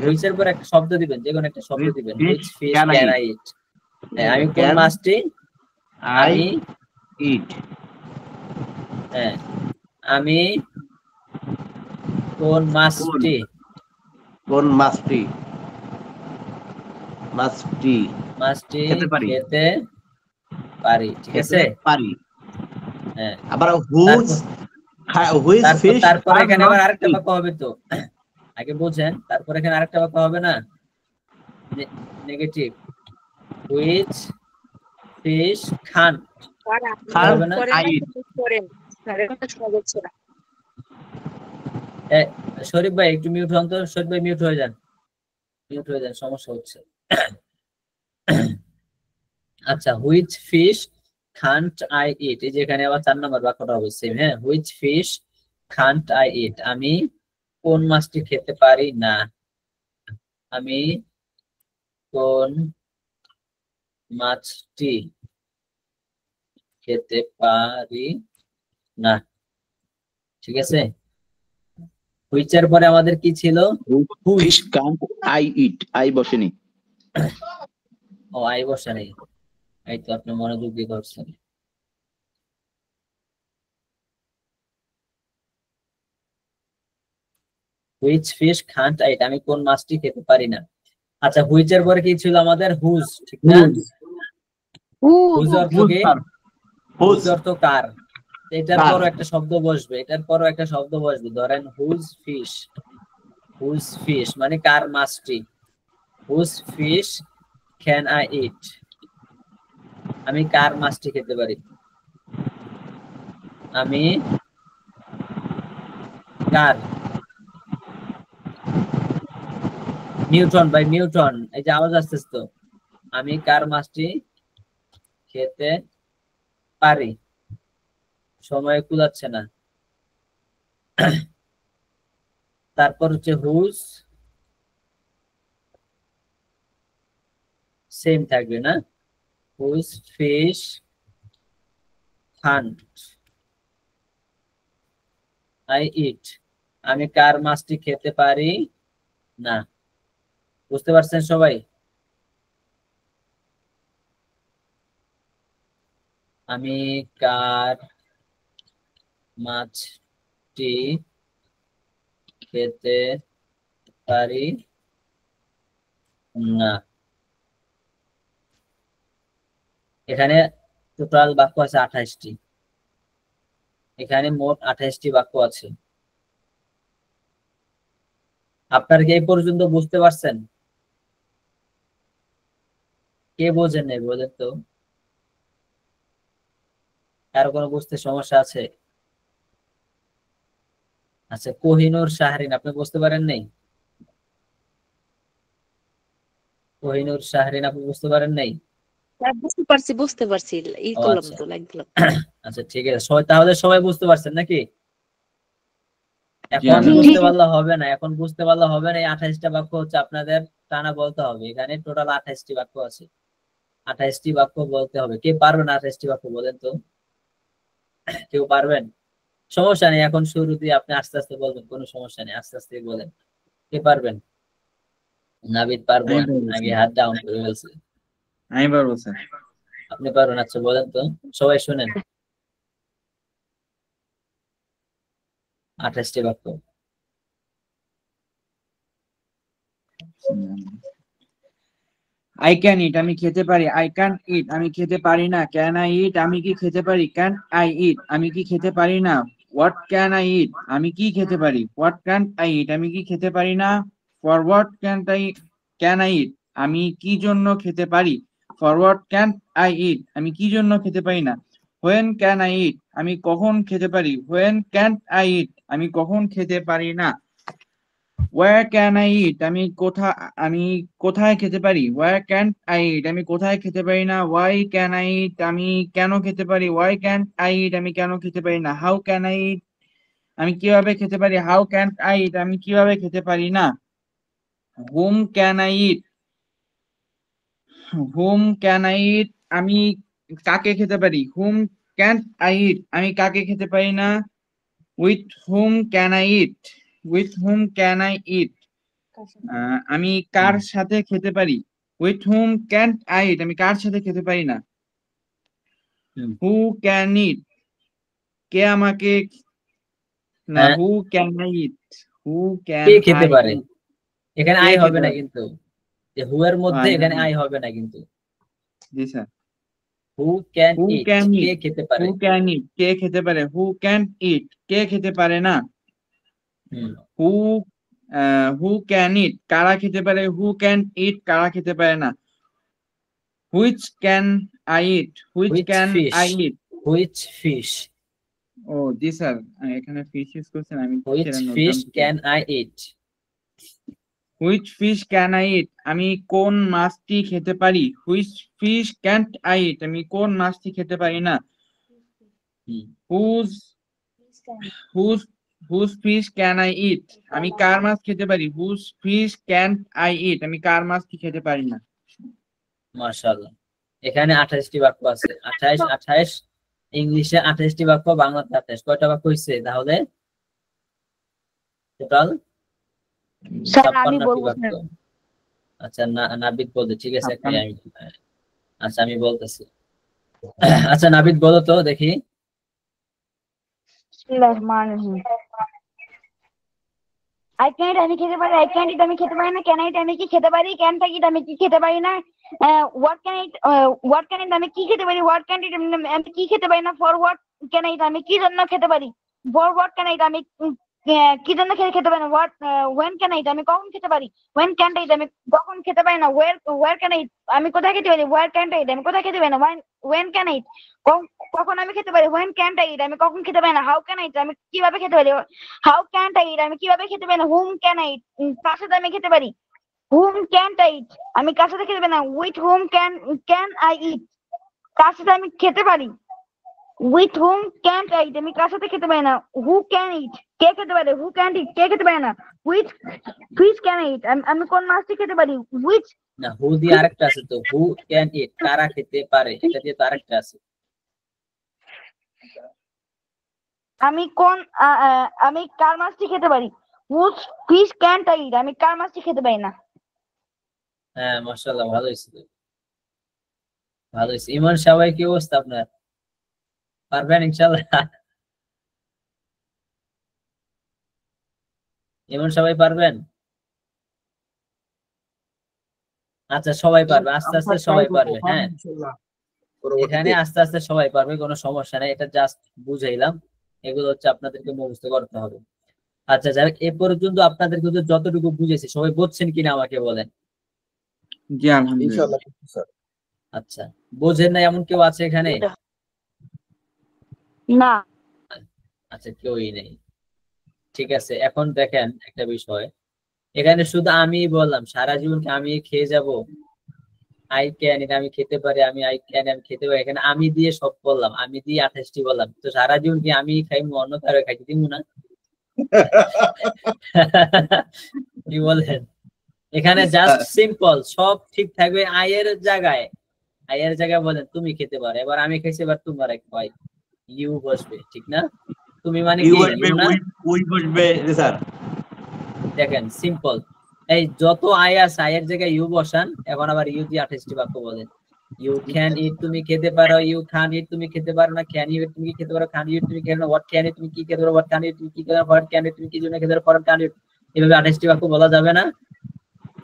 Speaker 1: হুইচের পর একটা শব্দ দিবেন, যে কোনো একটা শব্দ দিবেন, which fish can I eat, আমি কোন মাছটি আমি
Speaker 4: ইট,
Speaker 1: হ্যাঁ আমি কোন মাছটি,
Speaker 4: কোন মাছটি, মাছটি
Speaker 1: মাছটি
Speaker 4: খেতে পারি,
Speaker 1: খেতে পারি, ঠিক আছে?
Speaker 4: পারি।
Speaker 1: হ্যাঁ
Speaker 4: আবার হুইচ, হুইচ ফিশ,
Speaker 1: তারপর এখানে আবার আরেকটা বাক্য হবে, তো আগে বুঝেন, তারপর এখানে আরেকটা বাক্য হবে না, নেগেটিভ, হুইচ ফিশ খান, হবে না? শরীফ ভাই একটু মিউট হন তো, শরীফ ভাই মিউট হয়ে যান, মিউট হয়ে যান, সমস্যা হচ্ছে। আচ্ছা হুইচ ফিশ কান্ট আই ইট, এই যে এখানে আবার 4 নম্বর বাক্যটা হবে সেম। হ্যাঁ, which fish can't I eat আমি কোন মাছটি খেতে পারি না, আমি কোন মাছটি খেতে পারি না, ঠিক আছে? হুইচের পরে আমাদের কি ছিল,
Speaker 20: fish can't I eat, I বসেনি।
Speaker 1: ও আই বসে নেই, এই তো আপনি মনোযোগ দিয়ে করছেন। Which fish can't I eat, আমি কোন মাছটি খেতে পারি না। আচ্ছা, হুইচ এর পরে কি ছিল আমাদের? হুজ, ঠিক না? হুজ অর্থ কি? হুজ অর্থ কার। এটার পরও একটা শব্দ বসবে, এটার পরও একটা শব্দ বসবে। ধরেন হুজ ফিশ, হুজ ফিশ মানে কার মাছটি। Whose fish can I eat, আমি কার মাছটি খেতে পারি। আমি কার, নিউটন বাই নিউটন, এই যে আওয়াজ আসতেছে তো, আমি কার মাছটি খেতে পারি। সময় কুলাচ্ছে না। তারপর হচ্ছে হুজ, সেম থাকবে না? Whose fish can't I eat, আমি কার মাছটি খেতে পারি না। বুঝতে পারছেন সবাই? আমি কার মাছটি খেতে পারি না। এখানে টোটাল বাক্য আছে 28টি। এখানে মোট 28টি বাক্য আছে। আপনারা কি এই পর্যন্ত বুঝতে পারছেন? কে বোঝেন নাই বলেন তো? কারো কোনো বুঝতে সমস্যা আছে? আচ্ছা, কোহিনুর শাহরিন, আপনি বুঝতে পারেন নাই? কোহিনুর শাহরিন, আপনি বুঝতে পারেন নাই?
Speaker 20: বুঝতে পারছি ই
Speaker 1: ও
Speaker 20: করলাম
Speaker 1: আচ্ছা,
Speaker 20: তো, লাইক দিলাম।
Speaker 1: আচ্ছা ঠিক আছে। তাহলে সবাই বুঝতে পারছেন নাকি? এখন
Speaker 7: আমি
Speaker 1: বুঝতে পারলে হবে না, এখন বুঝতে পারলে হবে না। এই 28টা বাক্য হচ্ছে আপনাদের টানা বলতে হবে। এখানে টোটাল 28টি বাক্য আছে, 28টি বাক্য বলতে হবে। কে পারবেন 28টি বাক্য বলেন তো? কেউ পারবেন? সমস্যা নেই, এখন শুরু দিয়ে আপনি আস্তে আস্তে বলবেন, কোনো সমস্যা নেই, আস্তে আস্তে বলেন। কে পারবেন? নাবিদ পারবো,
Speaker 7: পারবো
Speaker 1: আগে
Speaker 7: স্যার।
Speaker 1: হাত ডাউন করে ফেলছে।
Speaker 7: আমি পারবো স্যার।
Speaker 1: আপনি পারবেন? আচ্ছা বলেন তো, সবাই শুনেন। 28টি বাক্য।
Speaker 7: আই ক্যান ইট, আমি খেতে পারি। আই ক্যান ইট, আমি খেতে পারি না। ক্যান আই ইট, আমি কি খেতে পারি। ক্যান আই ইট, আমি কি খেতে পারি না। হোয়াট ক্যান আই ইট, আমি কি খেতে পারি। হোয়াট ক্যান আই ইট, আমি কি খেতে পারি না। For what can I eat, আমি কি জন্য খেতে পারি। For what can I eat, আমি কি জন্য খেতে পারি না। হোয়েন ক্যান আই ইট, আমি কখন খেতে পারি। হোয়েন ক্যান আই ইট, আমি কখন খেতে পারি না। ওয়ার ক্যান আই ইট, আমি কোথায় খেতে পারি। ওয়ার ক্যান আই ইট, আমি কোথায় খেতে পারি না। ওয়াই ক্যান আই ইট, আমি কেন খেতে পারি। ওয়াই ক্যান আই ইট, আমি কেন খেতে পারি না। হাউ ক্যান আই ইট, আমি কিভাবে খেতে পারি। হাউ ক্যান আই ইট, আমি কিভাবে খেতে পারি না। হুম can I it, hmm can I eat, আমি কাকে খেতে পারি। হুম ক্যান আই ইট, আমি কাকে খেতে পারি না। With hmm can I it, with hmm can I eat, আমি কার সাথে খেতে পারি। With hmm can I eat, আমি কার সাথে খেতে পারি না। হু ক্যান ইট, কে আমাকে না। Who can I eat, who can
Speaker 1: কে খেতে
Speaker 7: আই
Speaker 1: পারে।
Speaker 7: ইট,
Speaker 1: এখানে
Speaker 7: কে
Speaker 1: আই হবে
Speaker 7: খেতে
Speaker 1: না
Speaker 7: পারে।
Speaker 1: কিন্তু, যে হু এর মধ্যে এখানে আই হবে না কিন্তু।
Speaker 7: জি sir.
Speaker 1: Who can
Speaker 7: who
Speaker 1: eat,
Speaker 7: can
Speaker 1: কে
Speaker 7: ইট,
Speaker 1: খেতে
Speaker 7: হু
Speaker 1: পারে।
Speaker 7: ক্যান ইট, কে খেতে পারে। হু ক্যান ইট, কে খেতে পারে না। হু হু ক্যান ইট, কারা খেতে পারে। হু ক্যান ইট, কারা খেতে পারে না। Which can I eat, which
Speaker 1: which
Speaker 7: can
Speaker 1: fish,
Speaker 7: I eat.
Speaker 1: Which fish,
Speaker 7: ও জি স্যার, এখানে ফিশ ইউজ করছেন, আমি
Speaker 1: হুইচ
Speaker 7: সেটা নোট
Speaker 1: ফিশ
Speaker 7: ডাউন করছি।
Speaker 1: Can I eat.
Speaker 7: Which fish can I eat, আমি কোন মাছটি খেতে পারি। Which fish can't I eat, আমি কোন মাছটি খেতে পারি না। Whose whose whose fish can I eat, আমি কার মাছ খেতে পারি। Whose fish can I eat, আমি কার মাছটি খেতে পারি না।
Speaker 1: মাশাআল্লাহ, এখানে 28টি বাক্য আছে। 28 28, ইংলিশে 28টি বাক্য, বাংলাতে 28। কয়টা বাক্য হয়েছে তাহলে টোটাল?
Speaker 16: স্যার আমি
Speaker 1: 56টি
Speaker 16: বলবো
Speaker 1: বাক্য।
Speaker 16: স্যার।
Speaker 1: আচ্ছা, নাবিদ বলতে, ঠিক আছে। আচ্ছা আমি বলতেছি। আচ্ছা নাবিদ বলো তো দেখি।
Speaker 16: I can't আমি খেতে পারি, I can't eat আমি খেতে পারি না, can I eat আমি কি খেতে পারি, can I eat আমি কি খেতে পারি না, what can I eat আমি কি খেতে পারি, what can I eat আমি কি খেতে পারি না, for what can I eat আমি কি জন্য খেতে পারি, for what can I eat আমি কি জন্য খেতে পারি না, what when can I eat আমি কখন খেতে পারি, when can't I eat আমি কখন খেতে পারি না, where can I eat আমি কোথায় খেতে পারি, where can't I eat আমি কোথায় খেতে পারি না, when can I eat কখন আমি খেতে পারি, when can't I eat আমি কখন খেতে পারি না, how can I eat আমি কিভাবে খেতে পারি, how can't I eat আমি কিভাবে খেতে পারি না, whom can I eat কার সাথে আমি খেতে পারি, whom can't I eat আমি কার সাথে খেতে পারি না, with whom can I eat কার সাথে আমি খেতে পারি, with whom can't I eat আমি কার সাথে খেতে পারি না, who can eat কে খেতে পারে, who can't eat কে খেতে পারে না, which fish can I eat আমি কোন মাছটি খেতে পারি, which
Speaker 1: না হু দিয়ে আরেকটা আছে তো, হু ক্যান ইট কারা খেতে পারে, এটা দিয়ে তো আরেকটা আছে।
Speaker 16: আমি কোন আমি কার মাছটি খেতে পারি, which fish can't I eat আমি কার মাছটি খেতে পারি না।
Speaker 1: হ্যাঁ মাশাআল্লাহ ভালো হয়েছে, ভালো হয়েছে। ইমন সবাই কি অবস্থা আপনার, পারবেন ইনশাআল্লাহ? ইমন সবাই পারবেন? আচ্ছা সবাই পারবে, আস্তে আস্তে সবাই পারবে। হ্যাঁ এখানে আস্তে আস্তে সবাই পারবে, কোনো সমস্যা নাই, এটা জাস্ট বুঝাইলাম, এগুলো হচ্ছে আপনাদেরকে মুখস্থ করতে হবে। আচ্ছা যারা এ পর্যন্ত আপনাদেরকে যতটুকু বুঝেছি সবাই বুঝছেন কিনা আমাকে বলেন।
Speaker 7: জি আলহামদুলিল্লাহ।
Speaker 1: আচ্ছা বোঝেন না এমন কেউ আছে এখানে?
Speaker 16: না।
Speaker 1: আচ্ছা কেউই নেই, ঠিক আছে। এখন দেখেন একটা বিষয়, এখানে শুধু আমি বললাম সারা জীবনকে আমি খেয়ে যাব, আই ক্যান এটা আমি খেতে পারি, আমি আই ক্যান আমি খেতে পারি, এখানে আমি দিয়ে সব বললাম, আমি দিয়ে 28টি বললাম, তো সারা জীবন কি আমি খাইবো অন্য কারো খাইতে দিব না? কি বলেন? এখানে জাস্ট সিম্পল সব ঠিক থাকবে, আয়ের জায়গায় বলেন তুমি খেতে পারো, এবার আমি খাইছি, এবার তোমার এক ভাই ইউ বসবে, ঠিক না? তুমি মানে কি
Speaker 4: ওই বসবে স্যার।
Speaker 1: দেখেন সিম্পল, এই যত আয় আছে আয়ের জায়গায় ইউ বসান, এখন আবার ইউ দিয়ে 28টি বাক্য বলেন। ইউ ক্যান ইট তুমি খেতে পারো, ইউ খান ইট তুমি খেতে পারো না, ক্যান ইউ তুমি খেতে পারো, খান ইট তুমি খেতে পারো, হোয়াট ক্যান ইট তুমি কি খেতে পারো, হোয়াট ক্যান ইট তুমি কি খেতে পারো, হোয়াট ক্যান ইট তুমি কি জন্য খেতে পারো, হোয়াট ক্যান ইট, এভাবে 28টি বাক্য বলা যাবে না?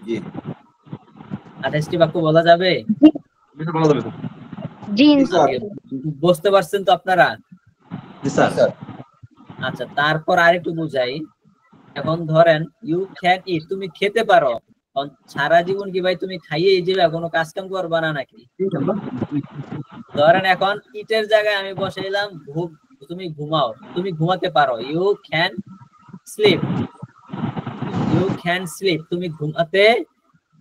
Speaker 13: জি
Speaker 1: 28টি বাক্য বলা যাবে?
Speaker 16: জি স্যার।
Speaker 1: বুঝতে পারছেন তো আপনারা?
Speaker 4: জি স্যার।
Speaker 1: আচ্ছা তারপর আরেকটু বুঝাই, এখন ধরেন ইউ ক্যান ইট তুমি খেতে পারো, সারা জীবন কি ভাই তুমি খাইয়েই যাবে, কোনো কাজ কাম করবা না নাকি? ধরেন এখন ইটের জায়গায় আমি বসাইলাম তুমি ঘুমাও, তুমি ঘুমাতে পারো, you can sleep, you can sleep তুমি ঘুমাতে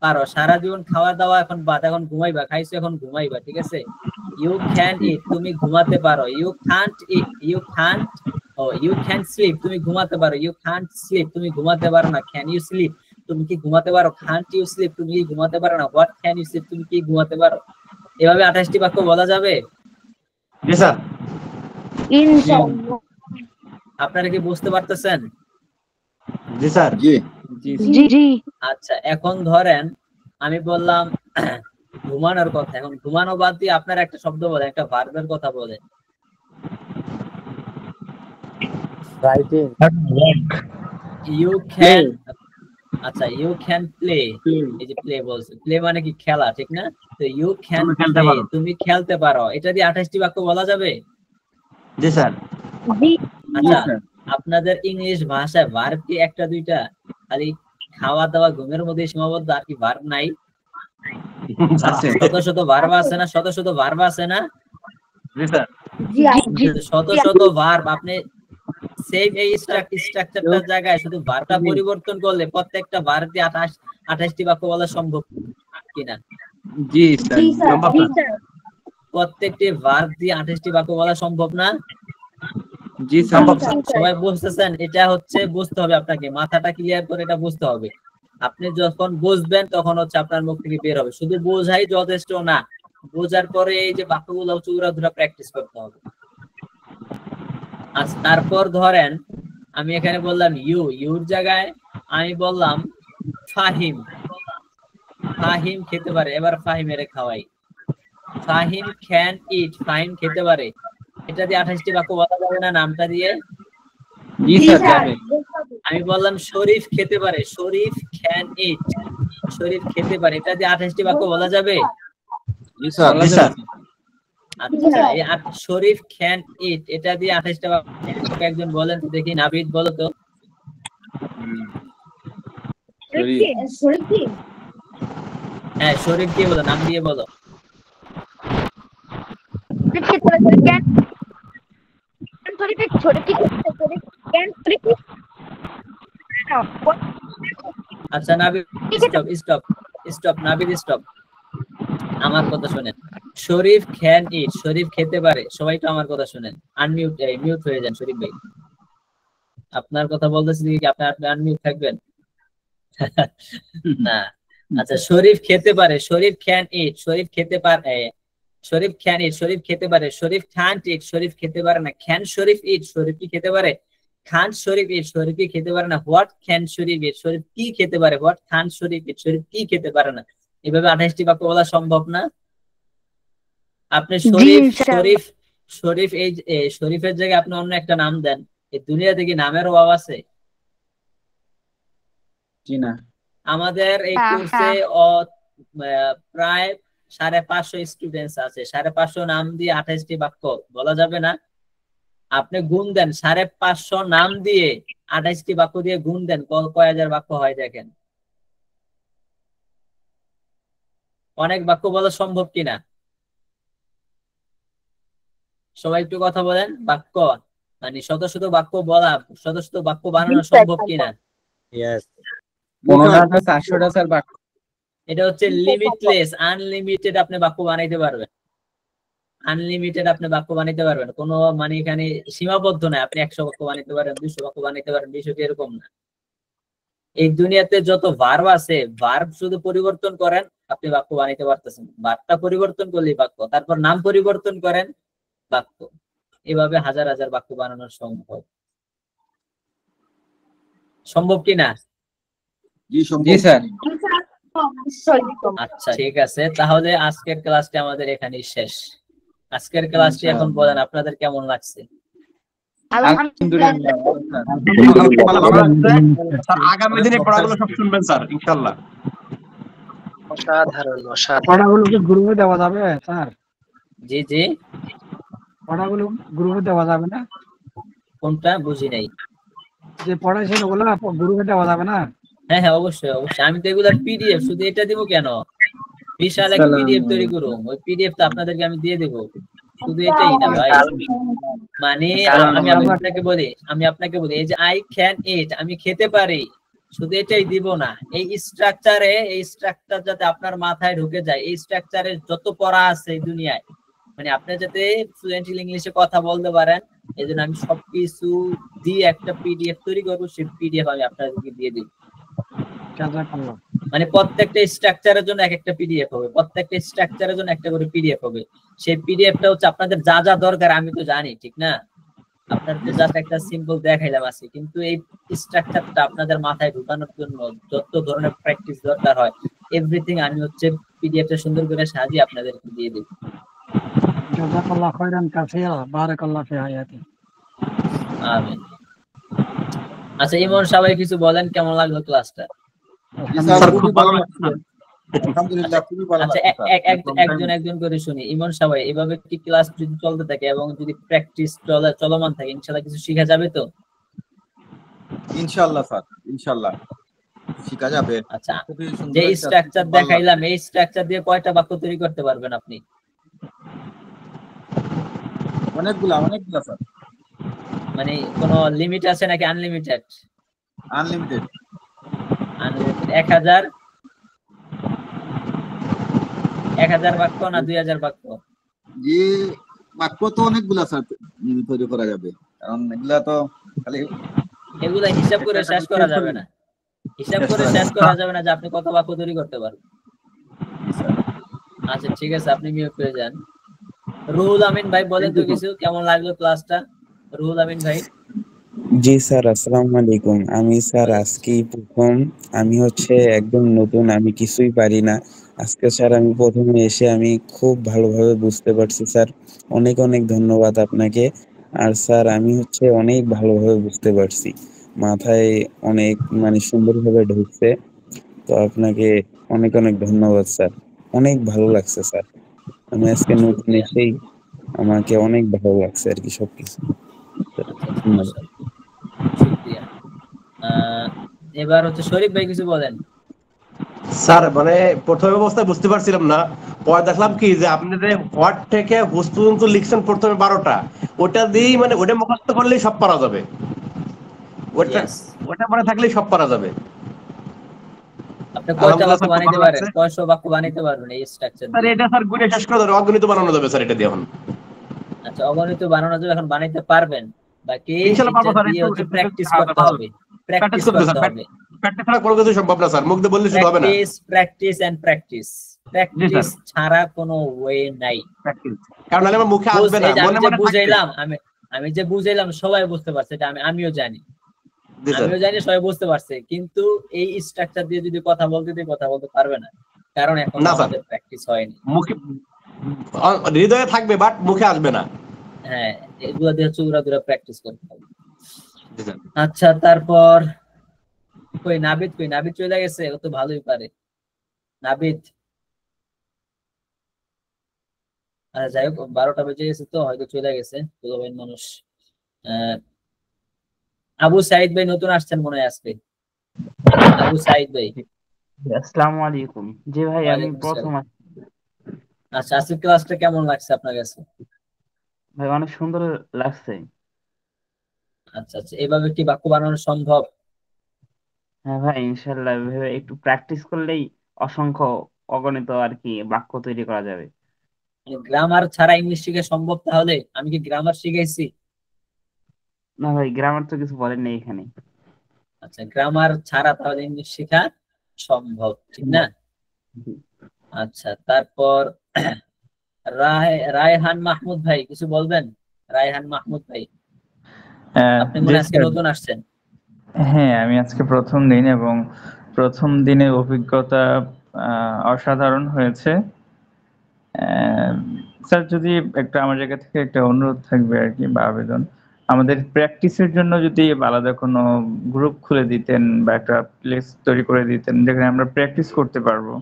Speaker 1: পারো, সারা জীবন খাওয়া দাওয়া এখন বাদ, এখন ঘুমাইবা, খাইছো এখন ঘুমাইবা, ঠিক আছে? ইউ ক্যান ইট তুমি ঘুমাতে পারো, you can't eat you can't you can sleep তুমি ঘুমাতে পারো, ইউ কান্ট স্লিপ তুমি ঘুমাতে পারো না, ক্যান ইউ স্লিপ তুমি কি ঘুমাতে পারো, কান্ট ইউ স্লিপ তুমি কি ঘুমাতে পারো না, হোয়াট ক্যান ইউ স্লিপ তুমি কি ঘুমাতে পারো, এভাবে 28টি বাক্য বলা যাবে?
Speaker 4: জি স্যার।
Speaker 16: ইনশাআল্লাহ।
Speaker 1: আপনারা কি বুঝতে পারতেছেন?
Speaker 4: জি স্যার।
Speaker 13: জি
Speaker 16: জি জি।
Speaker 1: আচ্ছা এখন ধরেন আমি বললাম ঘুমানোর কথা, এখন ঘুমানো বাদ দিয়ে আপনারা একটা শব্দ বলেন, একটা ভার্বের কথা বলেন। ইউ ক্যান, আচ্ছা ইউ ক্যান প্লে, এই যে প্লে বলছে, প্লে মানে কি খেলা, ঠিক না? তো ইউ ক্যান প্লে তুমি খেলতে পারো, এটা দিয়ে 28টি বাক্য বলা যাবে?
Speaker 4: জি স্যার।
Speaker 1: আচ্ছা আপনাদের ইংলিশ ভাষায় ভার্ব কি একটা দুইটা, খালি খাওয়া দাওয়া ঘুমের মধ্যে সীমাবদ্ধ, আর কি ভার্ব নাই? শত শত ভার্ব আছে না, শত শত ভার্ব আছে না?
Speaker 4: জি স্যার।
Speaker 1: শত শত ভার্ব, আপনি সেম এই স্ট্রাকচারটার জায়গায় শুধু ভার্বটা পরিবর্তন করলে প্রত্যেকটা ভার্ব দিয়ে 28টি বাক্য বলা সম্ভব কিনা?
Speaker 7: জি স্যার।
Speaker 1: প্রত্যেকটি ভার্ব দিয়ে 28টি বাক্য বলা সম্ভব না?
Speaker 7: জি স্যার।
Speaker 1: সবাই বুঝতেছেন? এটা হচ্ছে বুঝতে হবে আপনাকে, মাথাটা ক্লিয়ার করে এটা বুঝতে হবে। আপনি যখন বুঝবেন তখন হচ্ছে আপনার মুখ থেকে বের হবে, শুধু বোঝাই যথেষ্ট না, বোঝার পরে এই যে বাক্যগুলো চূড়াধুরা প্র্যাকটিস করতে হবে। আচ্ছা তারপর ধরেন আমি এখানে বললাম ইউর জায়গায় আমি বললাম ফাহিম, ফাহিম খেতে পারে, এবার ফাহিমের খাওয়াই, ফাহিম ক্যান ইট, ফাহিম খেতে পারে। এটা দিয়ে 28টি বাক্য বলা যাবে না নামটা দিয়ে?
Speaker 7: জি স্যার যাবে।
Speaker 1: আমি বললাম শরীফ খেতে পারে, শরীফ ক্যান ইট, শরীফ খেতে পারে, এটা দিয়ে 28টি বাক্য বলা যাবে?
Speaker 2: জি স্যার।
Speaker 7: বলা যাবে।
Speaker 1: আচ্ছা, এই শরীফ ক্যান ইট এটা দিয়ে 28টা বাক্য একজন বলেন তো দেখি। নাবিদ বলো তো। হ্যাঁ শরীফ দিয়ে বলো, নাম দিয়ে বলো। আচ্ছা Nabid stop stop stop, Nabid stop, আমার কথা শুনেন। শরীফ ক্যান ইট, শরীফ খেতে পারে। সবাই তো আমার কথা শুনেন। আনমিউট মিউট হয়ে যান শরীফ ভাই, আপনার কথা বলতেছি কি আপনি আনমিউট থাকবেন না। আচ্ছা শরীফ খেতে পারে, শরীফ ক্যান ইট, শরীফ খেতে পারে, শরীফ ক্যান ইট, শরীফ খেতে পারে। শরীফ কান্ট ইট, শরীফ খেতে পারে না। ক্যান শরীফ ইট, শরীফ কি খেতে পারে? কান্ট শরীফ ইট, শরীফ কি খেতে পারে না। হোয়াট ক্যান শরীফ ইট, শরীফ কি খেতে পারে। হোয়াট কান্ট শরীফ ইট, শরীফ কি খেতে পারে না। এভাবে 28টি বাক্য বলা সম্ভব না। আপনি শরীফ শরীফ শরীফ এই শরীফের জায়গায় আপনি অন্য একটা নাম দেন। এই দুনিয়াতে কি নামের অভাব আছে?
Speaker 7: জি না।
Speaker 1: আমাদের এই কোর্সে প্রায় 550 স্টুডেন্টস আছে। 550 নাম দিয়ে 28টি বাক্য বলা যাবে না? আপনি গুণ দেন, 550 নাম দিয়ে 28টি বাক্য দিয়ে গুণ দেন, কয় হাজার বাক্য হয় দেখেন। অনেক বাক্য বলা সম্ভব কিনা? সবাই একটু কথা বলেন। বাক্য মানে শত শত বাক্য বলা, শত শত বাক্য বানানো সম্ভব কিনা?
Speaker 7: 15,400টা স্যার বাক্য।
Speaker 1: এটা হচ্ছে লিমিটলেস, আনলিমিটেড আপনি বাক্য বানাইতে পারবেন। আনলিমিটেড আপনি বাক্য বানাইতে পারবেন, কোনো মানে এখানে সীমাবদ্ধ নাই। আপনি 100 বাক্য বানাইতে পারেন, 200 বাক্য বানাইতে পারেন, বিষয়টি এরকম না। এই দুনিয়াতে যত ভার্ব আছে, ভার্ব শুধু পরিবর্তন করেন আপনি বাক্য বানাইতে পারতেছেন। ভার্বটা পরিবর্তন করলেই বাক্য, তারপর নাম পরিবর্তন করেন বাক্য। এভাবে হাজার হাজার বাক্য বানানো সম্ভব। সম্ভব কিনা?
Speaker 7: জি স্যার।
Speaker 1: আচ্ছা ঠিক আছে, তাহলে আজকের ক্লাসটি আমাদের এখানেই শেষ। আজকের ক্লাসটি এখন বলেন আপনাদের কেমন লাগছে?
Speaker 4: আগামী দিনে পড়াগুলো সব শুনবেন স্যার ইনশাআল্লাহ।
Speaker 11: অসাধারণ অসাধারণ।
Speaker 21: পড়াগুলো কি গ্রুপে দেওয়া যাবে স্যার?
Speaker 1: জি জি।
Speaker 21: পড়াগুলো গ্রুপে দেওয়া যাবে না?
Speaker 1: কোনটা বুঝি নাই।
Speaker 21: যে পড়াইছেন ওগুলো গ্রুপে দেওয়া যাবে না?
Speaker 1: হ্যাঁ হ্যাঁ অবশ্যই অবশ্যই। আমি তো এগুলা পিডিএফ, শুধু এটা দিব কেন? বিশাল এক পিডিএফ তৈরি করুন, ওই পিডিএফ তো আপনাদেরকে আমি দিয়ে দেবো। শুধু এটাই না ভাই, মানে আমি আপনাকে বলি এই যে আই ক্যান ইট, আমি খেতে পারি, শুধু এটাই দিব না। এই স্ট্রাকচার যাতে আপনার মাথায় ঢুকে যায়, এই স্ট্রাকচারে যত পড়া আছে এই দুনিয়ায়, মানে আপনি যাতে ফ্লুয়েন্টলি ইংলিশে কথা বলতে পারেন, এই জন্য আমি সবকিছু দিয়ে একটা পিডিএফ তৈরি করবো। সেই পিডিএফ আমি আপনাদেরকে দিয়ে দিব। মানে প্রত্যেকটা স্ট্রাকচারের জন্য এক একটা পিডিএফ হবে, প্রত্যেকটা স্ট্রাকচারের জন্য একটা করে পিডিএফ হবে। সেই পিডিএফটা হচ্ছে আপনাদের যা যা দরকার আমি তো জানি, ঠিক না? আপনাদের জাস্ট একটা সিম্পল দেখাইলাম আছে, কিন্তু এই স্ট্রাকচারটা আপনাদের মাথায় ঢুকানোর জন্য যত ধরনের প্র্যাকটিস দরকার হয় এভরিথিং আমি হচ্ছে পিডিএফটা সুন্দর করে সাজিয়ে আপনাদেরকে দিয়ে দেব।
Speaker 21: জাযাকাল্লাহ খাইরান কাসীরা, বারাকাল্লাহ ফি হায়াতি।
Speaker 1: আমিন। আচ্ছা ইমন সবাই কিছু বলেন, কেমন লাগলো ক্লাসটা? আচ্ছা একজন করে শুনি। ইমন সবাই এভাবে কি ক্লাস যদি চলতে থাকে এবং যদি প্র্যাকটিস চলমান থাকে, ইনশাআল্লাহ কিছু শেখা যাবে তো?
Speaker 22: ইনশাআল্লাহ স্যার, ইনশাআল্লাহ শেখা যাবে।
Speaker 1: আচ্ছা যে স্ট্রাকচার দেখাইলাম, এই স্ট্রাকচার দিয়ে কয়টা বাক্য তৈরি করতে পারবেন আপনি?
Speaker 22: অনেকগুলা স্যার।
Speaker 1: মানে কোনো লিমিট আছে নাকি আনলিমিটেড?
Speaker 22: আনলিমিটেড।
Speaker 1: 1000 বাক্য না 2000 বাক্য?
Speaker 22: যে বাক্য তো অনেকগুলা স্যার তৈরি করা যাবে, কারণ এগুলা তো খালি
Speaker 1: এগুলা হিসাব করে শেষ করা যাবে না। হিসাব করে শেষ করা যাবে না যে আপনি কত বাক্য তৈরি করতে পারবেন। আচ্ছা ঠিক আছে, আপনি মিউট হয়ে যান। রুহুল আমিন ভাই বলেন তো কিছু, কেমন লাগলো ক্লাসটা? রুহুল আমিন ভাই।
Speaker 12: জি স্যার, আসসালামু আলাইকুম। আমি স্যার আজকেই প্রথম, আমি হচ্ছে একদম নতুন, আমি কিছুই পারি না। আজকে স্যার আমি প্রথমে এসে আমি খুব ভালোভাবে বুঝতে পারছি স্যার। অনেক অনেক ধন্যবাদ আপনাকে। আর স্যার আমি হচ্ছে অনেক ভালোভাবে বুঝতে পারছি, মাথায় অনেক মানে সুন্দরভাবে ঢুকছে। তো আপনাকে অনেক অনেক ধন্যবাদ স্যার, অনেক ভালো লাগছে স্যার। আমি আজকে নতুন
Speaker 1: শুক্রিয়া।
Speaker 12: এসেই আমাকে অনেক ভালো লাগছে আর কি সবকিছু।
Speaker 1: আচ্ছা আচ্ছা,
Speaker 12: ধন্যবাদ।
Speaker 1: মাশাআল্লাহ, শুক্রিয়া। এবার হচ্ছে শরীফ ভাই কিছু বলেন।
Speaker 4: স্যার মানে প্রথম অবস্থায় বুঝতে পারছিলাম না, পরে দেখলাম কি যে আপনি যে হোয়াট থেকে হুজ পর্যন্ত লিখছেন প্রথমে 12টা, ওটা দিয়েই মানে ওটা মুখস্থ করলেই সব পারা যাবে। ওটা
Speaker 1: ইয়েস।
Speaker 4: ওটা মনে থাকলেই সব পারা যাবে।
Speaker 1: আপনি কয়টা
Speaker 4: আলহামদুলিল্লাহ
Speaker 1: বাক্য
Speaker 4: স্যার, খুব
Speaker 1: বানাইতে
Speaker 4: ভালো
Speaker 1: পারেন,
Speaker 4: লাগছে।
Speaker 1: কয়শো বাক্য বানাইতে পারবেন এই স্ট্রাকচার
Speaker 4: স্যার
Speaker 1: দিয়ে?
Speaker 4: এটা স্যার গুণে শেষ করে দেবে, অগণিত বানানো যাবে স্যার এটা দিয়ে এখন।
Speaker 1: আচ্ছা, অগণিত বানানো যাবে, এখন বানাইতে পারবেন। বাকি
Speaker 4: ইনশাআল্লাহ পারবো
Speaker 1: এটা
Speaker 4: স্যার,
Speaker 1: দিয়ে
Speaker 4: একটু
Speaker 1: হচ্ছে
Speaker 4: একটু
Speaker 1: প্র্যাকটিস
Speaker 4: হ্যাঁ,
Speaker 1: করতে
Speaker 4: ভালো
Speaker 1: হবে,
Speaker 4: প্র্যাকটিস
Speaker 1: প্র্যাকটিস
Speaker 4: করতে
Speaker 1: করতে
Speaker 4: স্যার,
Speaker 1: হবে।
Speaker 4: প্র্যাকটিস ছাড়া কোনো কিছু সম্ভব না স্যার, মুখ দিয়ে বললে শুধু হবে না।
Speaker 1: প্র্যাকটিস, প্র্যাকটিস এন্ড প্র্যাকটিস,
Speaker 4: জি স্যার,
Speaker 1: প্র্যাকটিস ছাড়া কোনো ওয়ে নাই।
Speaker 4: প্র্যাকটিস, কারণ নাহলে আমার মুখে আসবে না,
Speaker 1: এই যে আমি
Speaker 4: মনে
Speaker 1: যে
Speaker 4: মনে থাকবে।
Speaker 1: বুঝাইলাম, আমি যে বুঝাইলাম সবাই বুঝতে পারছে, এটা আমিও জানি,
Speaker 4: জি স্যার।
Speaker 1: সবাই বুঝতে পারছে, কিন্তু এই স্ট্রাকচার দিয়ে যদি কথা বলতে দিই কথা বলতে পারবে না, কারণ এখনো
Speaker 4: না স্যার,
Speaker 1: আমাদের প্র্যাকটিস হয়নি।
Speaker 4: মুখে হৃদয়ে থাকবে বাট মুখে আসবে না।
Speaker 1: হ্যাঁ, এগুলো দিয়ে হচ্ছে উড়া দুরা প্র্যাকটিস করতে হবে।
Speaker 4: জি স্যার।
Speaker 1: আচ্ছা, তারপর কই নাবিদ চলে গেছে, ও তো ভালোই পারে। নাবিদ, যাই হোক 12টা বেজে গেছে তো হয়তো চলে গেছে, দুলাভাই মানুষ। আহ আবু সাইদ ভাই নতুন আসছেন মনে হয় আজকে। আবু সাইদ ভাই,
Speaker 3: আসসালামু আলাইকুম। জি ভাই, আমি
Speaker 1: ওয়ালাইকুম
Speaker 3: প্রথম
Speaker 1: আসসালাম।
Speaker 3: আসছি।
Speaker 1: আচ্ছা, আজকের ক্লাসটা কেমন লাগছে আপনার কাছে?
Speaker 3: ভাই অনেক সুন্দর লাগছে।
Speaker 1: আচ্ছা আচ্ছা, এইভাবে কি বাক্য বানানো সম্ভব?
Speaker 3: হ্যাঁ ভাই, ইনশাল্লাহ এভাবে একটু প্র্যাকটিস করলেই অসংখ্য অগণিত আর কি বাক্য তৈরি করা যাবে।
Speaker 1: গ্রামার ছাড়া ইংলিশ শিখা সম্ভব? তাহলে আমি কি গ্রামার শিখাইছি?
Speaker 3: না ভাই, গ্রামার তো কিছু বলেন নেই এখানে।
Speaker 1: আচ্ছা, গ্রামার ছাড়া তাহলে ইংলিশ শেখা সম্ভব, ঠিক না?
Speaker 3: জি।
Speaker 1: আচ্ছা, তারপর রায়হান মাহমুদ ভাই কিছু বলবেন? রায়হান মাহমুদ ভাই, আপনি
Speaker 9: জি
Speaker 1: মনে হয় আজকে
Speaker 9: স্যার,
Speaker 1: নতুন আসছেন।
Speaker 9: হ্যাঁ আমি আজকে প্রথম দিন এবং প্রথম দিনের অভিজ্ঞতা অসাধারণ হয়েছে। স্যার যদি একটা আমার জায়গা থেকে একটা অনুরোধ থাকবে আর কি, বা আবেদন, আমাদের প্র্যাকটিসের জন্য যদি আলাদা কোনো গ্রুপ খুলে দিতেন বা একটা প্লেস তৈরি করে দিতেন যেখানে আমরা প্র্যাকটিস করতে পারবো।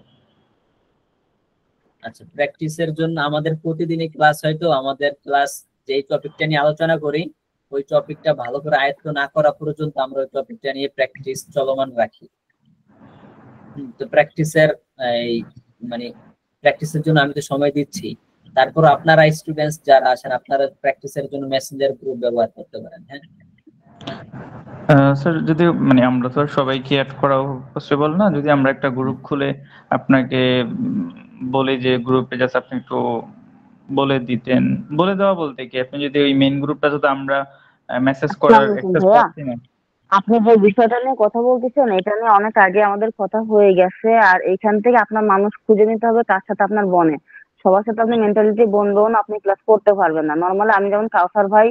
Speaker 1: আচ্ছা, প্র্যাকটিসের জন্য আমাদের প্রতিদিনই ক্লাস হয়, তো আমাদের ক্লাস যেই টপিকটা নিয়ে আলোচনা করি ওই টপিকটা ভালো করে আয়ত্ত না করা পর্যন্ত আমরা ওই টপিকটা নিয়ে প্র্যাকটিস চলমান রাখি। তো প্র্যাকটিসের এই মানে প্র্যাকটিসের জন্য আমি তো সময় দিচ্ছি, তারপর আপনারা স্টুডেন্টস যারা আছেন আপনারা প্র্যাকটিসের জন্য মেসেঞ্জার গ্রুপ ব্যবহার করতে পারেন। হ্যাঁ
Speaker 9: স্যার যদি আমরা তো আর সবাইকে অ্যাড করা পসিবল না, যদি আমরা একটা গ্রুপ খুলে আপনাকে বলি যে গ্রুপে জাস্ট আপনি একটু বলে দিতেন, বলে দেওয়া বলতে কি আপনি যদি ওই মেইন গ্রুপটা যদি আমরা মেসেজ করার
Speaker 6: আসসালামু আলাইকুম
Speaker 9: অ্যাক্সেস
Speaker 6: ভাইয়া,
Speaker 9: পাচ্ছি না।
Speaker 6: আপনি যে বিষয়টা নিয়ে কথা বলতেছেন এটা নিয়ে অনেক আগে আমাদের কথা হয়ে গেছে। আর এইখান থেকে আপনার মানুষ খুঁজে নিতে হবে কার সাথে আপনার বনে, সবার সাথে আপনি মেন্টালিটি বন্ধন আপনি ক্লাস করতে পারবেন না। নর্মালি আমি যেমন কাউসার ভাই,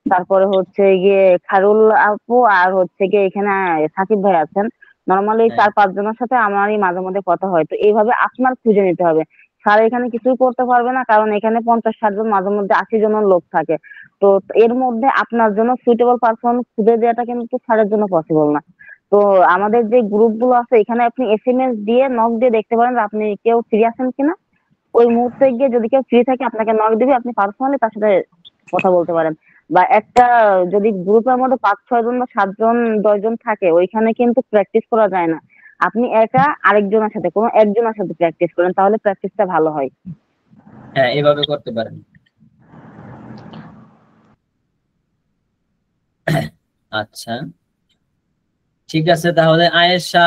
Speaker 6: তারপরে হচ্ছে গিয়ে খায়রুল আপু, আর হচ্ছে গিয়ে এখানে সাকিব ভাই আছেন, নর্মালি এই 4-5 জনের সাথে আমারই মাঝে মধ্যে কথা হয়। তো এইভাবে আপনার খুঁজে নিতে হবে। স্যার এখানে কিছুই করতে পারবে না, কারণ এখানে 50-60 জন, মাঝে মধ্যে 80 জনের লোক থাকে। তো এর মধ্যে আপনার জন্য সুইটেবল পারসন খুঁজে দেওয়াটা কিন্তু স্যারের জন্য পসিবল না। তো আমাদের যে গ্রুপ গুলো আছে এখানে আপনি SMS দিয়ে নক দিয়ে দেখতে পারেন যে আপনি কেউ ফ্রি আছেন কিনা। ওই মুহূর্তে গিয়ে যদি কেউ ফ্রি থাকে আপনাকে নক দিবে, আপনি পার্সোনালি তার সাথে কথা বলতে পারেন। বা একটা যদি গ্রুপের মধ্যে 5-6 জন বা 7 জন 10 জন থাকে ওইখানে কিন্তু প্র্যাকটিস করা যায় না। আপনি একা আরেকজনের সাথে কোনো একজনের সাথে প্র্যাকটিস করেন, তাহলে প্র্যাকটিসটা ভালো হয়।
Speaker 1: হ্যাঁ, এভাবে করতে পারেন। আচ্ছা ঠিক আছে, তাহলে আয়েশা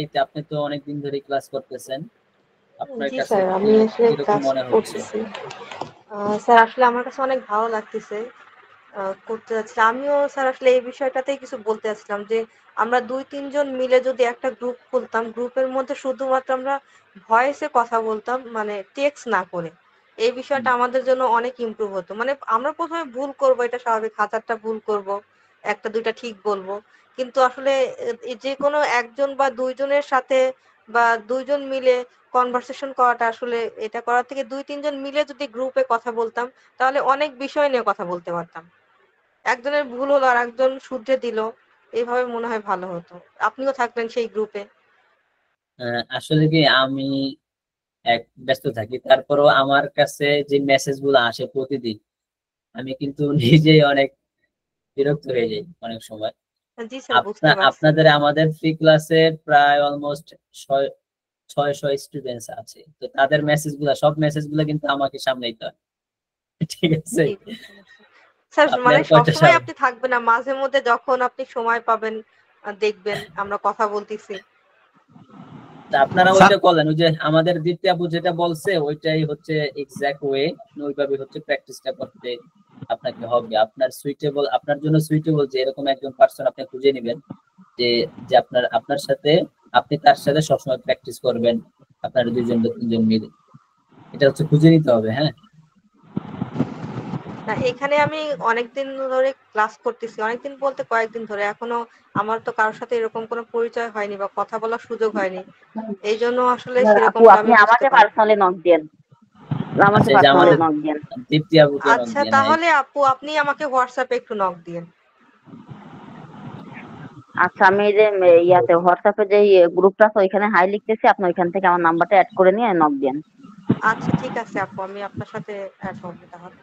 Speaker 1: ইতি আপনি তো অনেকদিন ধরে ক্লাস করতেছেন, আপনার
Speaker 23: জি
Speaker 1: কাছে
Speaker 23: স্যার, আমি আসলে
Speaker 1: কিরকম
Speaker 23: ক্লাস
Speaker 1: মনে হচ্ছে?
Speaker 23: করতেছি। স্যার আসলে আমার কাছে অনেক ভালো লাগতেছে করতে যাচ্ছি। আমিও স্যার আসলে এই বিষয়টাতেই কিছু বলতে চাচ্ছিলাম যে আমরা 2-3 জন মিলে যদি একটা গ্রুপ খুলতাম, গ্রুপের মধ্যে শুধুমাত্র আমরা ভয়েসে কথা বলতাম, মানে টেক্সট না করে। এই বিষয়টা আমাদের জন্য অনেক ইমপ্রুভ হতো। মানে আমরা প্রথমে ভুল করব, এটা স্বাভাবিক, 1000টা ভুল করব, একটা দুইটা ঠিক বলবো, কিন্তু আসলে যে কোনো একজন বা দুইজনের সাথে বা দুইজন মিলে কনভারসেশন করাটা আসলে, এটা করার থেকে 2-3 জন মিলে যদি গ্রুপে কথা বলতাম তাহলে অনেক বিষয় নিয়ে কথা বলতে পারতাম। একজনের ভুল হলো আর একজন শুধরে দিল, এইভাবে মনে হয় ভালো হতো। আপনিও থাকবেন সেই গ্রুপে।
Speaker 1: আসলে কি আমি ব্যস্ত থাকি, তারপরও আমার কাছে যে মেসেজ গুলো আসে প্রতিদিন, আমি কিন্তু নিজেই অনেক বিরক্ত হয়ে যাই অনেক সময়।
Speaker 23: জি স্যার, বুঝতে পারছি।
Speaker 1: আপনাদের আমাদের ফ্রি ক্লাসে প্রায় অলমোস্ট 600 স্টুডেন্টস আছে, তো তাদের মেসেজ গুলা, সব মেসেজ গুলা কিন্তু আমাকে সামলাইতে হয়। ঠিক আছে,
Speaker 23: জি, বুঝতে পারছি। স্যার মানে
Speaker 1: আপনার কয়টা
Speaker 23: সবসময় আপনি থাকবেন না, মাঝে মধ্যে যখন আপনি সময় পাবেন দেখবেন আমরা কথা বলতেছি।
Speaker 1: আপনারা ওইটা বলেন, ওই যে আমাদের দ্বিতীয় আপু যেটা বলছে ওইটাই হচ্ছে এক্সাক্ট ওয়ে, ওইভাবে হচ্ছে প্র্যাকটিসটা করতে আপনাকে হবে। আপনার জন্য সুইটেবল যে এরকম একজন পার্সন আপনি খুঁজে নেবেন, যে যে আপনার সাথে, আপনি তার সাথে সবসময় প্র্যাকটিস করবেন, আপনারা 2জন বা 3জন মিলে। এটা হচ্ছে খুঁজে নিতে হবে। হ্যাঁ,
Speaker 23: না এখানে আমি অনেকদিন ধরে ক্লাস করতেছি, অনেকদিন বলতে কয়েকদিন ধরে, এখনো আমার তো কারোর সাথে এরকম কোনো পরিচয় হয়নি বা কথা বলার সুযোগ হয়নি, এই জন্য আসলে
Speaker 6: আপু
Speaker 23: সেরকমটা
Speaker 6: আপনি
Speaker 23: আমি বুঝতে
Speaker 6: আমাকে
Speaker 23: পারি।
Speaker 6: পার্সোনালি নক দেন, আমাকে পার্সোনালি নক দেন।
Speaker 1: দীপ্তি আপুকে নক
Speaker 23: আচ্ছা
Speaker 1: দিয়ে
Speaker 23: তাহলে আপু আপনি আমাকে হোয়াটসঅ্যাপে একটু নক দিন।
Speaker 6: আচ্ছা আমি এই যে ইয়াতে হোয়াটসঅ্যাপে যে গ্রুপটা আছে ওইখানে হাই লিখতেছি, আপনি ওইখান থেকে আমার নাম্বারটা অ্যাড করে নিয়ে নক দেন।
Speaker 23: আচ্ছা ঠিক আছে আপু, আমি আপনার সাথে অ্যাড হব তাহলে।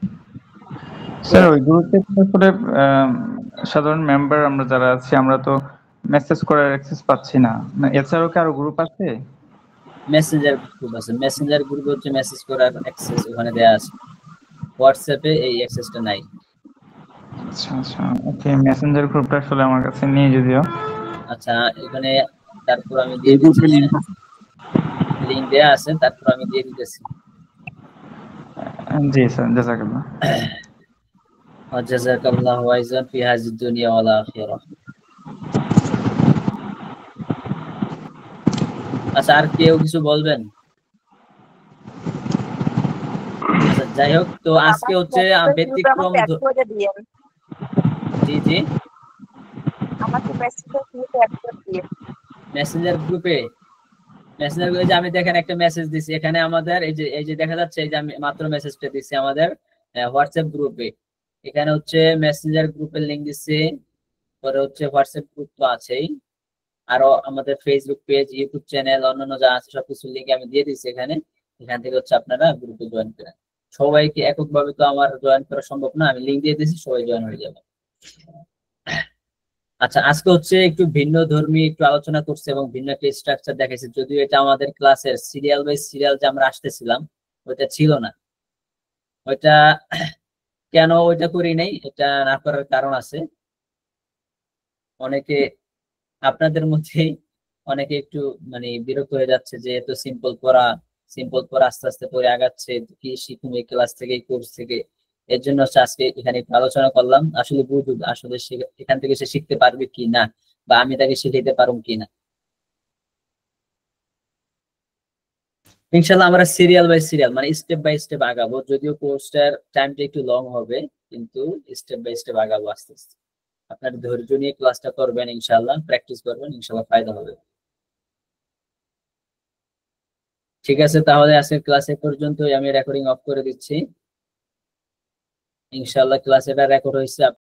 Speaker 9: স্যার ওই গ্রুপে আসলে সাধারণ মেম্বার আমরা যারা আছি আমরা তো মেসেজ করার অ্যাক্সেস পাচ্ছি না। এছাড়াও কি আরো গ্রুপ আছে?
Speaker 1: মেসেঞ্জার গ্রুপ আছে, মেসেঞ্জার গ্রুপে হচ্ছে মেসেজ করার অ্যাক্সেস ওখানে দেয়া আছে, হোয়াটসঅ্যাপে এই অ্যাক্সেসটা নাই।
Speaker 9: আচ্ছা আচ্ছা, ওকে, মেসেঞ্জার গ্রুপটা আসলে আমার কাছে নেই যদিও।
Speaker 1: আচ্ছা, এখানে তারপর আমি দিয়ে দিচ্ছি, লিংক দেয়া আছে, তারপর আমি দিয়ে দিতেছি।
Speaker 9: জি স্যার, জাযাকাল্লাহ।
Speaker 1: জাযাকাল্লাহু আইজান ফি হাযিদ দুনিয়া ওয়াল আখিরাহ। আচ্ছা, আর কেউ কিছু বলবেন? আচ্ছা যাই হোক, তো আজকে হচ্ছে ব্যতিক্রম। জি জি, মেসেঞ্জার গ্রুপে যে আমি দেখেন একটা মেসেজ দিছি এখানে আমাদের, এই যে দেখা যাচ্ছে, এই যে আমি মাত্র মেসেজটা দিছি আমাদের হোয়াটসঅ্যাপ গ্রুপে। এখানে হচ্ছে মেসেঞ্জার গ্রুপের লিংক দিচ্ছি, পরে হচ্ছে হোয়াটসঅ্যাপ গ্রুপ তো আছেই, আরো আমাদের ফেসবুক পেজ, ইউটিউব চ্যানেল, অন্যান্য যা আছে সবকিছু লিংক আমি দিয়ে দিচ্ছি এখানে। এখান থেকে হচ্ছে আপনারা গ্রুপে জয়েন করেন। সবাইকে এককভাবে তো আমার জয়েন করা সম্ভব না, আমি লিংক দিয়ে দিচ্ছি, সবাই জয়েন হয়ে যাবে। আচ্ছা, আজকে হচ্ছে একটু ভিন্ন ধর্মী একটু আলোচনা করছে এবং ভিন্ন একটা স্ট্রাকচার দেখাইছে, যদিও এটা আমাদের ক্লাসের সিরিয়াল বাই সিরিয়াল যে আমরা আসতেছিলাম ওইটা ছিল না। ওইটা কেন ওইটা করি নাই, এটা না করার কারণ আছে। অনেকে আপনাদের মধ্যে অনেকে একটু মানে বিরক্ত হয়ে যাচ্ছে যে এত সিম্পল পড়া আস্তে আস্তে পড়ে আগাচ্ছে, কি শিখুন এই ক্লাস থেকে, এই কোর্স থেকে। এর জন্য হচ্ছে আজকে এখানে একটু আলোচনা করলাম, আসলে বুঝুক আসলে এখান থেকে সে শিখতে পারবে কি না, বা আমি তাকে শিখাইতে পারবো কিনা। ইনশাল্লাহ আমরা সিরিয়াল বাই সিরিয়াল মানে স্টেপ বাই স্টেপ আগাবো, যদিও কোর্সটার টাইমটা একটু লং হবে, কিন্তু স্টেপ বাই স্টেপ আগাবো আস্তে আস্তে। আপনার ধৈর্য নিয়ে ক্লাসটা করবেন, ইনশাল্লাহ প্র্যাকটিস করবেন, ইনশাল্লাহ ফায়দা হবে। ঠিক আছে, তাহলে আজকের ক্লাসে পর্যন্তই, আমি রেকর্ডিং অফ করে দিচ্ছি। ইনশাল্লাহ ক্লাস এটা রেকর্ড হয়েছে।